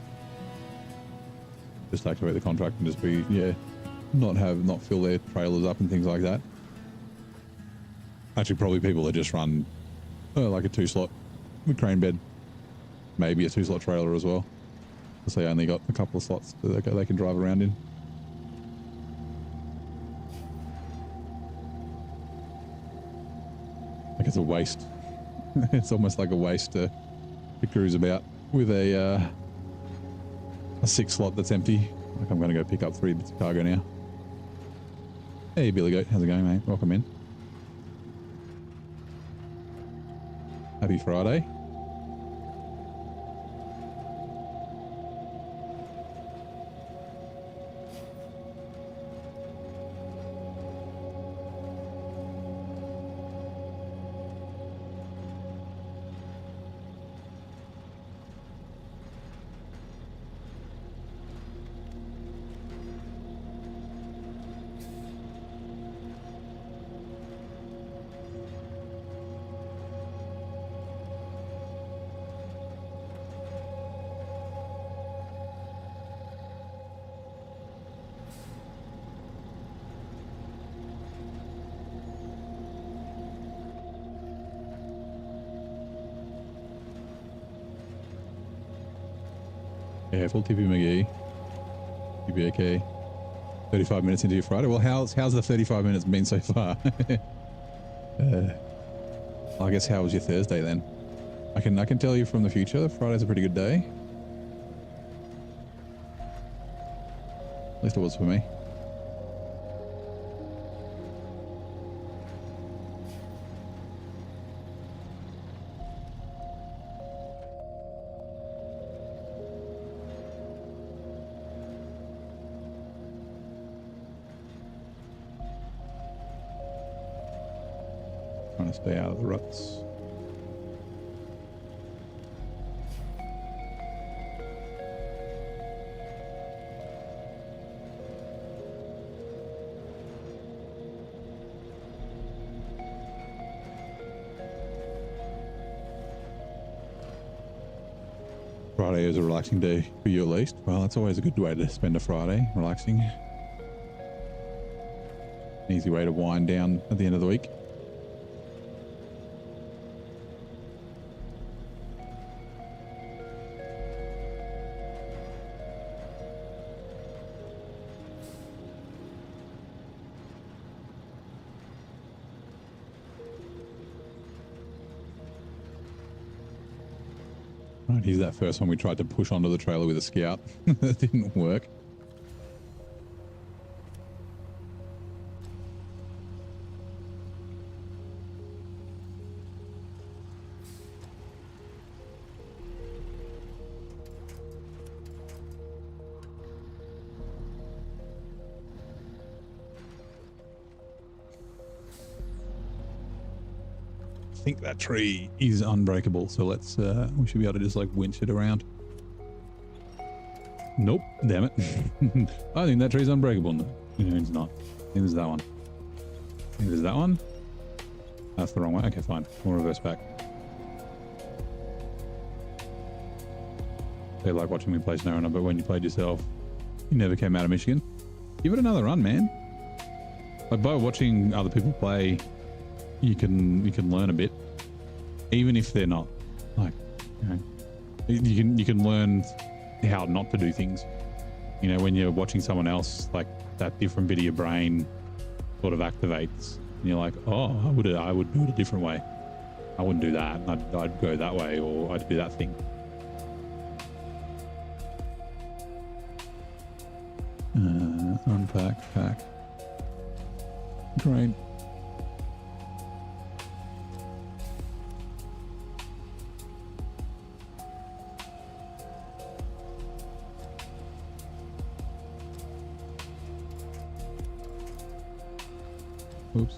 Just activate the contract and just be, yeah, not fill their trailers up and things like that. Actually, probably people that just run like a 2-slot with crane bed, maybe a 2-slot trailer as well, because they only got a couple of slots that they can drive around in. Like it's a waste. It's almost like a waste to cruise about with a 6-slot that's empty. Like I'm going to go pick up 3 bits of cargo now. Hey Billy Goat, how's it going, mate? Welcome in. Happy Friday. Careful, Tippy McGee. You be okay. 35 minutes into your Friday. Well, how's the 35 minutes been so far? I guess how was your Thursday then? I can tell you from the future, Friday's a pretty good day. At least it was for me. Trying to stay out of the ruts. Friday is a relaxing day for you at least. Well, that's always a good way to spend a Friday, relaxing. An easy way to wind down at the end of the week. Right, here's that first one we tried to push onto the trailer with a scout. That didn't work. I think that tree is unbreakable, so let's we should be able to just like winch it around. Nope, damn it. I think that tree's unbreakable. No, it's not. I think there's that one. I think there's that one. That's the wrong one. Okay, fine. We'll reverse back. They like watching me play SnowRunner, but when you played yourself, you never came out of Michigan. Give it another run, man. Like by watching other people play, you can learn a bit, even if they're not like, you can learn how not to do things. You know, when you're watching someone else, like that different bit of your brain sort of activates, and you're like, oh, I would do it a different way. I wouldn't do that. I'd go that way, or I'd do that thing. Unpack, pack. Great. Oops.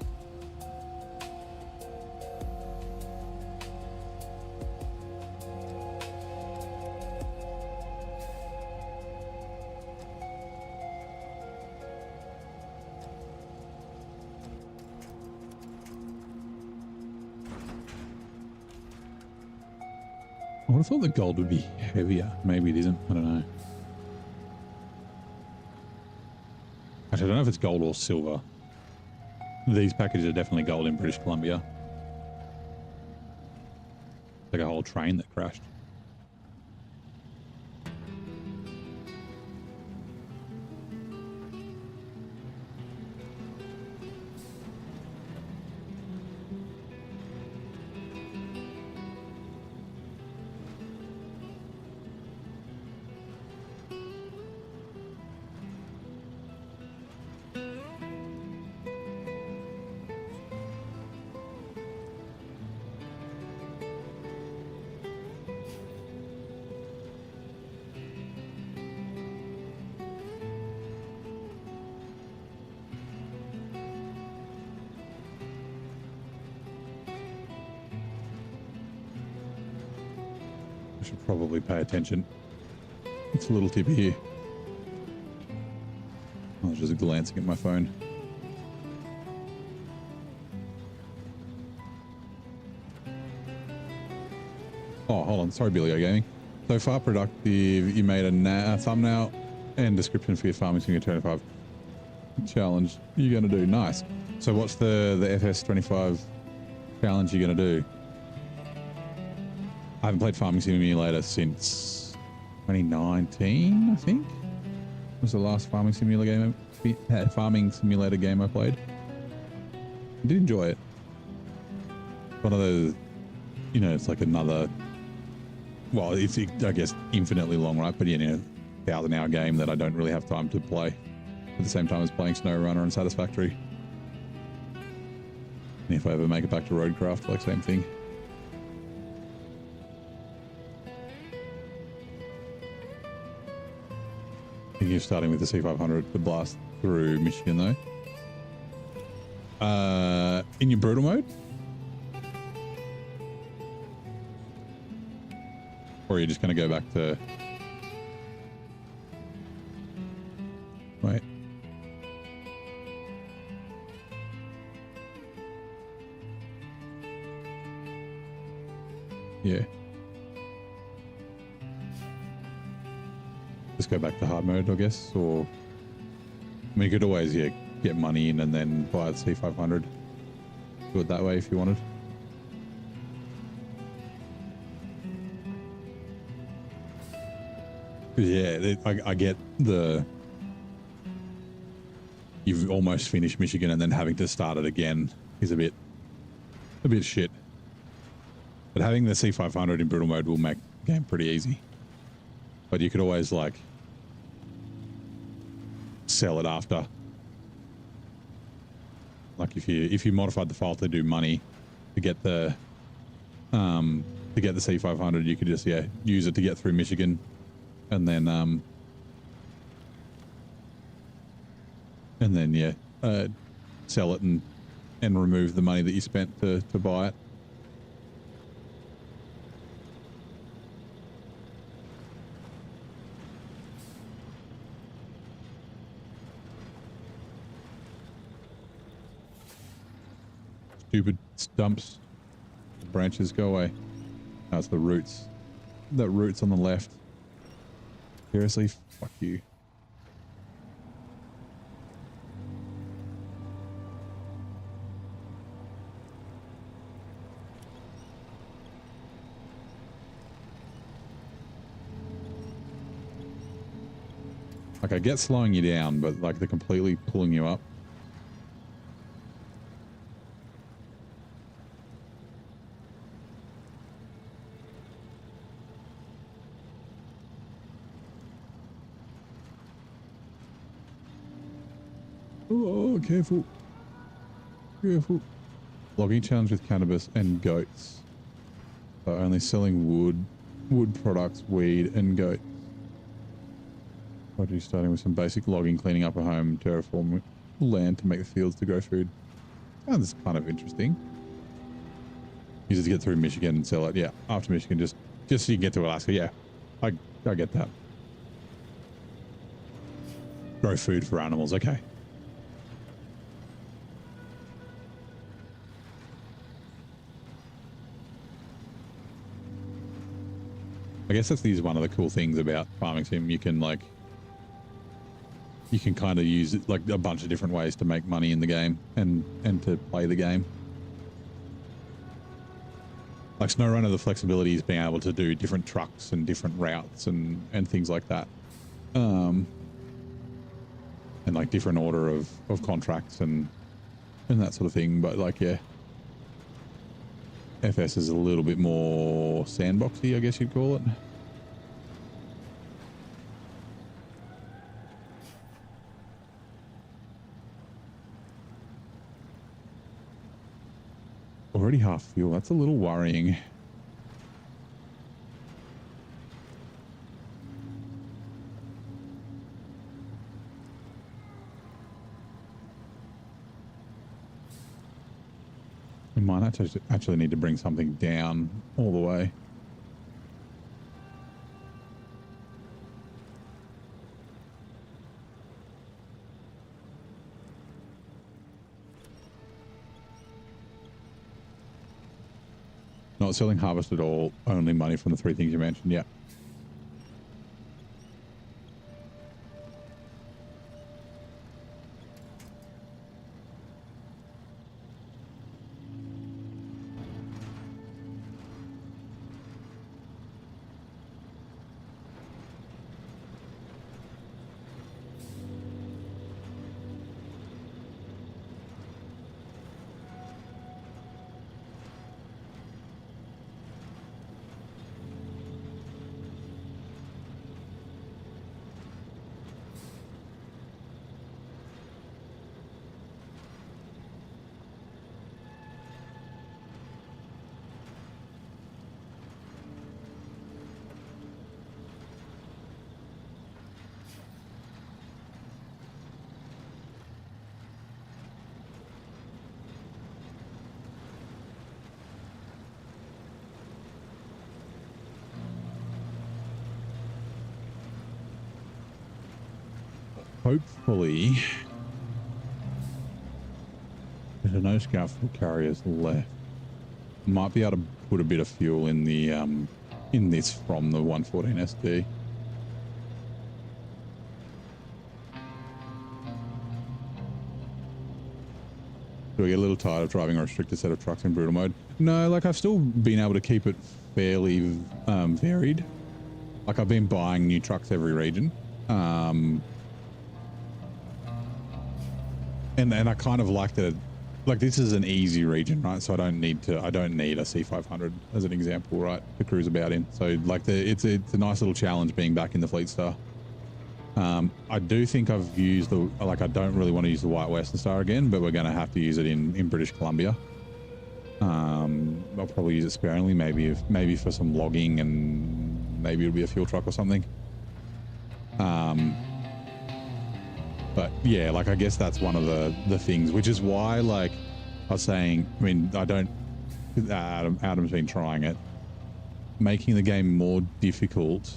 would have thought the gold would be heavier. Maybe it isn't. I don't know. Actually, I don't know if it's gold or silver. These packages are definitely gold in British Columbia. Like a whole train that crashed. I should probably pay attention. It's a little tippy here. I was just glancing at my phone. Oh, hold on. Sorry, Billy O Gaming. So far productive. You made a thumbnail and description for your Farming Simulator 25 challenge you're going to do. Nice. So what's the FS25 challenge you're going to do? I haven't played Farming Simulator since 2019, I think. Was the last Farming Simulator game I played. I did enjoy it. One of those, you know, it's like another, well, it's, I guess, infinitely long, right? But, you know, 1,000-hour game that I don't really have time to play at the same time as playing SnowRunner and Satisfactory. And if I ever make it back to Roadcraft, like, same thing. Thinking of starting with the C500 to blast through Michigan, though. In your brutal mode? Or are you just going to go back to... Wait. Yeah. Just go back to hard mode, I guess, or... I mean, you could always, yeah, get money in and then buy the C500. Do it that way if you wanted. Yeah, I get the... You've almost finished Michigan and then having to start it again is a bit shit. But having the C500 in brutal mode will make the game pretty easy. But you could always, like, sell it after. Like if you modified the file to do money to get the C500, you could just, yeah, use it to get through Michigan and then yeah, sell it and remove the money that you spent to buy it. Stupid stumps. The branches go away. That's the roots. That roots on the left. Seriously? Fuck you. Like, I get slowing you down, but like they're completely pulling you up. Oh, careful. Careful. Logging challenge with cannabis and goats. So only selling wood products, weed, and goats. Project starting with some basic logging, cleaning up a home, terraform land to make the fields to grow food. Oh, this is kind of interesting. Use it to get through Michigan and sell it. Yeah, after Michigan, just so you can get to Alaska. Yeah, I get that. Grow food for animals. Okay. I guess that's one of the cool things about Farming Sim. You can kind of use it like a bunch of different ways to make money in the game and to play the game. Like SnowRunner, the flexibility is being able to do different trucks and different routes and things like that. And like different order of contracts and that sort of thing. But like, yeah, FS is a little bit more sandboxy, I guess you'd call it. Already half fuel. That's a little worrying. We might actually need to bring something down all the way. Not selling harvest at all, only money from the 3 things you mentioned, yeah. Hopefully, there's no scout fuel carriers left. Might be able to put a bit of fuel in the in this from the 114 SD. Do I get a little tired of driving a restricted set of trucks in brutal mode? No, like I've still been able to keep it fairly varied. Like I've been buying new trucks every region. And I kind of like that, like this is an easy region, right? So I don't need a C500 as an example, right, to cruise about in. So like it's a nice little challenge being back in the Fleet Star. I do think I've used I don't really want to use the White Western Star again, but we're going to have to use it in British Columbia. I'll probably use it sparingly, maybe for some logging, and maybe it'll be a fuel truck or something. But yeah, like I guess that's one of the things, which is why, like I was saying, I mean, Adam's been trying it, making the game more difficult.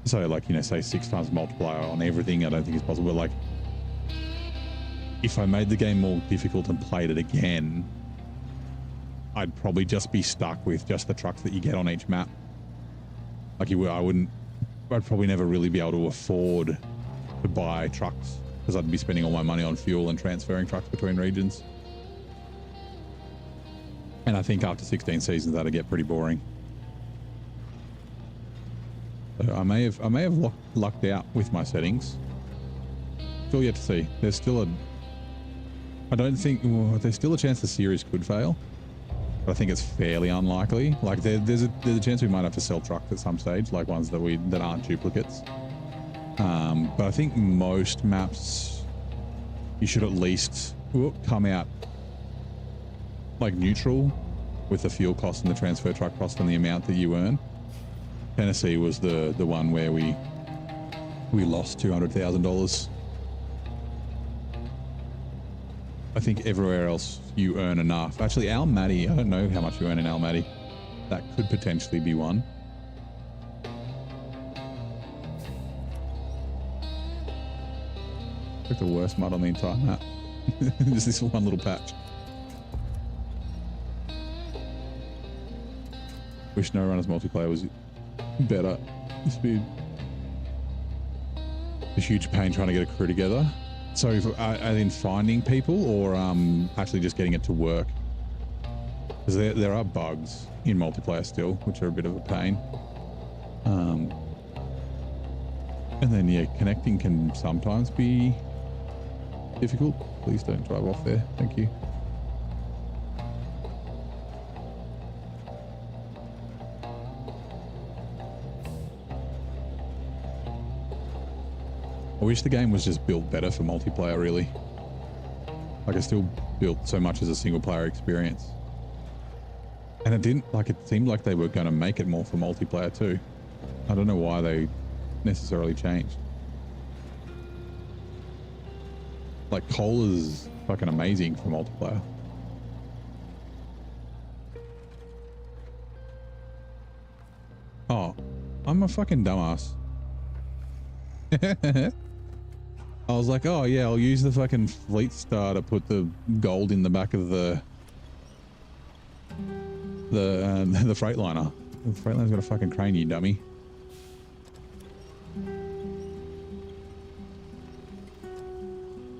So like, you know, say 6 times multiplier on everything, I don't think it's possible. But like, if I made the game more difficult and played it again, I'd probably just be stuck with just the trucks that you get on each map. Like I'd probably never really be able to afford to buy trucks because I'd be spending all my money on fuel and transferring trucks between regions. And I think after 16 seasons that'd get pretty boring. So I may have lucked out with my settings. Still yet to see. There's still there's still a chance the series could fail, but I think it's fairly unlikely. Like there's a chance we might have to sell trucks at some stage, like ones that aren't duplicates. But I think most maps you should at least come out like neutral with the fuel cost and the transfer truck cost and the amount that you earn. Tennessee was the one where we lost $200,000. I think everywhere else you earn enough. Actually, Almaty, I don't know how much you earn in Almaty. That could potentially be one. Like the worst mud on the entire map. Just this one little patch. Wish SnowRunner's multiplayer was better. It's been a huge pain trying to get a crew together. So if, in finding people or actually just getting it to work, because there are bugs in multiplayer still, which are a bit of a pain. And then yeah, connecting can sometimes be difficult. Please don't drive off there. Thank you. I wish the game was just built better for multiplayer, really. Like, I still built so much as a single player experience. And it didn't, like, it seemed like they were going to make it more for multiplayer too. I don't know why they necessarily changed. Like, coal is fucking amazing for multiplayer. Oh, I'm a fucking dumbass. I was like, oh yeah, I'll use the fucking fleet star to put the gold in the back of the Freightliner. The Freightliner's got a fucking crane, you dummy.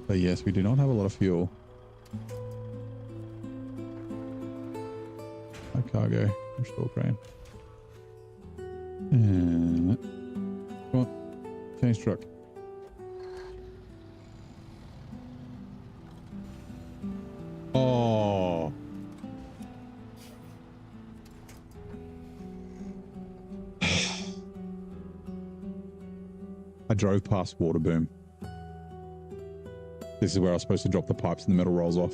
But yes, we do not have a lot of fuel. My cargo, restore crane. And come on, change truck. Oh. I drove past water boom. This is where I was supposed to drop the pipes and the metal rolls off.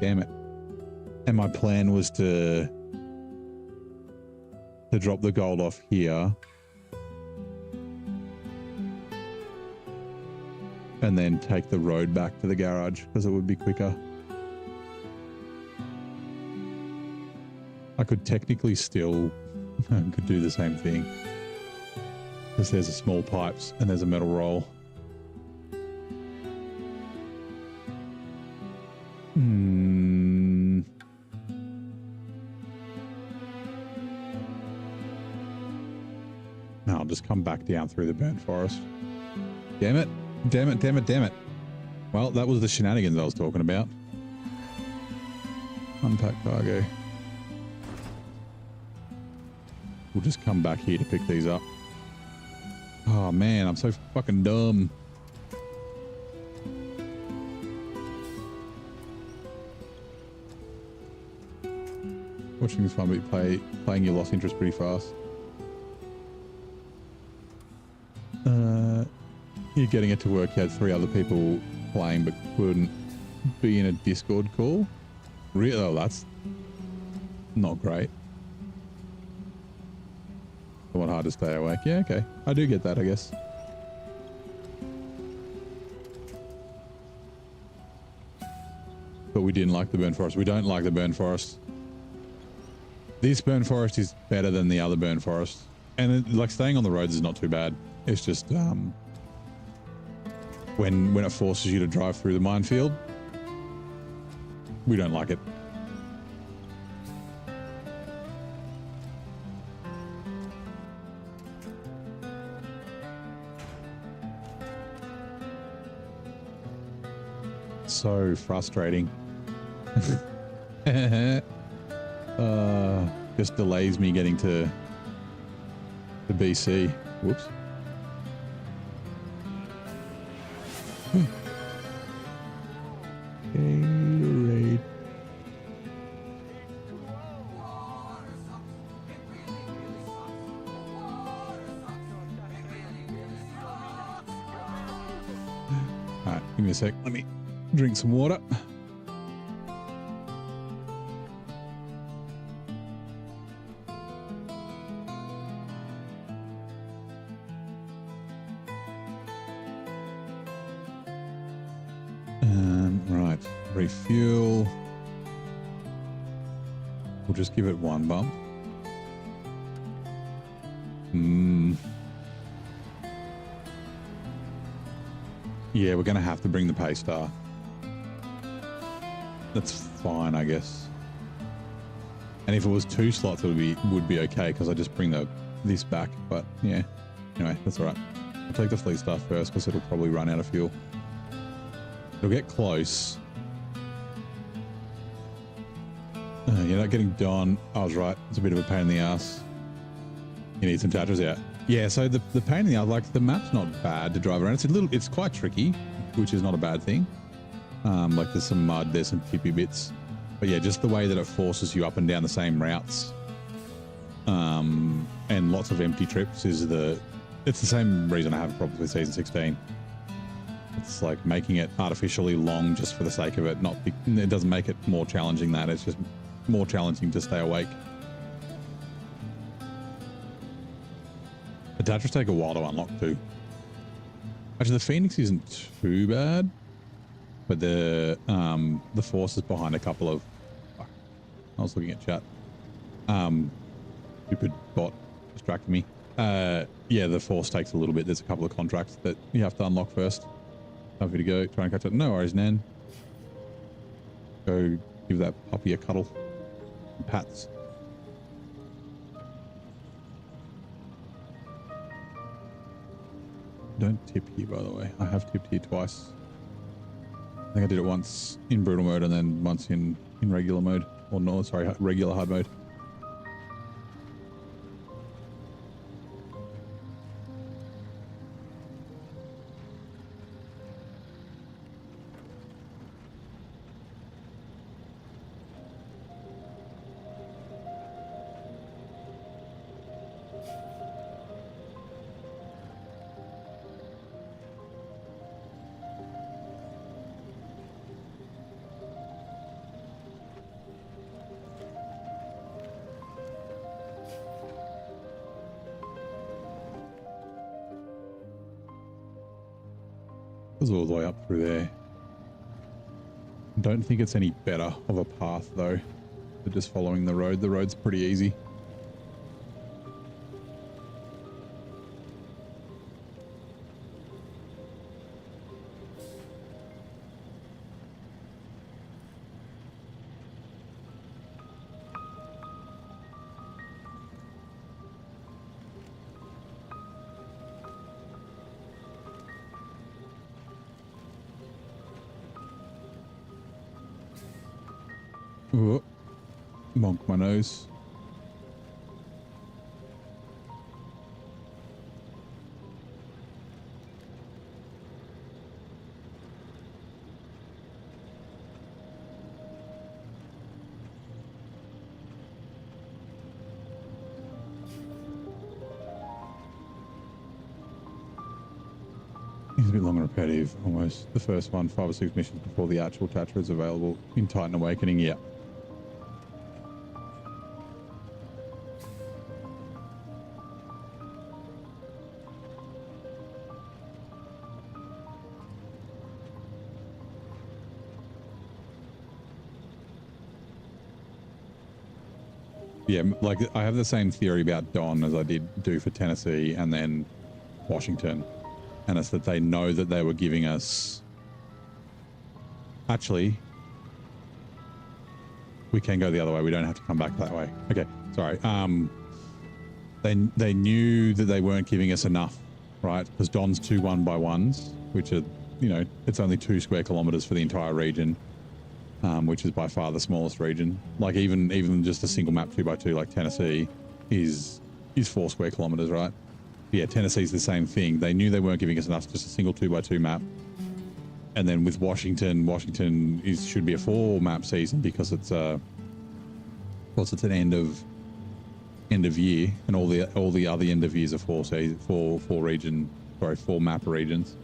Damn it. And my plan was to drop the gold off here. And then take the road back to the garage because it would be quicker. I could technically still could do the same thing. Because there's a small pipes and there's a metal roll. No, I'll just come back down through the burnt forest. Damn it. Damn it, damn it, damn it. Well, that was the shenanigans I was talking about. Unpack cargo. We'll just come back here to pick these up. Oh man, I'm so fucking dumb. Watching this one, but playing your lost interest pretty fast. You're getting it to work. You had 3 other people playing but couldn't be in a Discord call. Really? Oh, that's not great. Somewhat hard to stay awake. Yeah, okay. I do get that, I guess. But we didn't like the burnt forest. We don't like the burnt forest. This burnt forest is better than the other burnt forest. And it, like, staying on the roads is not too bad. It's just when it forces you to drive through the minefield, we don't like it. So frustrating. Just delays me getting to BC. Whoops. Gatorade. Alright, give me a sec. Let me drink some water. Right, refuel. We'll just give it 1 bump. Yeah, we're going to have to bring the pay star. That's fine, I guess. And if it was 2 slots, it would be okay because I just bring this back. But yeah, anyway, that's all right. I'll take the fleet stuff first because it'll probably run out of fuel. It'll get close. You're not getting Don. I was right. It's a bit of a pain in the ass. You need some Tatras out. Yeah, so the pain in the ass, like the map's not bad to drive around. It's quite tricky, which is not a bad thing. Like there's some mud, there's some tippy bits. But yeah, just the way that it forces you up and down the same routes. And lots of empty trips it's the same reason I have problems with season 16. It's like making it artificially long just for the sake of it. It doesn't make it more challenging that. It's just more challenging to stay awake. The Tatras take a while to unlock too. Actually, the Phoenix isn't too bad, but the Force is behind a couple of. I was looking at chat. Stupid bot distracted me. Yeah, the Force takes a little bit. There's a couple of contracts that you have to unlock first. Time for you to go. Try and catch it. No worries, Nan. Go give that puppy a cuddle. And pats. Don't tip here, by the way. I have tipped here twice. I think I did it once in brutal mode and then once in regular mode. Or no, sorry, regular hard mode. Goes all the way up through there. Don't think it's any better of a path though, than just following the road. The road's pretty easy. Oh, monk my nose. It's a bit long and repetitive, almost. The first one, 5 or 6 missions before the actual Tatra is available in Titan Awakening, yeah. Yeah, like I have the same theory about Don as I do for Tennessee and then Washington. And it's that they know that they were giving us... Actually, we can go the other way. We don't have to come back that way. Okay, sorry. They knew that they weren't giving us enough, right? Because Don's 2 1x1s, which are, you know, it's only 2 square kilometers for the entire region. Which is by far the smallest region. Like even just a single map 2x2 like Tennessee is 4 square kilometers, right? Yeah, Tennessee's the same thing. They knew they weren't giving us enough, just a single 2x2 map. And then with Washington should be a 4 map season because it's it's an end of year, and all the other end of years are 4 map regions.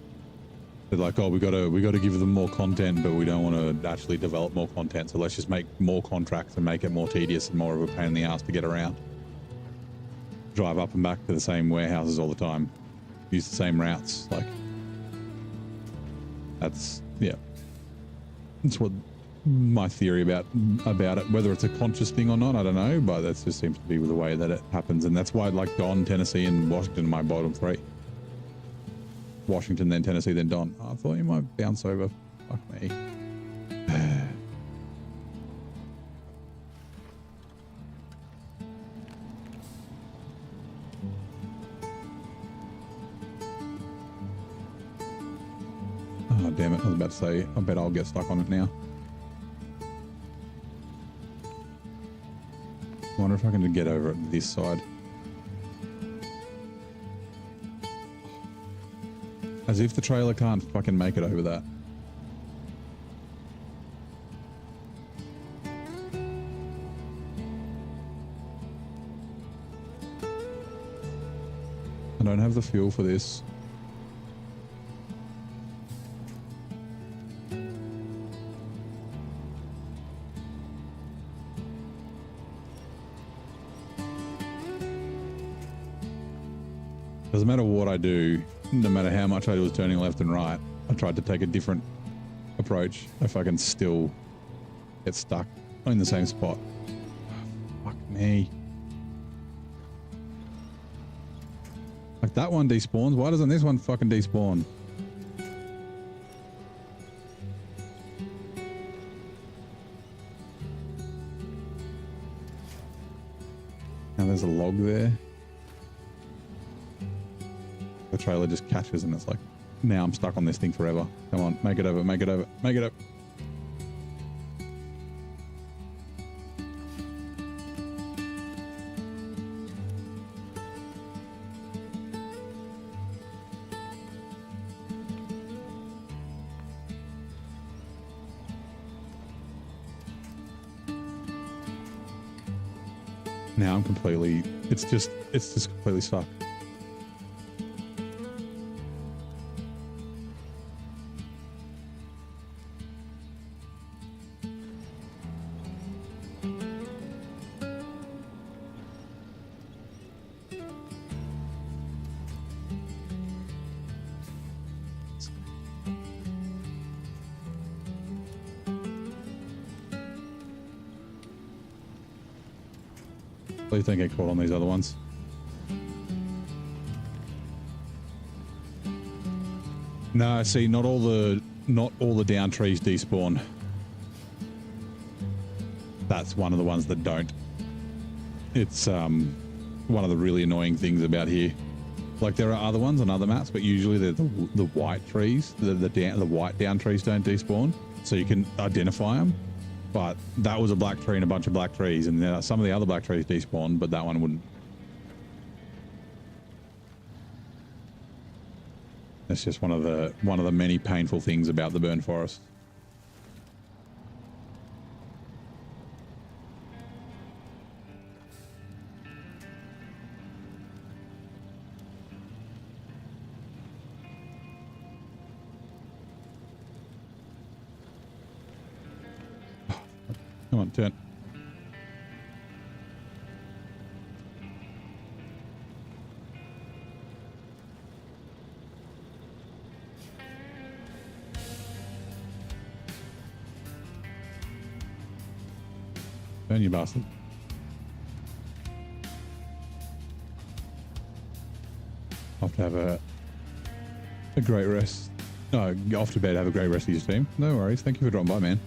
They're like, oh, we got to give them more content, but we don't want to actually develop more content. So let's just make more contracts and make it more tedious and more of a pain in the ass to get around. Drive up and back to the same warehouses all the time. Use the same routes. Like, that's what my theory about it. Whether it's a conscious thing or not, I don't know. But that just seems to be the way that it happens, and that's why like Don, Tennessee, and Washington are my bottom 3. Washington, then Tennessee, then Don. Oh, I thought you might bounce over. Fuck me. Oh, damn it. I was about to say, I bet I'll get stuck on it now. I wonder if I can get over at this side. As if the trailer can't fucking make it over that. I don't have the fuel for this. Doesn't matter what I do, no matter how much I was turning left and right, I tried to take a different approach. If I can still get stuck in the same spot. Fuck me. Like that one despawns. Why doesn't this one fucking despawn? Now there's a log there. The trailer just catches and it's like, now I'm stuck on this thing forever. Come on, make it over, make it over, make it up. Now I'm completely, it's just completely stuck. Please don't get caught on these other ones. No, see, not all the down trees despawn. That's one of the ones that don't. It's one of the really annoying things about here. Like there are other ones on other maps, but usually they're the white trees. The white down trees don't despawn, so you can identify them. But that was a black tree and a bunch of black trees, and some of the other black trees despawned, but that one wouldn't. It's just one of the many painful things about the burn forest. Come on, turn. Turn, you bastard. Off to have a great rest. No, off to bed, have a great rest of your team. No worries. Thank you for dropping by, man.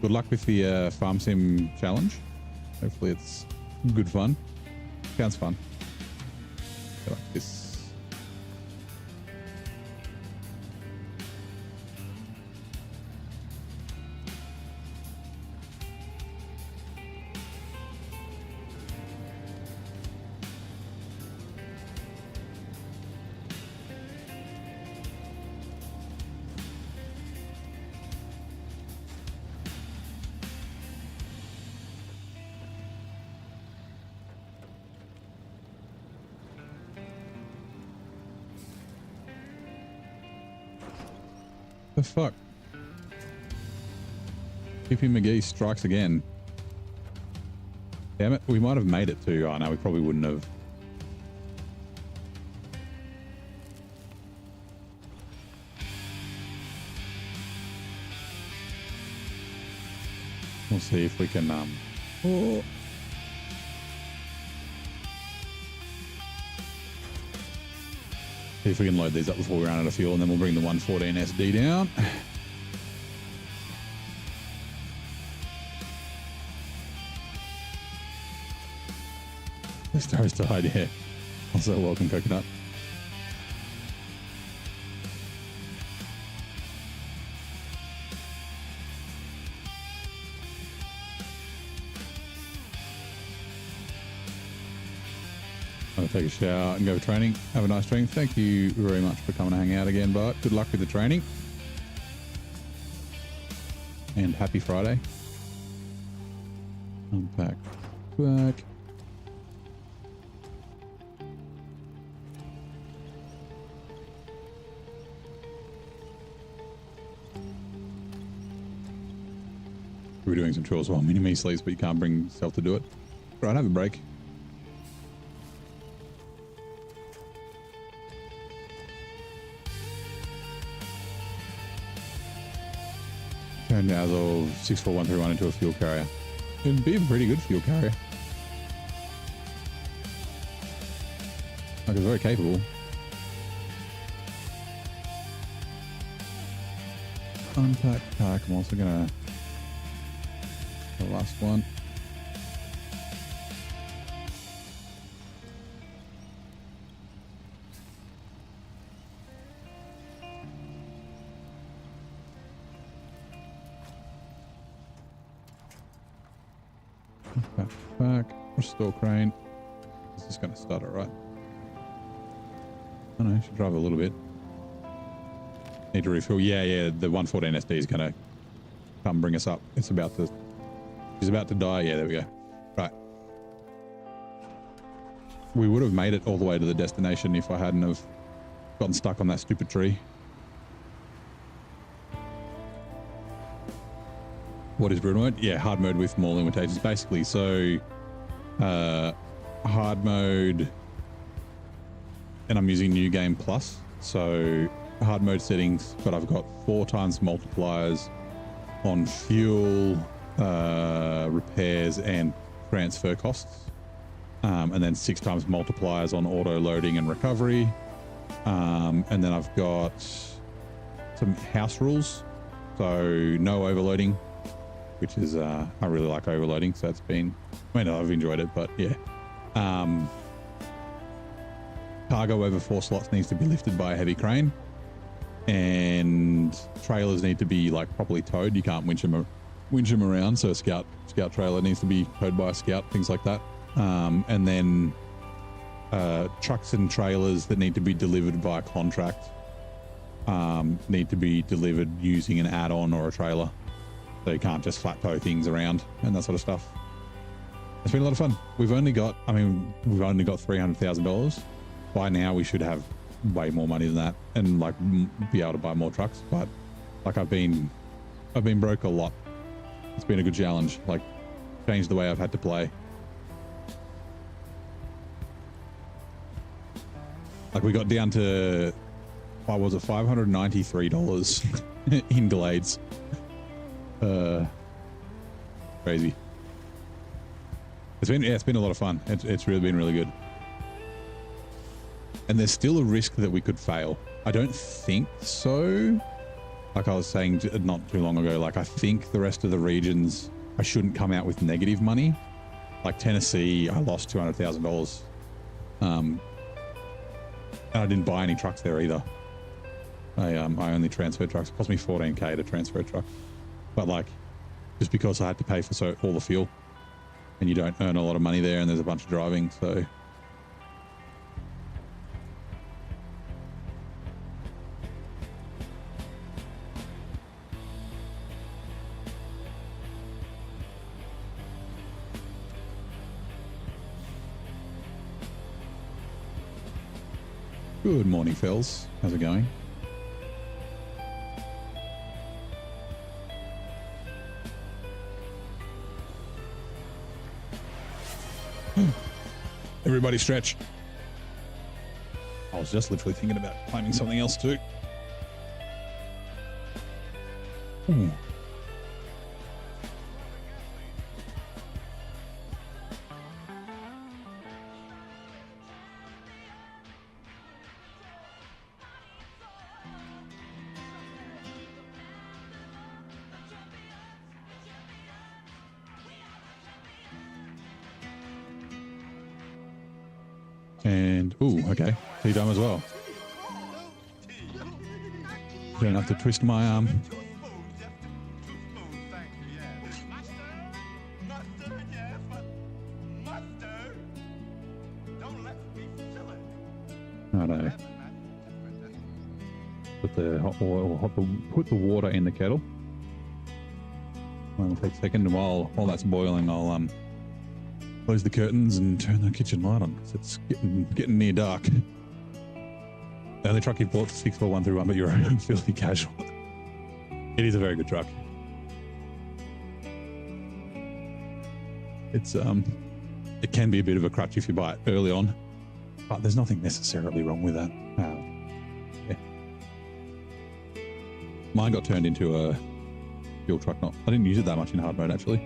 Good luck with the farm sim challenge. Hopefully it's good fun. Sounds fun. I like this. The fuck? Hippie McGee strikes again. Damn it, we might have made it too. Oh no, we probably wouldn't have. We'll see if we can oh. See if we can load these up before we run out of fuel, and then we'll bring the 114 SD down. This toast died, yeah. Also, welcome, Coconut. I'm gonna take a shower and go for training. Have a nice training. Thank you very much for coming to hang out again, Bart. Good luck with the training. And happy Friday. Unpack. Back. We're doing some chores while Mini-Me sleeps, but you can't bring yourself to do it. Right, have a break. Turned as of 64131 into a fuel carrier. It'd be a pretty good fuel carrier. Like, it's very capable. Unpack pack. I'm also gonna... The last one. Back. Restore crane. Is this going to start it right? I don't know. I should drive a little bit. Need to refuel. Yeah. The 114 SD is going to come bring us up. It's about to... She's about to die. Yeah, there we go. Right. We would have made it all the way to the destination if I hadn't have gotten stuck on that stupid tree. What is brutal mode? Yeah, hard mode with more limitations. Basically, so hard mode, and I'm using New Game Plus. So hard mode settings, but I've got 4 times multipliers on fuel, repairs, and transfer costs, and then 6 times multipliers on auto loading and recovery, and then I've got some house rules, so no overloading, which is I really like overloading, so that's been, I mean, I've enjoyed it, but yeah. Cargo over 4 slots needs to be lifted by a heavy crane, and trailers need to be like properly towed. You can't winch them around, so a scout trailer needs to be towed by a scout, things like that. And then trucks and trailers that need to be delivered via contract need to be delivered using an add-on or a trailer. So you can't just flat tow things around and that sort of stuff. It's been a lot of fun. We've only got $300,000. By now we should have way more money than that and like be able to buy more trucks. But like I've been broke a lot. It's been a good challenge. Like changed the way I've had to play. Like we got down to, what was it, $593 in Glades. Crazy. It's been a lot of fun. It's really been really good. And there's still a risk that we could fail. I don't think so. Like I was saying not too long ago, like I think the rest of the regions, I shouldn't come out with negative money. Like Tennessee, I lost $200,000. And I didn't buy any trucks there either. I only transferred trucks. It cost me $14K to transfer a truck. But like, just because I had to pay for all the fuel, and you don't earn a lot of money there, and there's a bunch of driving, so. Good morning, Phils. How's it going? Everybody stretch. I was just literally thinking about climbing something else too. Ooh. And, ooh, okay. T-dome as well. Don't have to twist my arm. hot oil, put the water in the kettle. It'll take a second, and while that's boiling, I'll close the curtains and turn the kitchen light on because it's getting near dark. The only truck you bought the 64131, but you're fairly casual. It is a very good truck. It's it can be a bit of a crutch if you buy it early on, but there's nothing necessarily wrong with that. Yeah. Mine got turned into a fuel truck. I didn't use it that much in hard mode actually.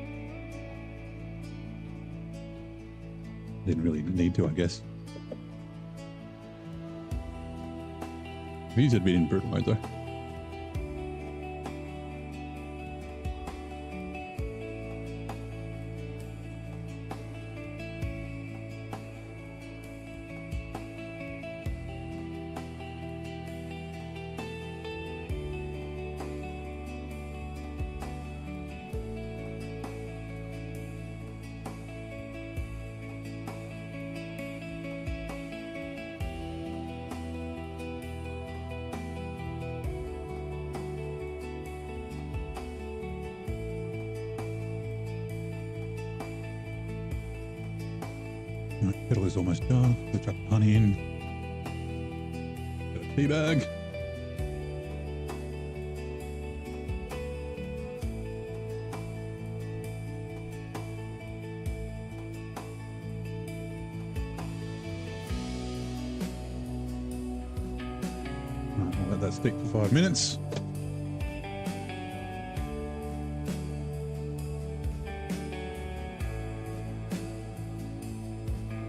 Didn't really need to, I guess. I've used it a bit in brutal mode though. Kettle is almost done. Let's chuck the honey in. Got a tea bag. I'll let that stick for 5 minutes.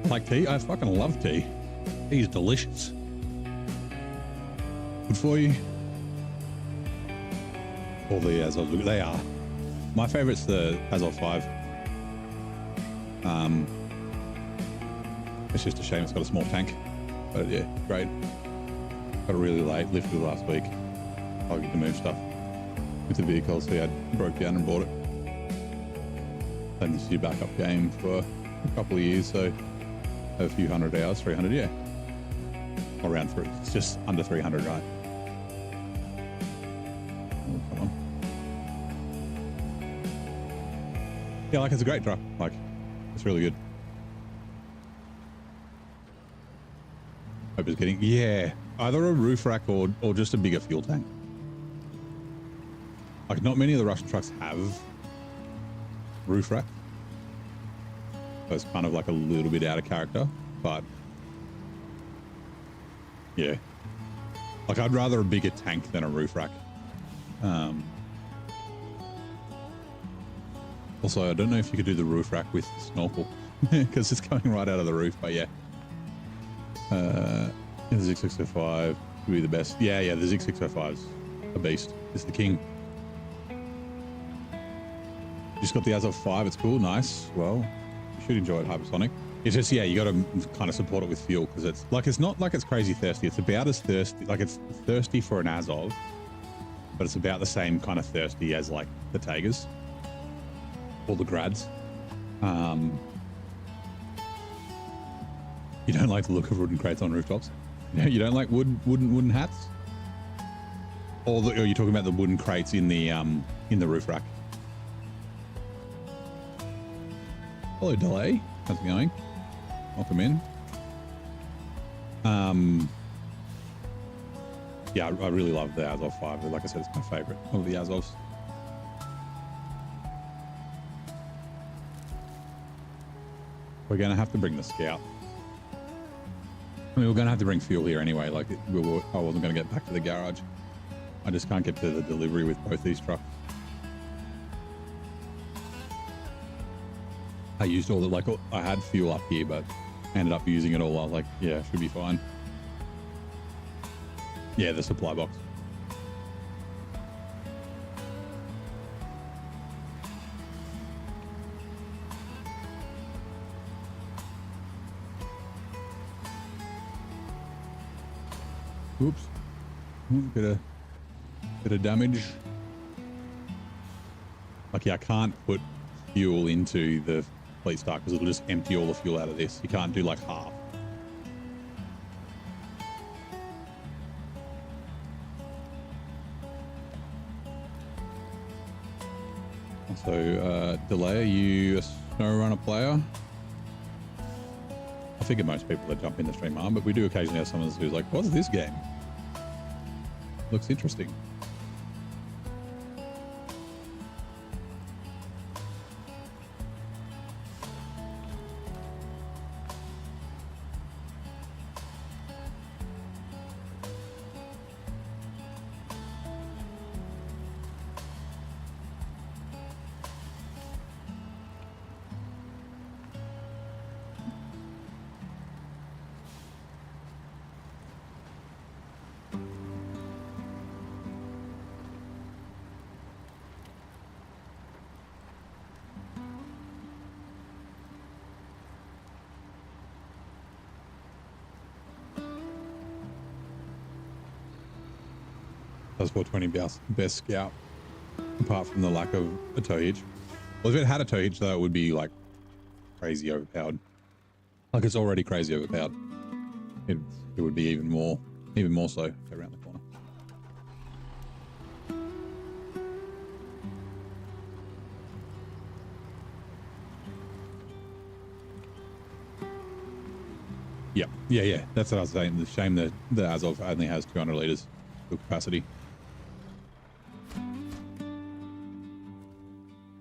Like tea? I fucking love tea. Tea is delicious. Good for you. All the Azov, they are. My favorite's the Azov 5. It's just a shame it's got a small tank. But yeah, great. Got it really late, lifted it last week. I'll get to move stuff with the vehicle, so yeah, I broke down and bought it. Played this year backup game for a couple of years, so a few hundred hours, 300, yeah. Or around 3. It's just under 300, right? Oh, come on. Yeah, like it's a great truck. Like, it's really good. Hope it's getting, yeah, either a roof rack or just a bigger fuel tank. Like, not many of the Russian trucks have roof rack. So it's kind of like a little bit out of character, but yeah. Like, I'd rather a bigger tank than a roof rack. Also, I don't know if you could do the roof rack with the snorkel because it's coming right out of the roof, but yeah. The Zig 605 would be the best. Yeah, the Zig 605's a beast. It's the king. Just got the Azov 5. It's cool, nice. Well, you should enjoy it hypersonic. It's just, yeah, you got to kind of support it with fuel because it's not like it's crazy thirsty. It's about as thirsty, like it's thirsty for an Azov, but it's about the same kind of thirsty as like the Tigers or the Grads. You don't like the look of wooden crates on rooftops? You don't like wooden hats? Or are you talking about the wooden crates in the roof rack? Hello, Delay. How's it going? Welcome in. Yeah, I really love the Azov 5. Like I said, it's my favorite of the Azovs. We're going to have to bring the Scout. I mean, we're going to have to bring fuel here anyway. Like, I wasn't going to get back to the garage. I just can't get to the delivery with both these trucks. I used all the, like, I had fuel up here, but ended up using it all. I was like, yeah, should be fine. Yeah, the supply box. Oops. Bit of damage. Like, yeah, I can't put fuel into the fleet start because it'll just empty all the fuel out of this. You can't do like half. So, Delay, are you a SnowRunner player? I figure most people that jump in the stream are, but we do occasionally have someone who's like, what's this game? Looks interesting. Does 420 best scout, apart from the lack of a tow hitch. Well, if it had a tow hitch, though, it would be like crazy overpowered. Like it's already crazy overpowered. It would be even more so around the corner. Yeah. That's what I was saying. The shame that the Azov only has 200 liters of capacity.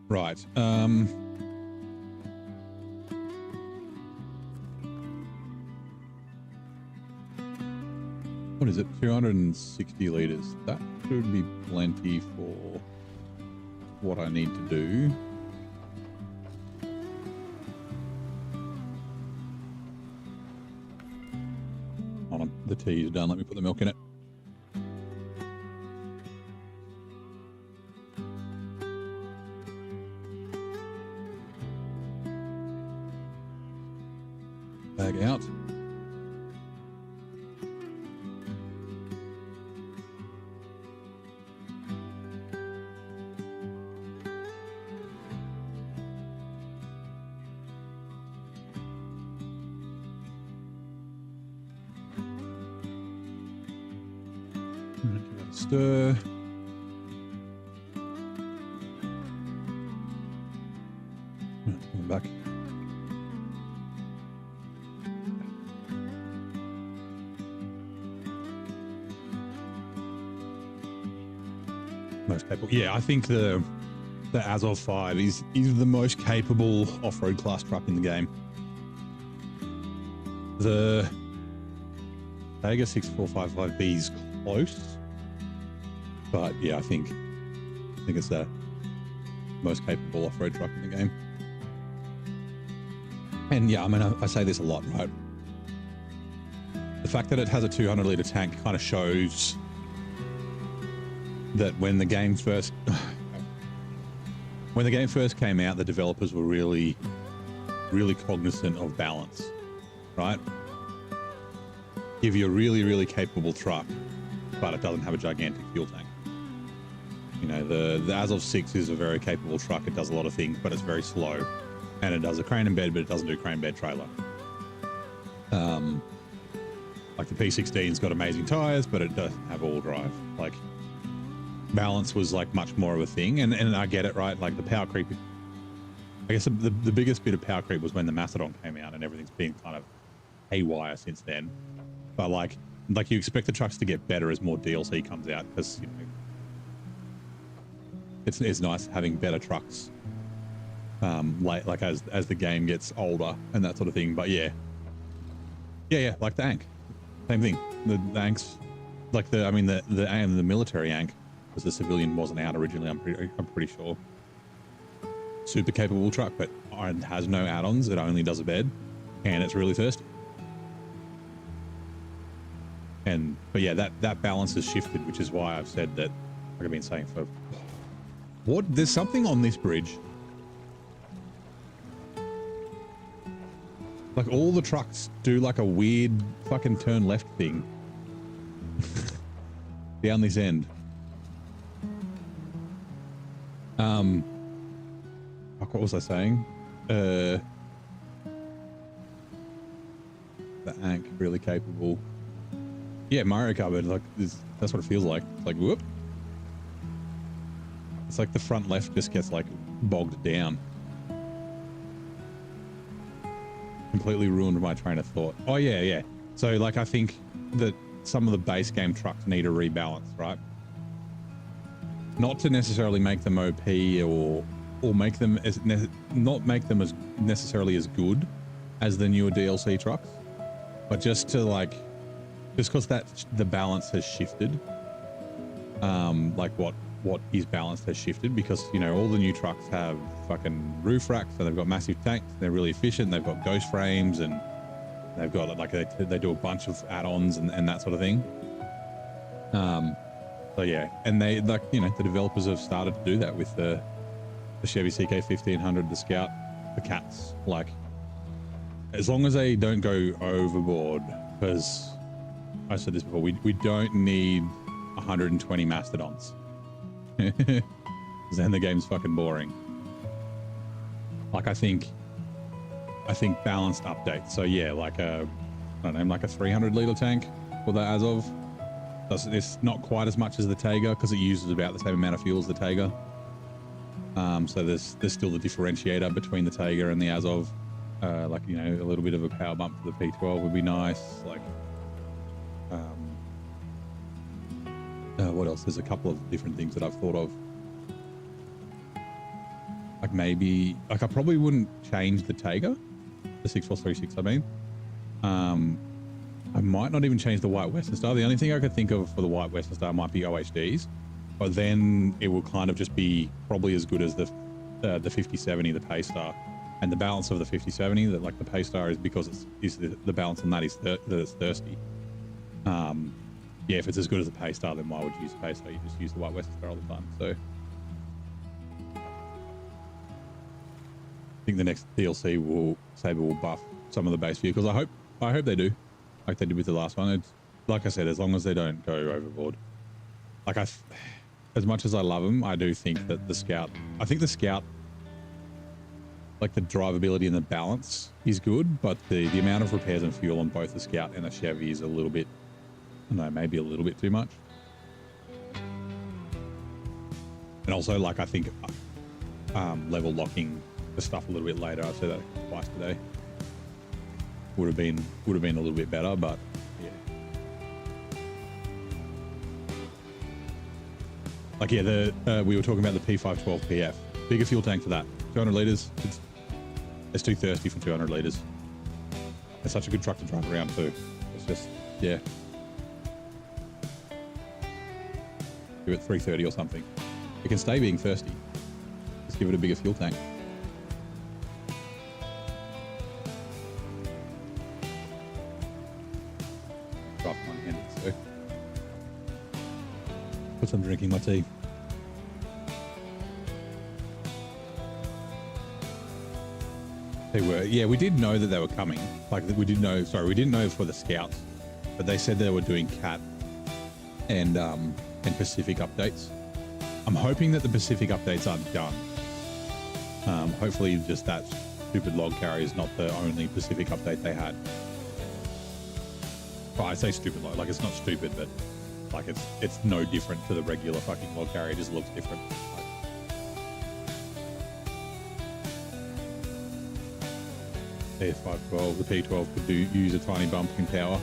Right. What is it? 260 liters. That should be plenty for what I need to do. Hold on. The tea is done. Let me put the milk in it. Bag out. Stir. Coming back. Most capable. Yeah, I think the Azov 5 is the most capable off-road class truck in the game. The Vega 6455B is close, but yeah, I think it's the most capable off-road truck in the game. And yeah, I mean, I say this a lot, right? The fact that it has a 200-liter tank kind of shows that when the game first came out, the developers were really cognizant of balance, right? Give you a really capable truck, but it doesn't have a gigantic fuel tank. You know, the Azov 6 is a very capable truck. It does a lot of things, but it's very slow, and it does a crane and bed, but it doesn't do crane bed trailer. Like the P16's got amazing tires, but it doesn't have all drive. Like, balance was like much more of a thing, and I get it, right? Like the power creep, I guess the biggest bit of power creep was when the Macedon came out, and everything's been kind of haywire since then. But like you expect the trucks to get better as more DLC comes out, because you know it's nice having better trucks like as the game gets older and that sort of thing. But yeah, like the Ankh, same thing. The Ankhs, like the military Ankh, because the civilian wasn't out originally, I'm pretty sure. Super capable truck, but it has no add-ons. It only does a bed, and it's really thirsty. But yeah, that balance has shifted, which is why I've said that, like I've been saying for there's something on this bridge. Like all the trucks do like a weird fucking turn left thing down this end. What was I saying? The Ankh, really capable. Yeah, Mario Kart, but like that's what it feels like. It's like whoop. It's like the front left just gets like bogged down. Completely ruined my train of thought. Oh yeah. So like I think that some of the base game trucks need a rebalance, right? Not to necessarily make them OP or make them as not make them as necessarily as good as the newer DLC trucks, but just to like, just because that the balance has shifted, like what is balanced has shifted, because you know all the new trucks have fucking roof racks, so they've got massive tanks, they're really efficient, they've got ghost frames, and they've got like they do a bunch of add-ons and that sort of thing. So yeah, and they like, you know, the developers have started to do that with the Chevy CK 1500, the Scout, the Cats. Like, as long as they don't go overboard, because I said this before, we don't need 120 mastodons. Because then the game's fucking boring. Like, I think balanced updates. So yeah, like I don't know, like a 300 liter tank for the Azov. It's not quite as much as the Taiga because it uses about the same amount of fuel as the Taiga. So there's still the differentiator between the Taiga and the Azov. Like, you know, a little bit of a power bump for the P12 would be nice. Like, what else? There's a couple of different things that I've thought of. Like maybe, like I probably wouldn't change the Taiga, the 6436. I mean, I might not even change the White Western Star. The only thing I could think of for the White Western Star might be OHDs, but then it will kind of just be probably as good as the 5070, the Paystar, and the balance of the 5070. That like the Paystar is because it's the balance on that is that it's thirsty. Yeah, if it's as good as the Paystar, then why would you use the Paystar? You just use the White Western Star all the time. So I think the next DLC Saber will buff some of the base vehicles. I hope they do, like they did with the last one. It's, like I said, as long as they don't go overboard. Like as much as I love them, I do think that the Scout, like the drivability and the balance is good, but the amount of repairs and fuel on both the Scout and the Chevy is a little bit, I don't know, maybe a little bit too much. And also, like, I think level locking the stuff a little bit later, I've said that twice today, would have been a little bit better, but yeah. Like, yeah, we were talking about the P512PF. Bigger fuel tank for that. 200 litres. It's too thirsty for 200 litres. It's such a good truck to drive around too. It's just, yeah. Give it 330 or something. It can stay being thirsty. Just give it a bigger fuel tank. Rough one-handed, so. Put some drinking my tea. They were, yeah, we did know that they were coming. Like, we didn't know for the Scouts, but they said they were doing Cat and Pacific updates. I'm hoping that the Pacific updates aren't done. Hopefully just that stupid log carrier is not the only Pacific update they had. Well, I say stupid log, like it's not stupid, but like it's no different to the regular fucking log carrier. It just looks different. F512, the P12 could use a tiny bump in power.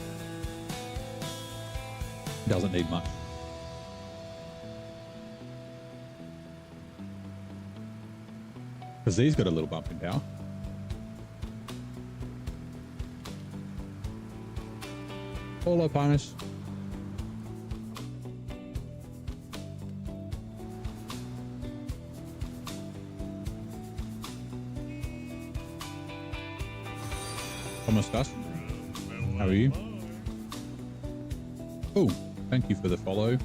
Doesn't need much. Because these got a little bump in power. Hello, Pinus. Thomas Gus, how are you? Oh, thank you for the follow,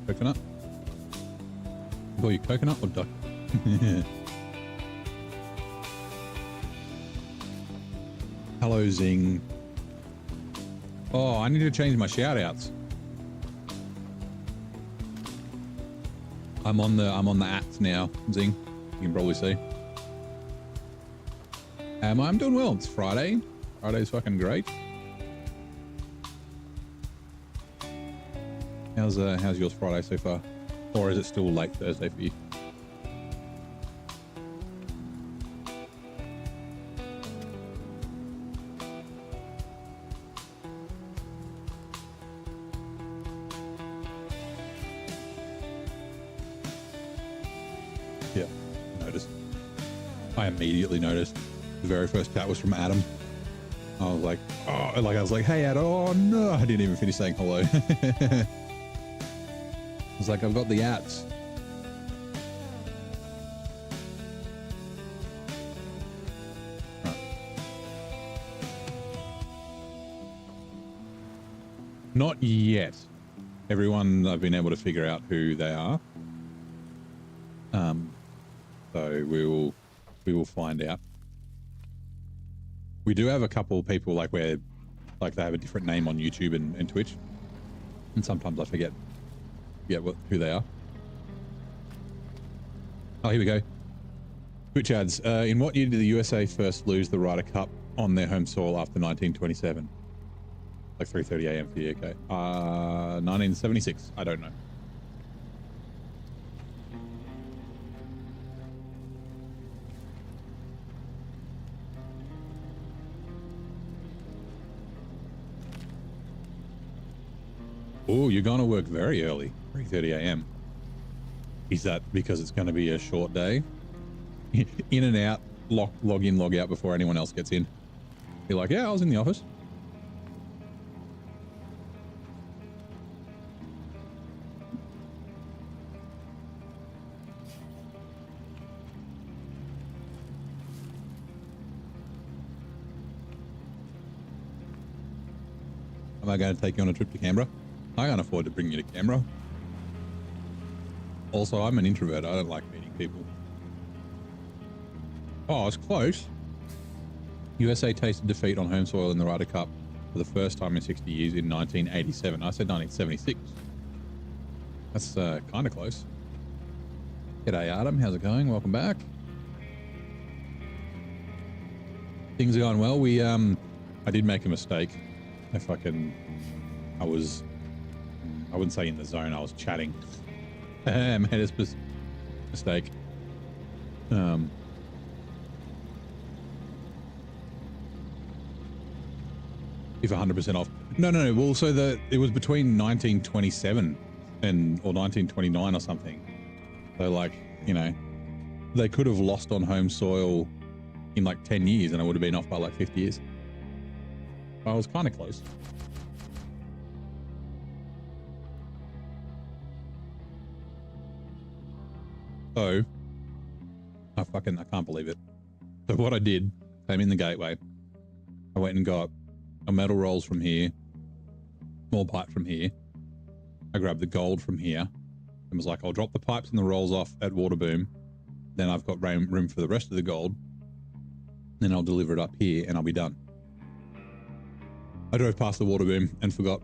Coconut. Call you Coconut or Duck? Hello, Zing. Oh, I need to change my shout outs. I'm on the apps now, Zing. You can probably see. I'm doing well. It's Friday. Friday's fucking great. How's yours Friday so far? Or is it still late Thursday for you? Yeah, noticed. I immediately noticed. The very first chat was from Adam. I was like, oh, like I was like, hey, Adam. Oh no, I didn't even finish saying hello. I was like, I've got the ats. Not yet. Everyone, I've been able to figure out who they are. So we will find out. We do have a couple of people like where like they have a different name on YouTube and Twitch, and sometimes I forget who they are. Oh, here we go. Twitch ads. In what year did the USA first lose the Ryder Cup on their home soil after 1927? Like 3:30 a.m. for the UK. 1976. I don't know. Oh, you're going to work very early, 3:30 a.m. Is that because it's going to be a short day? In and out, log in, log out before anyone else gets in. You're like, yeah, I was in the office. Am I going to take you on a trip to Canberra? I can't afford to bring you to Canberra. Also, I'm an introvert. I don't like meeting people. Oh, it's close. USA tasted defeat on home soil in the Ryder Cup for the first time in 60 years in 1987. I said 1976. That's kind of close. G'day, Adam. How's it going? Welcome back. Things are going well. I did make a mistake. I wouldn't say in the zone, I was chatting. I made a mistake. If 100% off. No. Well, so it was between 1927 or 1929 or something. So like, you know, they could have lost on home soil in like 10 years and I would have been off by like 50 years. I was kind of close. So, I can't believe it. So what I did, came in the gateway. I went and got a metal rolls from here, small pipe from here. I grabbed the gold from here and was like, I'll drop the pipes and the rolls off at Waterboom. Then I've got room for the rest of the gold. Then I'll deliver it up here and I'll be done. I drove past the Waterboom and forgot.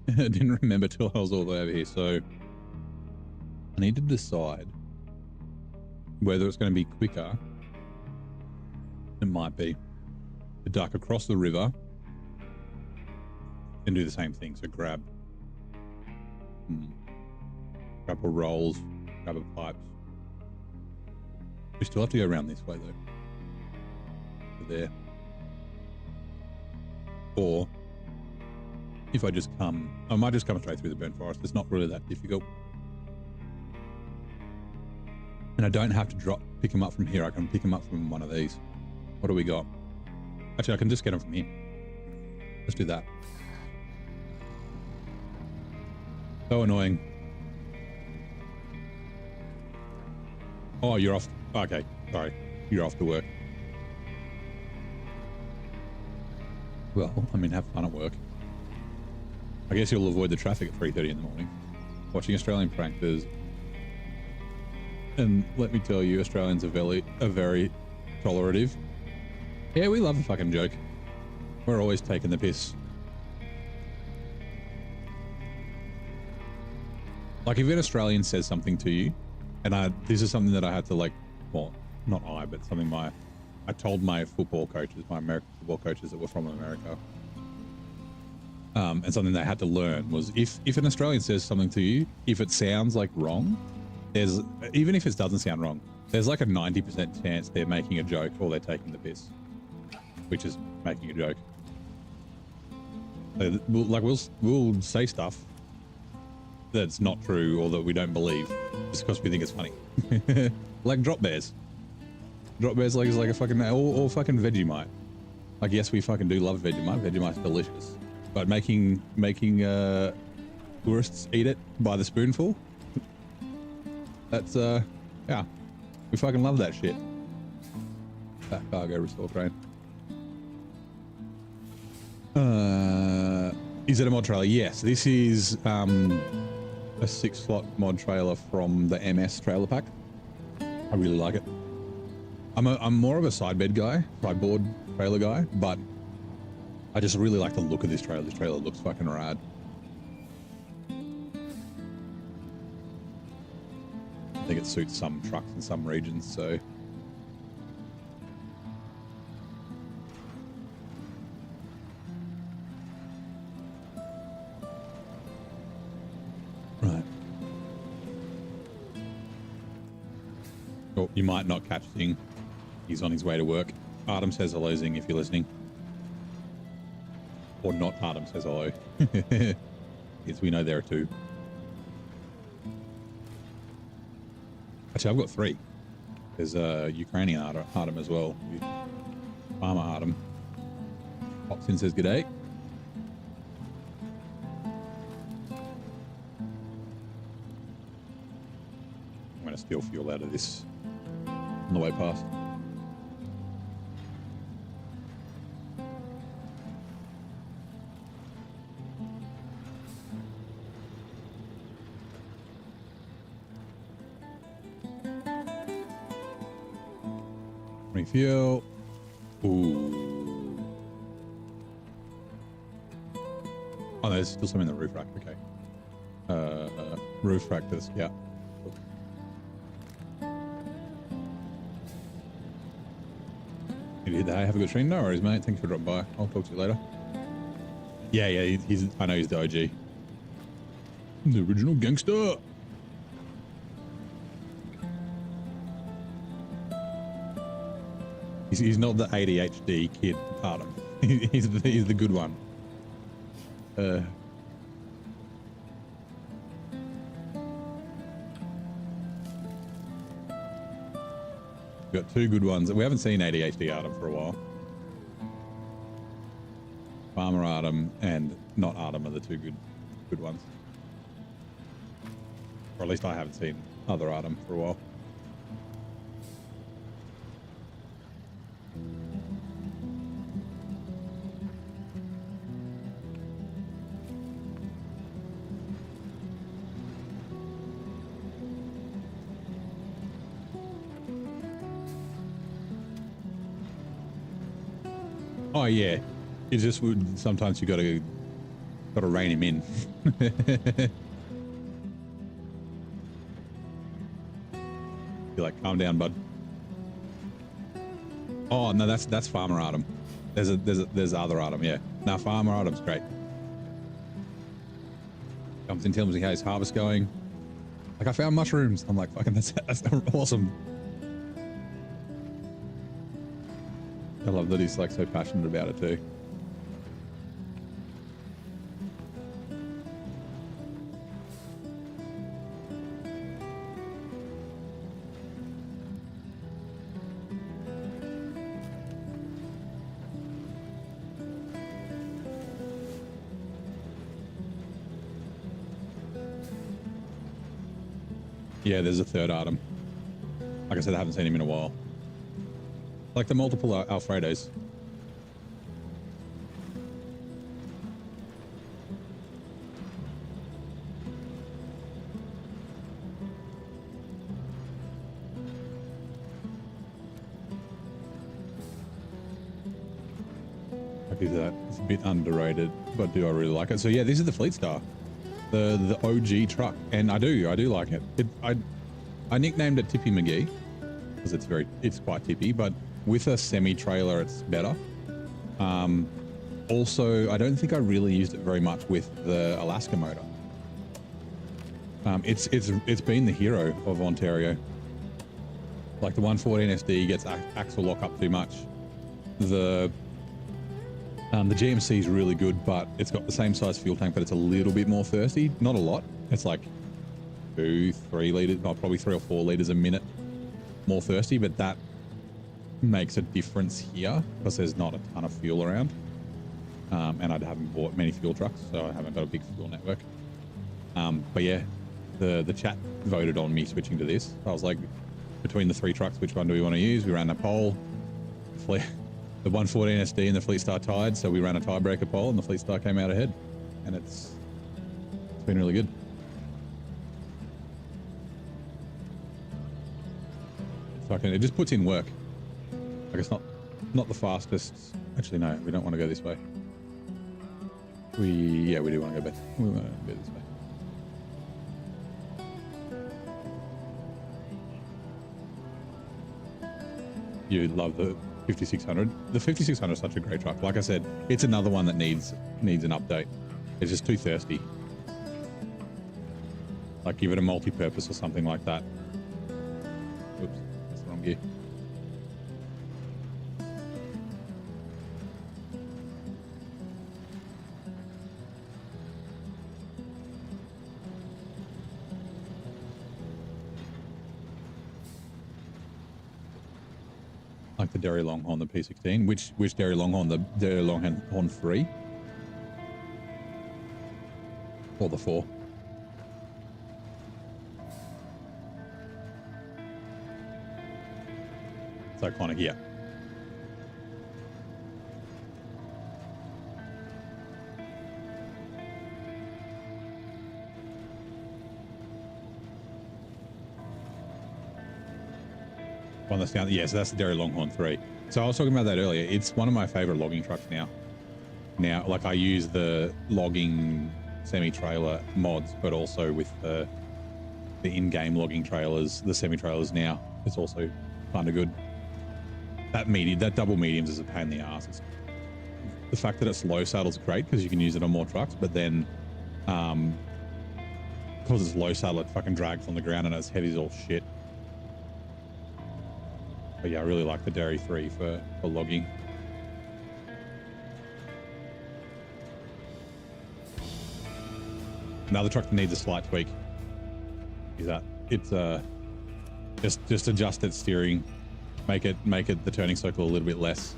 I didn't remember till I was all the way over here. So I need to decide whether it's going to be quicker. It might be to duck across the river and do the same thing. So grab a rolls, grab a pipes. We still have to go around this way though. To there. Or if I might just come straight through the burnt forest. It's not really that difficult. And I don't have to pick them up from here. I can pick them up from one of these. What do we got? Actually, I can just get them from here. Let's do that. So annoying. Oh, you're off. Okay, sorry. You're off to work. Well, I mean, have fun at work. I guess you'll avoid the traffic at 3:30 in the morning. Watching Australian pranksters. And let me tell you, Australians are very tolerative. Yeah, we love a fucking joke. We're always taking the piss. Like if an Australian says something to you, and this is something that I had to like, well, not I, but something I told my football coaches, my American football coaches that were from America. And something they had to learn was if an Australian says something to you, if it sounds like wrong, even if it doesn't sound wrong, there's like a 90% chance they're making a joke or they're taking the piss, which is making a joke. So, like we'll say stuff that's not true or that we don't believe, just because we think it's funny. Like drop bears. Drop bears like is like a fucking or fucking Vegemite. Like yes, we fucking do love Vegemite. Vegemite's delicious, but making tourists eat it by the spoonful. That's yeah, we fucking love that shit. That cargo restore crane. Is it a mod trailer? Yes, this is a 6-slot mod trailer from the MS trailer pack. I really like it. I'm more of a sideboard trailer guy, but I just really like the look of this trailer. This trailer looks fucking rad. I think it suits some trucks in some regions, so. Right. Oh, you might not catch Zing. He's on his way to work. Artem says hello, Zing, if you're listening. Or not Artem says hello. Yes, we know there are two. Actually, I've got 3. There's a Ukrainian Artem as well. Farmer Artem. Pops in, says g'day. I'm going to steal fuel out of this on the way past. Refuel. Ooh. Oh, there's still some in the roof rack. Okay. Roof rack to the scout. Did they have a good stream? No worries, mate. Thanks for dropping by. I'll talk to you later. Yeah, he's. I know he's the OG. The original gangster. He's not the ADHD kid, Artem. He's the good one. We've got 2 good ones. We haven't seen ADHD Artem for a while. Farmer Artem and not Artem are the 2 good ones. Or at least I haven't seen other Artem for a while. Oh yeah, it just would. Sometimes you gotta rein him in. Be like, calm down, bud. Oh no, that's Farmer Artem. There's other Artem. Yeah, now Farmer Artem's great. Comes in, tells me how his harvest going. Like I found mushrooms. I'm like, fucking, that's awesome. I love that he's like so passionate about it too. Yeah, there's a 3rd Artem. Like I said, I haven't seen him in a while. Like the multiple Alfredos. Like is that? It's a bit underrated, but do I really like it? So yeah, this is the Fleet Star, the OG truck, and I do like it. I nicknamed it Tippy McGee because it's quite tippy, but with a semi-trailer, it's better. Also, I don't think I really used it very much with the Alaska motor. It's been the hero of Ontario. Like the 114 SD gets axle lock up too much. The GMC is really good, but it's got the same size fuel tank, but it's a little bit more thirsty. Not a lot. It's like 2, 3 liters, well, probably 3 or 4 liters a minute more thirsty, but that makes a difference here because there's not a ton of fuel around. And I haven't bought many fuel trucks, so I haven't got a big fuel network. But yeah, the chat voted on me switching to this. I was like, between the 3 trucks, which one do we want to use? We ran a poll. The 114 SD and the Fleet Star tied, so we ran a tiebreaker poll, and the Fleet Star came out ahead, and it's been really good. It just puts in work. Like, it's not the fastest. Actually, no, we don't want to go this way. We do want to go back. We want to go this way. You love the 5600. The 5600 is such a great truck. Like I said, it's another one that needs an update. It's just too thirsty. Like, give it a multi-purpose or something like that. Oops, that's the wrong gear. Like the Derry Longhorn, the P16. Which Derry Longhorn? The Derry Longhorn 3? Or the 4? It's iconic, yeah. One that's down, yeah, so that's the Derry Longhorn 3. So I was talking about that earlier. It's one of my favorite logging trucks now. Now, like, I use the logging semi-trailer mods, but also with the in-game logging trailers, the semi-trailers now. It's also kind of good. That double mediums is a pain in the ass. It's, the fact that it's low saddle is great because you can use it on more trucks, but then because it's low saddle, it fucking drags on the ground and its head is all shit. But yeah, I really like the Derry 3 for logging. Another truck that needs a slight tweak is that it's just adjust its steering, make it the turning circle a little bit less.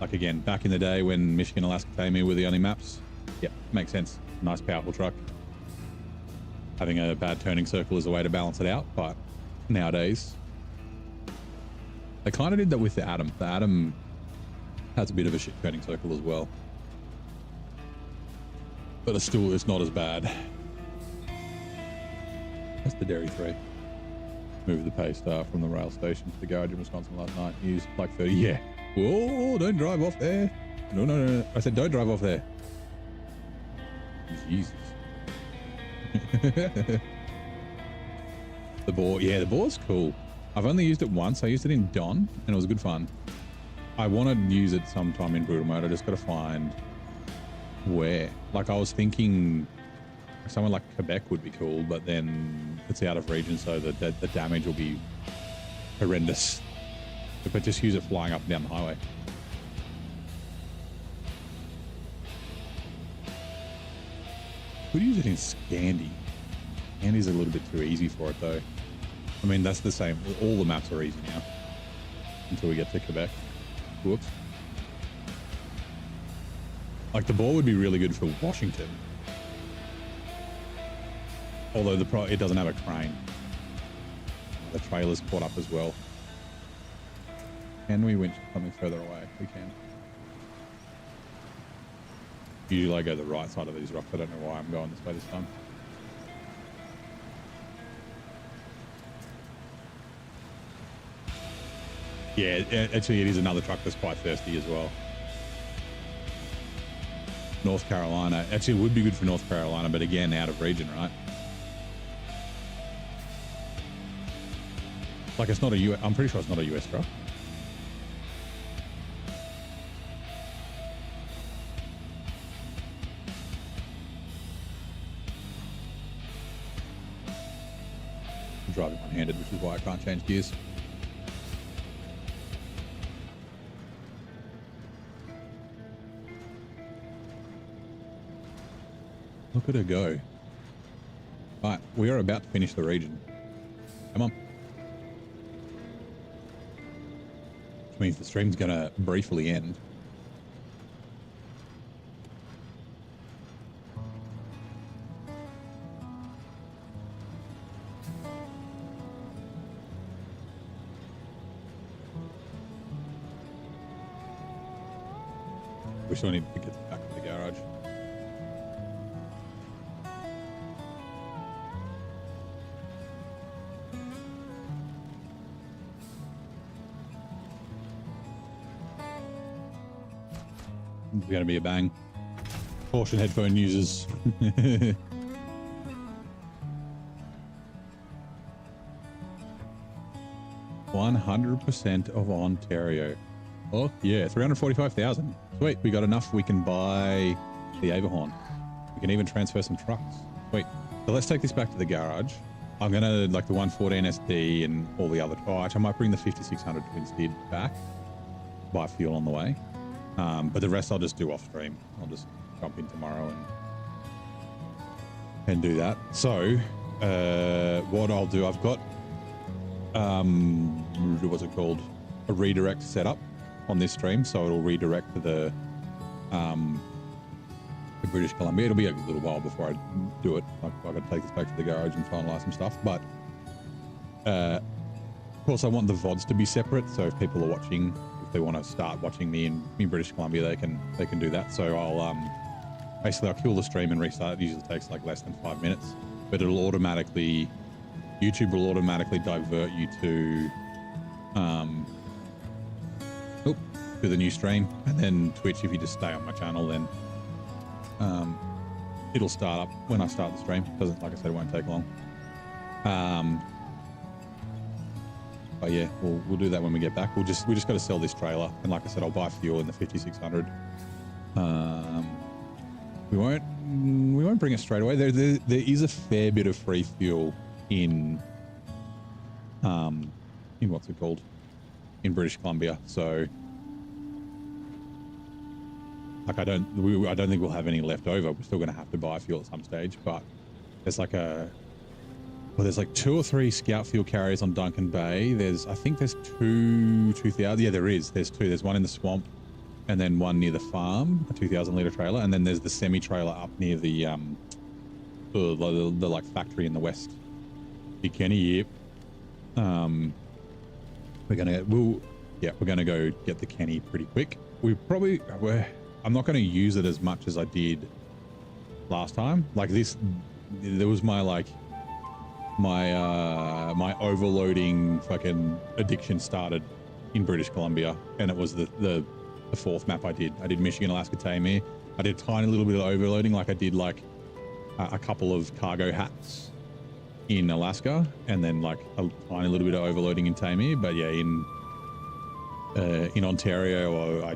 Like, again, back in the day when Michigan, Alaska, Tamir were the only maps, yeah, makes sense. Nice, powerful truck. Having a bad turning circle is a way to balance it out, but nowadays they kind of did that with the Atom. The Atom has a bit of a shit turning circle as well, but it's not as bad. That's the Derry 3. Moved the pay star from the rail station to the garage in Wisconsin last night. Used like 30. Yeah. Whoa! Don't drive off there. No. I said don't drive off there. Jesus. The boar. Yeah, the boar's cool. I've only used it once. I used it in Don, and it was good fun. I want to use it sometime in brutal mode. I just got to find where. Like, I was thinking somewhere like Quebec would be cool, but then it's out of region, so the damage will be horrendous. But just use it flying up and down the highway. Could use it in Scandi. Scandi's a little bit too easy for it, though. I mean, that's the same. All the maps are easy now until we get to Quebec. Whoops. Like, the ball would be really good for Washington. Although it doesn't have a crane. The trailer's caught up as well. Can we winch something further away? We can. Usually I go the right side of these rocks. I don't know why I'm going this way this time. Yeah, actually it is another truck that's quite thirsty as well. North Carolina. Actually, it would be good for North Carolina, but again, out of region, right? Like, it's not a US, I'm pretty sure it's not a US truck. I'm driving one-handed, which is why I can't change gears. Look at her go. Right, we are about to finish the region. Come on. Which means the stream's gonna briefly end. We still need to get back to the garage. It's going to be a bang. Caution headphone users. 100% of Ontario. Oh, yeah, 345,000. Sweet, we got enough. We can buy the Averhorn. We can even transfer some trucks. Sweet. So let's take this back to the garage. I'm going to, like the 114 SD and all the other... Oh, actually, I might bring the 5600 twin steed back. Buy fuel on the way. But the rest I'll just do off stream. I'll just jump in tomorrow and do that. So, what I'll do, I've got, what's it called? A redirect setup on this stream. So it'll redirect to the British Columbia. It'll be a little while before I do it. I've got to take this back to the garage and finalize some stuff. But, of course, I want the VODs to be separate. So if people are watching, if they want to start watching me in British Columbia, they can do that. So I'll basically I'll kill the stream and restart. It usually takes like less than 5 minutes, but it'll automatically, YouTube will automatically divert you to to the new stream, and then Twitch, if you just stay on my channel, then it'll start up when I start the stream. Doesn't, like I said, it won't take long. But yeah, we'll do that when we get back. We just got to sell this trailer, and like I said, I'll buy fuel in the 5600. We won't bring it straight away. There is a fair bit of free fuel in what's it called, in British Columbia. So like I don't think we'll have any left over. We're still going to have to buy fuel at some stage, but there's like there's like 2 or 3 scout fuel carriers on Duncan Bay. I think there's 2,000. Yeah, there is. There's 2. There's one in the swamp, and then one near the farm, a 2,000 litre trailer, and then there's the semi trailer up near the like factory in the west. Big Kenny, yep. We're gonna go get the Kenny pretty quick. I'm not going to use it as much as I did last time. Like this, there was my overloading fucking addiction started in British Columbia, and it was the 4th map I did. I did Michigan, Alaska, Tamir. I did a tiny little bit of overloading, like I did like a couple of cargo hats in Alaska, and then like a tiny little bit of overloading in Tamir. But yeah, in Ontario, I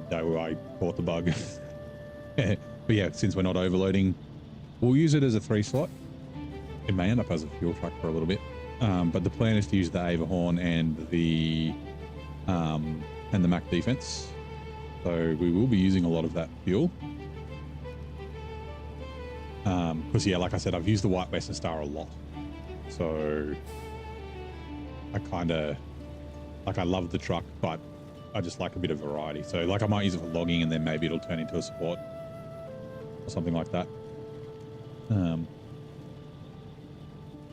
caught the bug. But yeah, since we're not overloading, we'll use it as a 3 slot. It may end up as a fuel truck for a little bit, but the plan is to use the Averhorn and the Mac Defense. So we will be using a lot of that fuel. Because yeah, like I said, I've used the White Western Star a lot. So I love the truck, but I just like a bit of variety. So like I might use it for logging, and then maybe it'll turn into a support or something like that.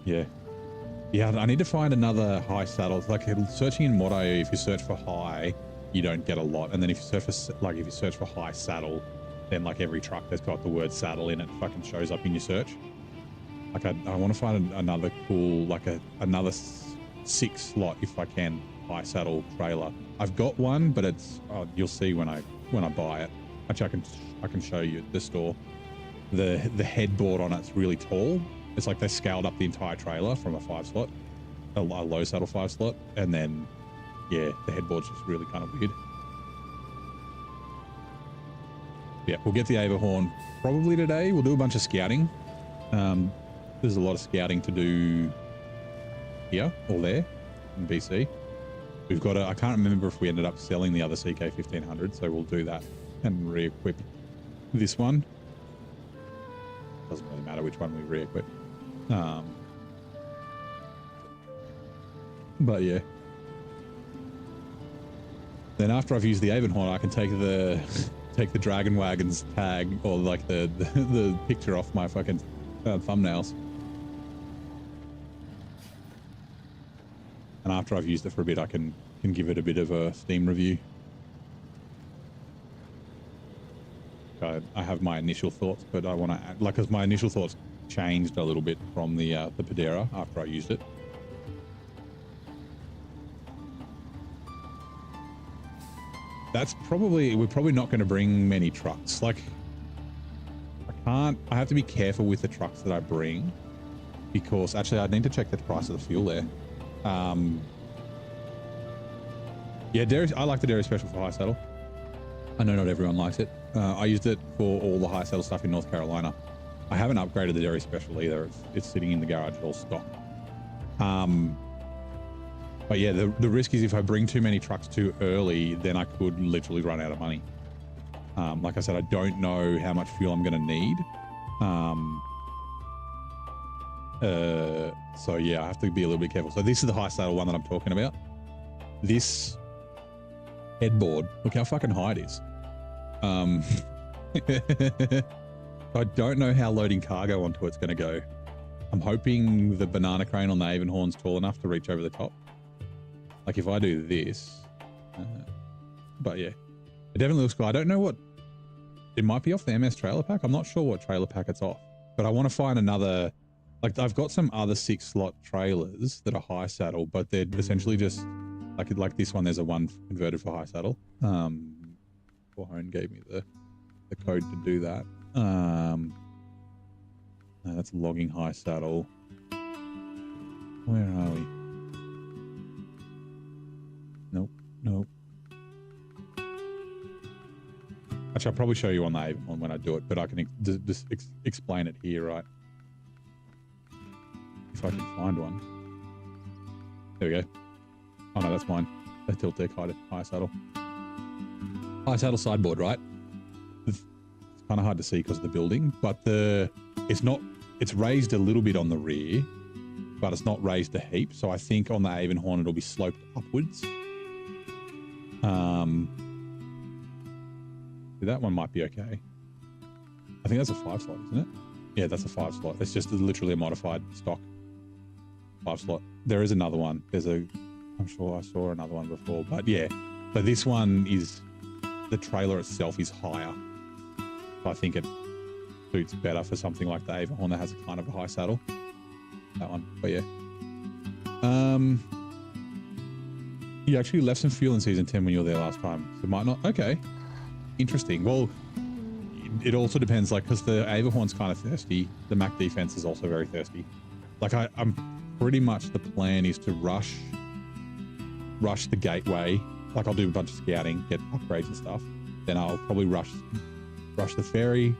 Yeah, I need to find another high saddle. Like searching in Mod.io, if you search for high, you don't get a lot, and then if you search for high saddle, then like every truck that's got the word saddle in it fucking shows up in your search. Like I want to find another cool, like another 6 slot if I can, high saddle trailer. I've got one, but it's you'll see when I buy it. Actually, I can show you at the store. The headboard on it's really tall. It's like they scaled up the entire trailer from a 5 slot, a low saddle 5 slot, and then yeah, the headboard's just really kind of weird. Yeah, we'll get the Averhorn probably today. We'll do a bunch of scouting. There's a lot of scouting to do here or there in BC. We've got I can't remember if we ended up selling the other CK1500, so we'll do that and re-equip this one. Doesn't really matter which one we re-equip. But yeah. Then after I've used the Averhorn, I can take the Dragon Wagon's tag or like the picture off my fucking thumbnails. And after I've used it for a bit, I can give it a bit of a Steam review. I have my initial thoughts, but I want to like, because my initial thoughts changed a little bit from the Padera after I used it. We're probably not going to bring many trucks. Like, I have to be careful with the trucks that I bring, because actually I need to check the price of the fuel there. Yeah, dairy, I like the dairy special for high saddle. I know not everyone likes it. I used it for all the high saddle stuff in North Carolina. I haven't upgraded the dairy special either. It's sitting in the garage all stock. But yeah, the risk is if I bring too many trucks too early, then I could literally run out of money. Like I said, I don't know how much fuel I'm going to need. So yeah, I have to be a little bit careful. So this is the high saddle one that I'm talking about. This headboard, look how fucking high it is. I don't know how loading cargo onto it's going to go. I'm hoping the banana crane on the Averhorn's tall enough to reach over the top. Like if I do this, but yeah, it definitely looks cool. I don't know what, it might be off the MS trailer pack. I'm not sure what trailer pack it's off, but I want to find another, like I've got some other 6-slot trailers that are high saddle, but they're essentially just like this one. There's a one converted for high saddle. Warren gave me the code to do that. That's logging high saddle. Where are we? Nope. Actually, I'll probably show you on the Averhorn when I do it, but I can just explain it here, right? If I can find one. There we go. Oh no, that's mine. The tilt deck high saddle. High saddle sideboard, right? It's kind of hard to see because of the building, but it's raised a little bit on the rear, but it's not raised a heap. So I think on the Averhorn it'll be sloped upwards. That one might be okay. I think that's a 5-slot, isn't it? Yeah, that's a 5-slot. It's just literally a modified stock 5-slot. There is another one. I'm sure I saw another one before, but yeah. So this one is, the trailer itself is higher. So I think it suits better for something like the Averhorn that has a kind of a high saddle. That one, but yeah. You actually left some fuel in season 10 when you were there last time. So it might not. Okay. Interesting. Well, it also depends, like, because the Averhorn's kind of thirsty. The Mac defense is also very thirsty. Like, I'm pretty much, the plan is to rush the gateway. Like, I'll do a bunch of scouting, get upgrades and stuff. Then I'll probably rush the ferry,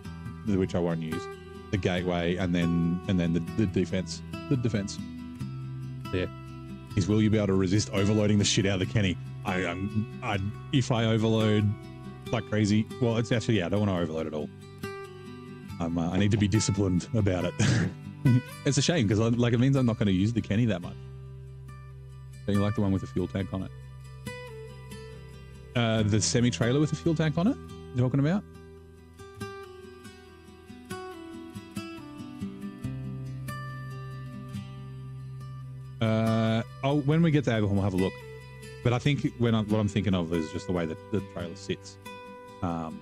which I won't use, the gateway, and then the defense. The defense. Yeah. Will you be able to resist overloading the shit out of the Kenny? If I overload like crazy, well, it's actually, yeah, I don't want to overload at all. I need to be disciplined about it. It's a shame because like it means I'm not going to use the Kenny that much. Don't you like the one with the fuel tank on it? The semi-trailer with the fuel tank on it? You're talking about? When we get to Averhorn, we'll have a look. But I think what I'm thinking of is just the way that the trailer sits. So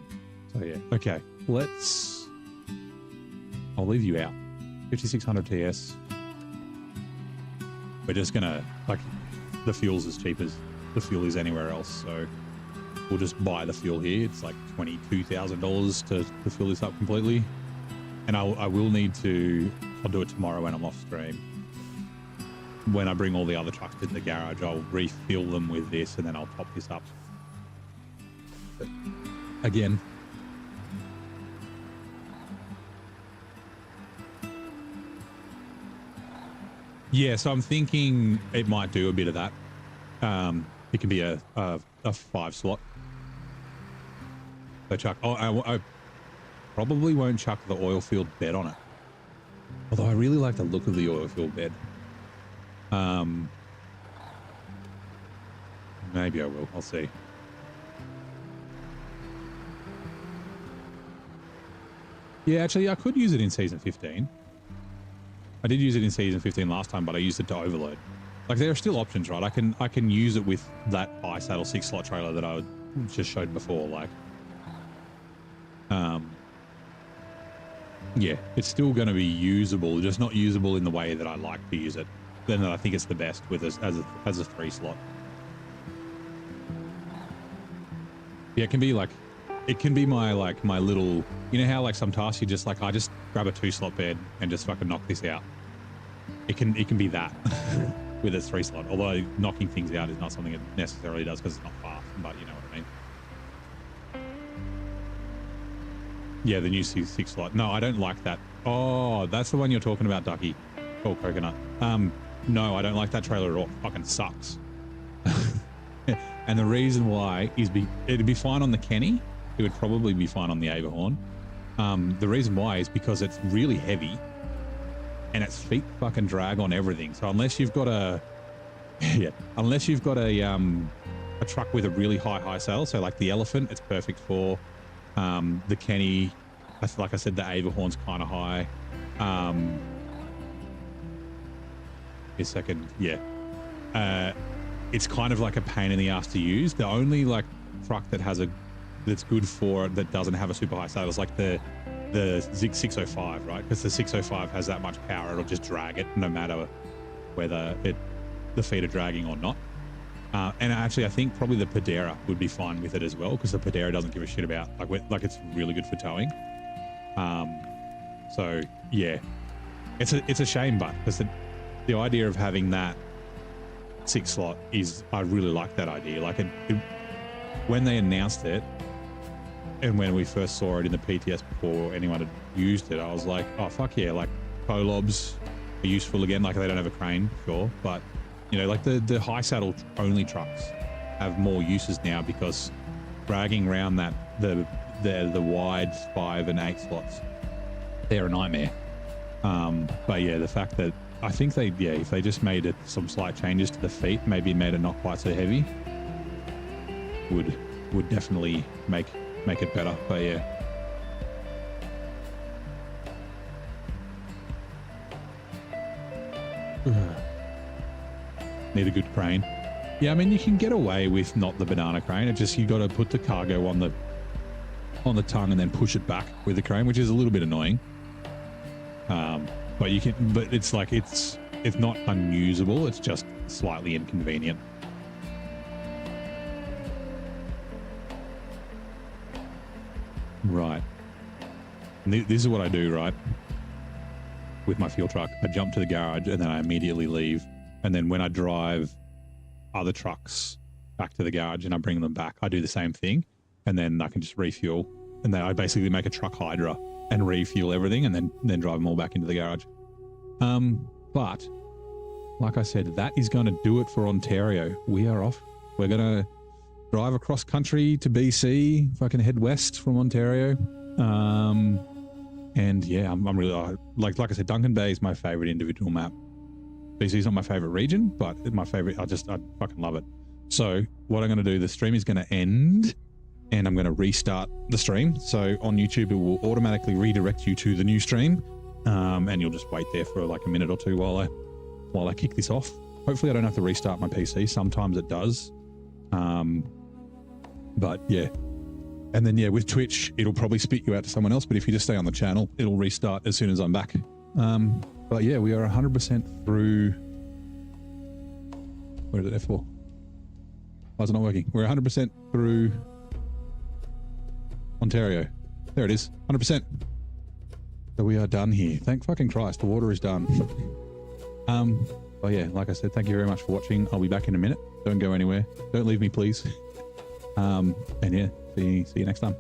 yeah, okay. I'll leave you out. 5600 TS. We're just gonna, like, the fuel's as cheap as the fuel is anywhere else, so we'll just buy the fuel here. It's like $22,000 to fill this up completely. And I will need to, I'll do it tomorrow when I'm off stream. When I bring all the other trucks to the garage, I'll refill them with this and then I'll top this up. But again, yeah, so I'm thinking it might do a bit of that. It can be a 5-slot. So chuck, I probably won't chuck the oil filled bed on it. Although I really like the look of the oil filled bed. Maybe I will. I'll see. Yeah, actually, I could use it in Season 15. I did use it in Season 15 last time, but I used it to overload. Like, there are still options, right? I can use it with that high saddle 6-slot trailer that I just showed before. Like, yeah, it's still going to be usable, just not usable in the way that I like to use it. Then I think it's the best with as a 3-slot. Yeah, it can be like, it can be my little, you know how like some tasks you just like, I just grab a 2-slot bed and just fucking knock this out. It can be that with a 3-slot, although knocking things out is not something it necessarily does because it's not fast, but you know what I mean. Yeah, the new 6-slot. No, I don't like that. Oh, that's the one you're talking about, Ducky. Oh, Coconut. No, I don't like that trailer at all. It fucking sucks. And the reason why is it'd be fine on the Kenny. It would probably be fine on the Averhorn. The reason why is because it's really heavy and its feet fucking drag on everything. So unless you've got a truck with a really high sail, so like the Elephant, it's perfect for. The Kenny, like I said, the Averhorn's kind of high. It's kind of like a pain in the ass to use. The only like truck that's good for it that doesn't have a super high sail is like the Zig 605, right? Because the 605 has that much power, it'll just drag it no matter whether the feet are dragging or not. And actually, I think probably the Pedera would be fine with it as well, because the Pedera doesn't give a shit about like it's really good for towing. So yeah, it's a shame, but because the idea of having that 6-slot is, I really like that idea. Like when they announced it, and when we first saw it in the PTS before anyone had used it, I was like, oh fuck yeah! Like Colobs are useful again. Like they don't have a crane, sure, but you know, like the high saddle only trucks have more uses now, because dragging around the wide 5 and 8 slots, they're a nightmare. But yeah, the fact that I think if they just made some slight changes to the feet, maybe made it not quite so heavy, would definitely make it better. But yeah. Need a good crane. Yeah, I mean, you can get away with not the banana crane. It's just you got to put the cargo on the tongue and then push it back with the crane, which is a little bit annoying. But it's like it's not unusable. It's just slightly inconvenient. Right. And this is what I do, right? With my fuel truck, I jump to the garage and then I immediately leave. And then when I drive other trucks back to the garage and I bring them back, I do the same thing. And then I can just refuel. And then I basically make a truck Hydra and refuel everything and then drive them all back into the garage. But like I said, that is going to do it for Ontario. We are off. We're going to drive across country to BC, fucking head west from Ontario. And yeah, I'm really, like I said, Duncan Bay is my favorite individual map. BC is not my favorite region, but my favorite. I fucking love it. So what I'm going to do, the stream is going to end and I'm going to restart the stream. So on YouTube, it will automatically redirect you to the new stream. And you'll just wait there for like a minute or two while I kick this off. Hopefully I don't have to restart my PC. Sometimes it does. But yeah. And then yeah, with Twitch, it'll probably spit you out to someone else. But if you just stay on the channel, it'll restart as soon as I'm back. But yeah, we are 100% through. Where is it? F4. Why is it not working? We're 100% through Ontario. There it is. 100%. So we are done here. Thank fucking Christ. The water is done. But yeah, like I said, thank you very much for watching. I'll be back in a minute. Don't go anywhere. Don't leave me, please. And yeah, see you next time.